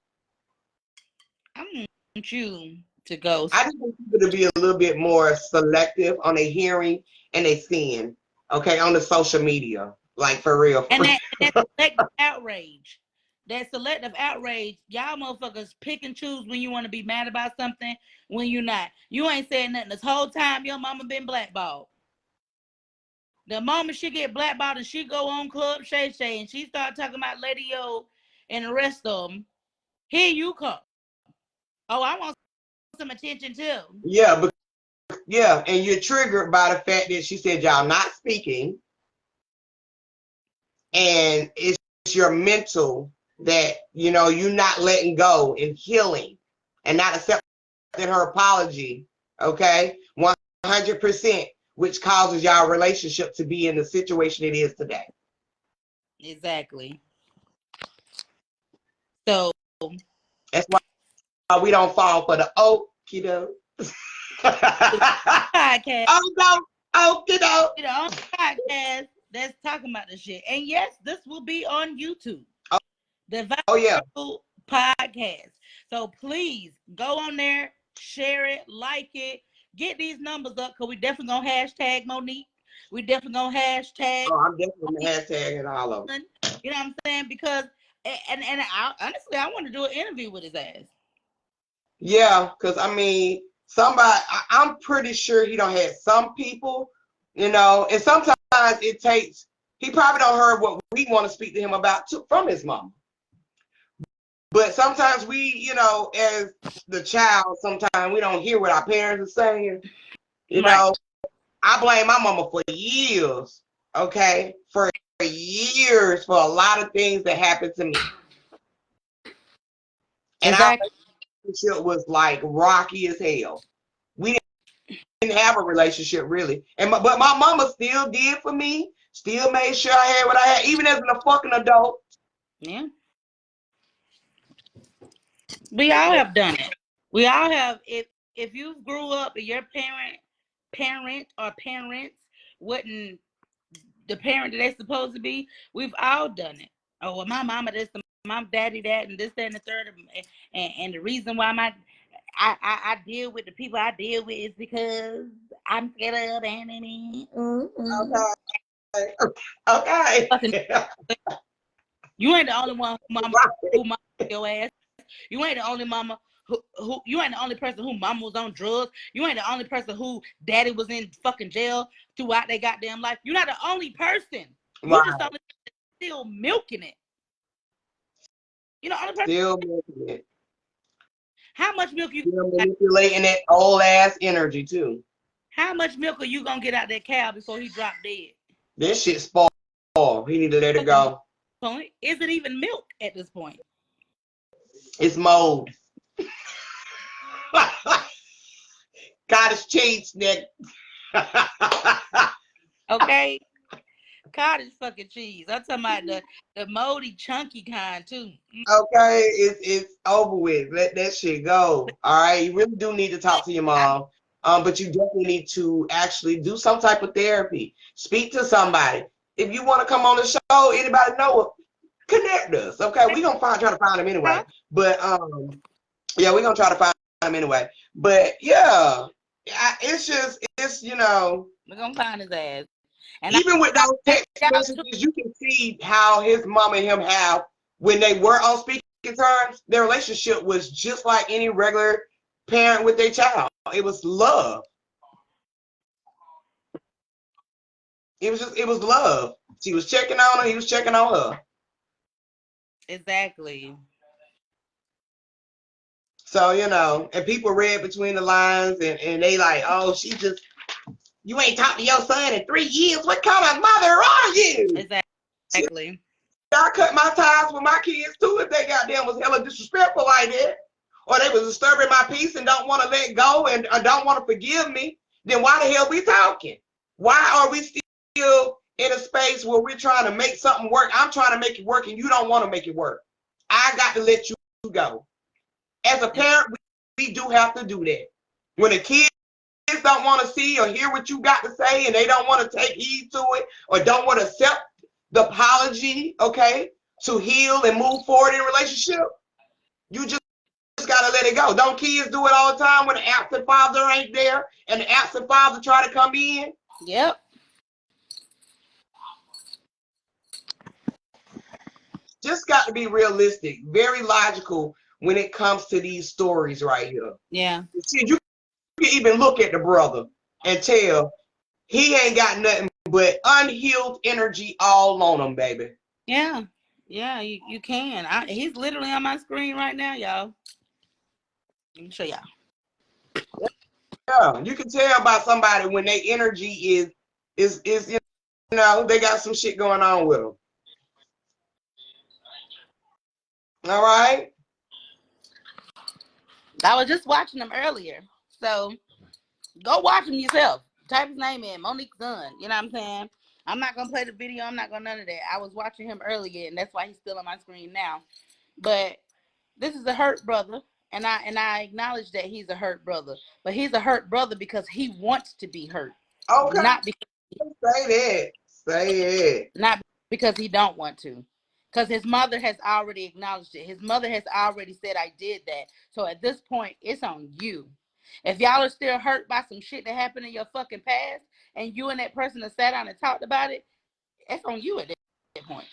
I want you to go. I just want people to be a little bit more selective on their hearing and their seeing, okay, on the social media, like for real. And that selective outrage. That selective outrage, y'all motherfuckers pick and choose when you want to be mad about something, when you're not. You ain't saying nothing this whole time your mama been blackballed. The moment she get blackballed and she go on Club Shay Shay and she start talking about Lady O and the rest of them, here you come. Oh, I want some attention too. Yeah, but yeah, and you're triggered by the fact that she said y'all not speaking, and it's your mental that you're not letting go and healing and not accepting her apology, okay, 100%, which causes y'all relationship to be in the situation it is today. Exactly. So that's why we don't fall for the okey-doke. Podcast. Oh no, okey-doke. The only podcast that's talking about the shit. And yes, this will be on YouTube. The Viral Podcast. So please go on there, share it, like it, get these numbers up, because we definitely gonna hashtag Monique. We definitely gonna hashtag. Oh, I'm definitely hashtagging all of them. You know what I'm saying? Because and honestly, I want to do an interview with his ass. Yeah, because I mean, I'm pretty sure he don't have some people, and sometimes it takes, he probably don't heard what we want to speak to him about from his mom. But sometimes we, as the child, sometimes we don't hear what our parents are saying. I blame my mama for years, okay? For years, for a lot of things that happened to me. And our relationship was like rocky as hell. We didn't have a relationship really. But my mama still did for me, still made sure I had what I had, even as a fucking adult. Yeah. We all have done it. We all have. If you grew up and your parent or parents wasn't the parent that they're supposed to be, we've all done it. Oh, well, my mama this, my daddy that, and this, that, and the third. And the reason why I deal with the people I deal with is because I'm scared of enemy. Okay. You ain't the only one who mama your ass. You ain't the only mama who you ain't the only person who mama was on drugs. You ain't the only person who daddy was in fucking jail throughout their goddamn life. You're not the only person. You're just only still milking it. You know, only person still milking it. How much milk you still manipulating that old ass energy too. How much milk are you gonna get out that cow before he drop dead? This shit spoiled. He need to let it go. Is it even milk at this point? It's mold. Cottage cheese, Nick. Okay. Cottage fucking cheese. I'm talking about the moldy, chunky kind too. Okay, it's over with. Let that shit go. All right, you really do need to talk to your mom. But you definitely need to actually do some type of therapy. Speak to somebody. If you want to come on the show, anybody know it, connect us. Okay, we're gonna try to find them anyway. But yeah, we're gonna try to find them anyway. But yeah, it's we're gonna find his ass. And even with those text messages, you can see how his mom and him have, when they were on speaking terms, their relationship was just like any regular parent with their child. It was love. It was love. She was checking on her, he was checking on her. Exactly. So, and people read between the lines and they like, oh, you ain't talked to your son in 3 years. What kind of mother are you? Exactly. I cut my ties with my kids too if they goddamn was hella disrespectful like that. Or they was disturbing my peace and don't want to let go and don't want to forgive me. Then why the hell we talking? Why are we still in a space where we're trying to make something work? I'm trying to make it work and you don't want to make it work. I got to let you go. As a parent, we do have to do that. When the kids don't want to see or hear what you got to say and they don't want to take heed to it or don't want to accept the apology, okay, to heal and move forward in a relationship, you just got to let it go. Don't kids do it all the time when the absent father ain't there and the absent father try to come in? Yep. Just got to be realistic, very logical when it comes to these stories right here. Yeah. See, you can even look at the brother and tell he ain't got nothing but unhealed energy all on him, baby. Yeah. Yeah, you can. He's literally on my screen right now, y'all. Let me show y'all. Yeah, you can tell by somebody when their energy is they got some shit going on with them. All right. I was just watching him earlier. So go watch him yourself. Type his name in, Monique's son. You know what I'm saying? I'm not gonna play the video. I'm not gonna none of that. I was watching him earlier, and that's why he's still on my screen now. But this is a hurt brother, and I acknowledge that he's a hurt brother. But he's a hurt brother because he wants to be hurt, Okay. not because Say it. not because he don't want to. Because his mother has already acknowledged it. His mother has already said, I did that. So at this point, it's on you. If y'all are still hurt by some shit that happened in your fucking past, and you and that person have sat down and talked about it, it's on you at that point.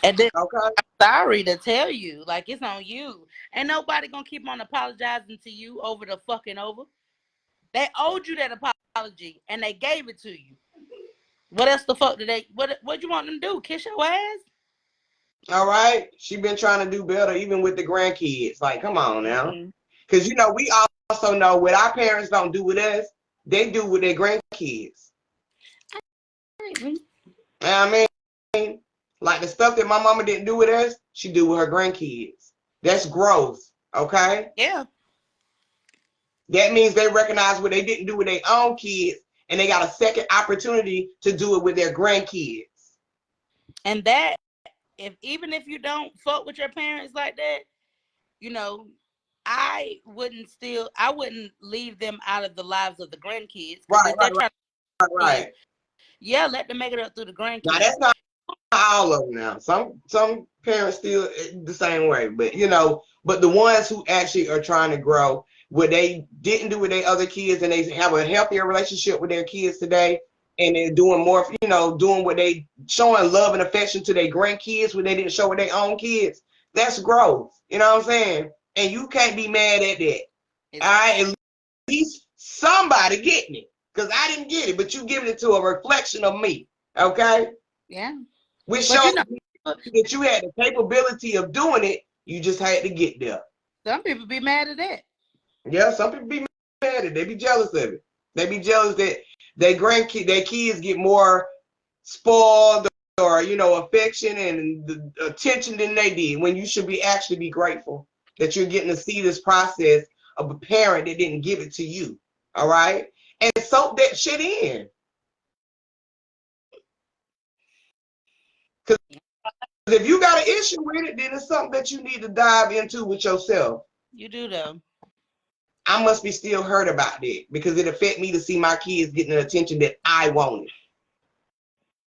And then Okay. I'm sorry to tell you, like, it's on you. Ain't nobody gonna keep on apologizing to you over the fucking over. They owed you that apology, and they gave it to you. What else the fuck did what you want them to do? Kiss your ass? All right. She been trying to do better even with the grandkids. Like, come on now. Mm-hmm. Because, we also know what our parents don't do with us, they do with their grandkids. Mm-hmm. I mean, like the stuff that my mama didn't do with us, she do with her grandkids. That's growth, okay? Yeah. That means they recognize what they didn't do with their own kids, and they got a second opportunity to do it with their grandkids. And that, even if you don't fuck with your parents like that, I wouldn't leave them out of the lives of the grandkids. Right. Yeah, let them make it up through the grandkids. Now that's not all of them now. Some parents still the same way, but the ones who actually are trying to grow, what they didn't do with their other kids, and they have a healthier relationship with their kids today, and they're doing more, doing what they showing love and affection to their grandkids, what they didn't show with their own kids. That's growth. You know what I'm saying? And you can't be mad at that. All right, at least somebody getting it, because I didn't get it, but you giving it to a reflection of me. Okay? Yeah. Which shows that you had the capability of doing it. You just had to get there. Some people be mad at that. Yeah, some people be mad at it. They be jealous of it. They be jealous that their kids get more spoiled or affection and the attention than they did, when you should actually be grateful that you're getting to see this process of a parent that didn't give it to you. All right? And soak that shit in. Because if you got an issue with it, then it's something that you need to dive into with yourself. You do, though. I must be still hurt about that because it affected me to see my kids getting the attention that I wanted.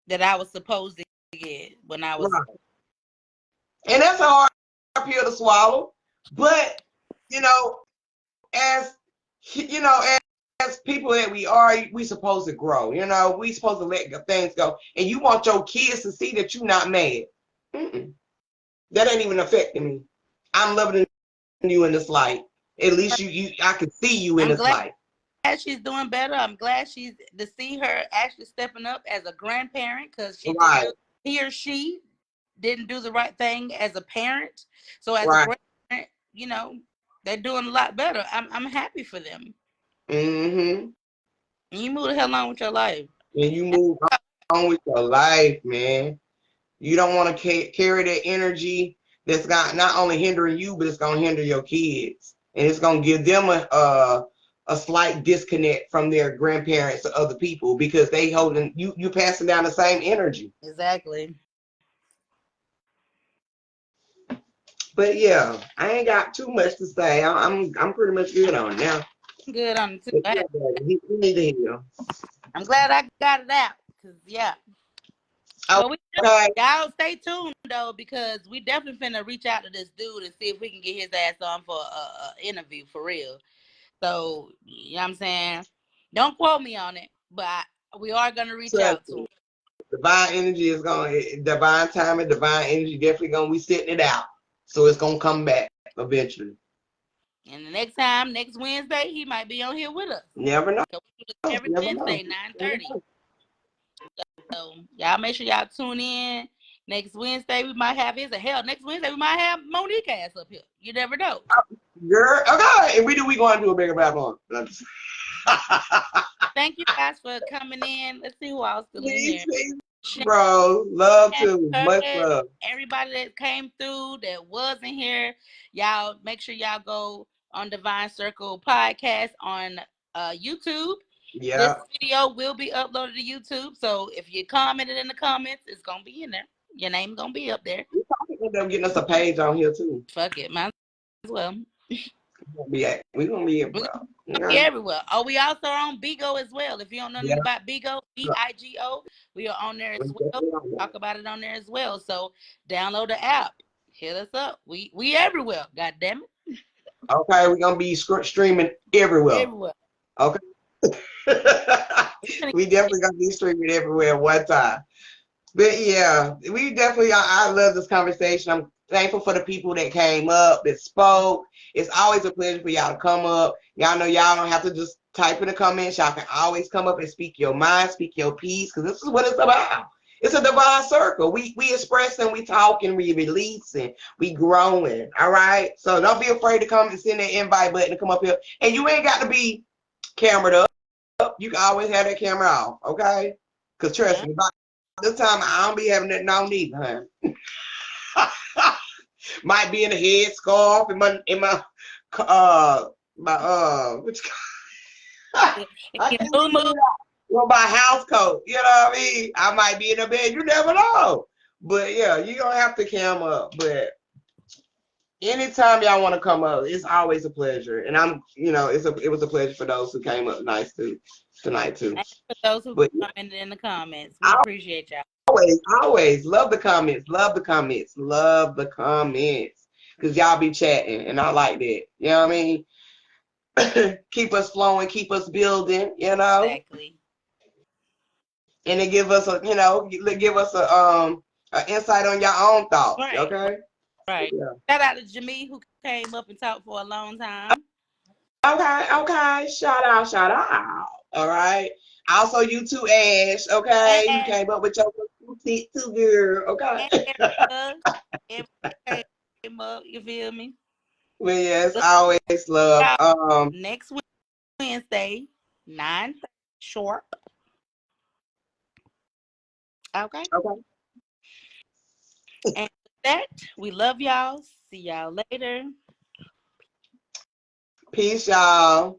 That I was supposed to get when I was. Right. And that's a hard pill to swallow. But, as people that we are, we supposed to grow. We supposed to let things go. And you want your kids to see that you're not mad. Mm-mm. That ain't even affecting me. I'm loving you in this light. At least I can see you in this light. She's doing better. I'm glad to see her actually stepping up as a grandparent, because he or she didn't do the right thing as a parent. So as a grandparent, you know, they're doing a lot better. I'm happy for them. Mm-hmm. You move the hell on with your life. And you move on with your life, man. You don't want to carry that energy that's not only hindering you, but it's going to hinder your kids. And it's going to give them a slight disconnect from their grandparents or other people, because they holding you passing down the same energy. Exactly. But yeah, I ain't got too much to say. I'm pretty much good on it now. Good on it too. He need to heal. I'm glad I got it out, because yeah. Well, y'all stay tuned though, because we definitely finna reach out to this dude and see if we can get his ass on for a interview for real. So, you know what I'm saying? Don't quote me on it, but we are gonna reach out to him. Divine energy is divine time and divine energy definitely gonna be sitting it out. So it's gonna come back eventually. And the next Wednesday, he might be on here with us. Never know. Every Wednesday, 9:30. So y'all make sure y'all tune in. Next Wednesday we might have next Wednesday we might have Monique ass up here. You never know. Girl, okay. And we going to do a bigger platform. Thank you guys for coming in. Let's see who else still in here. Bro, love too. Much love. Everybody that came through that wasn't here, y'all make sure y'all go on Divine Circle Podcast on YouTube. Yeah. This video will be uploaded to YouTube. So if you commented in the comments, it's gonna be in there. Your name's gonna be up there. We're probably end up getting us a page on here too. Fuck it, might as well. We're gonna be everywhere. Everywhere. Oh, we also are on Bigo as well. If you don't know anything about Bigo, BIGO, we are on there as well. Talk about it on there as well. So download the app. Hit us up. We everywhere. God damn it. Okay, we're gonna be streaming everywhere. Okay. We definitely gonna be streaming everywhere at one time. But yeah, we definitely, I love this conversation. I'm thankful for the people that came up, that spoke. It's always a pleasure for y'all to come up. Y'all know y'all don't have to just type in the comments. Y'all can always come up and speak your mind, speak your piece, because this is what it's about. It's a divine circle. We expressing, we talking, we releasing, we growing. All right. So don't be afraid to come and send that invite button to come up here. And you ain't got to be cameraed up. You can always have that camera off. Okay. Because trust me, by this time I don't be having that on either, huh? Might be in a headscarf in my my house coat, you know what I mean? I might be in the bed, you never know. But yeah, you don't have to cam up. But anytime y'all want to come up, it's always a pleasure. And it was a pleasure for those who came up tonight too. And for those who commented in the comments, we appreciate y'all. Always love the comments, because y'all be chatting, and I like that. You know what I mean? Keep us flowing, keep us building. You know. Exactly. And it give us a insight on your own thoughts. Right. Okay. Right. Yeah. Shout out to Jamie, who came up and talked for a long time. Okay. Shout out. All right. Also, you too, Ash. Okay, you came up with your too, girl. Okay. Everybody came up. You feel me? Well, yes, I always love. Next Wednesday, 9 sharp. Okay. And with that, we love y'all. See y'all later. Peace, y'all.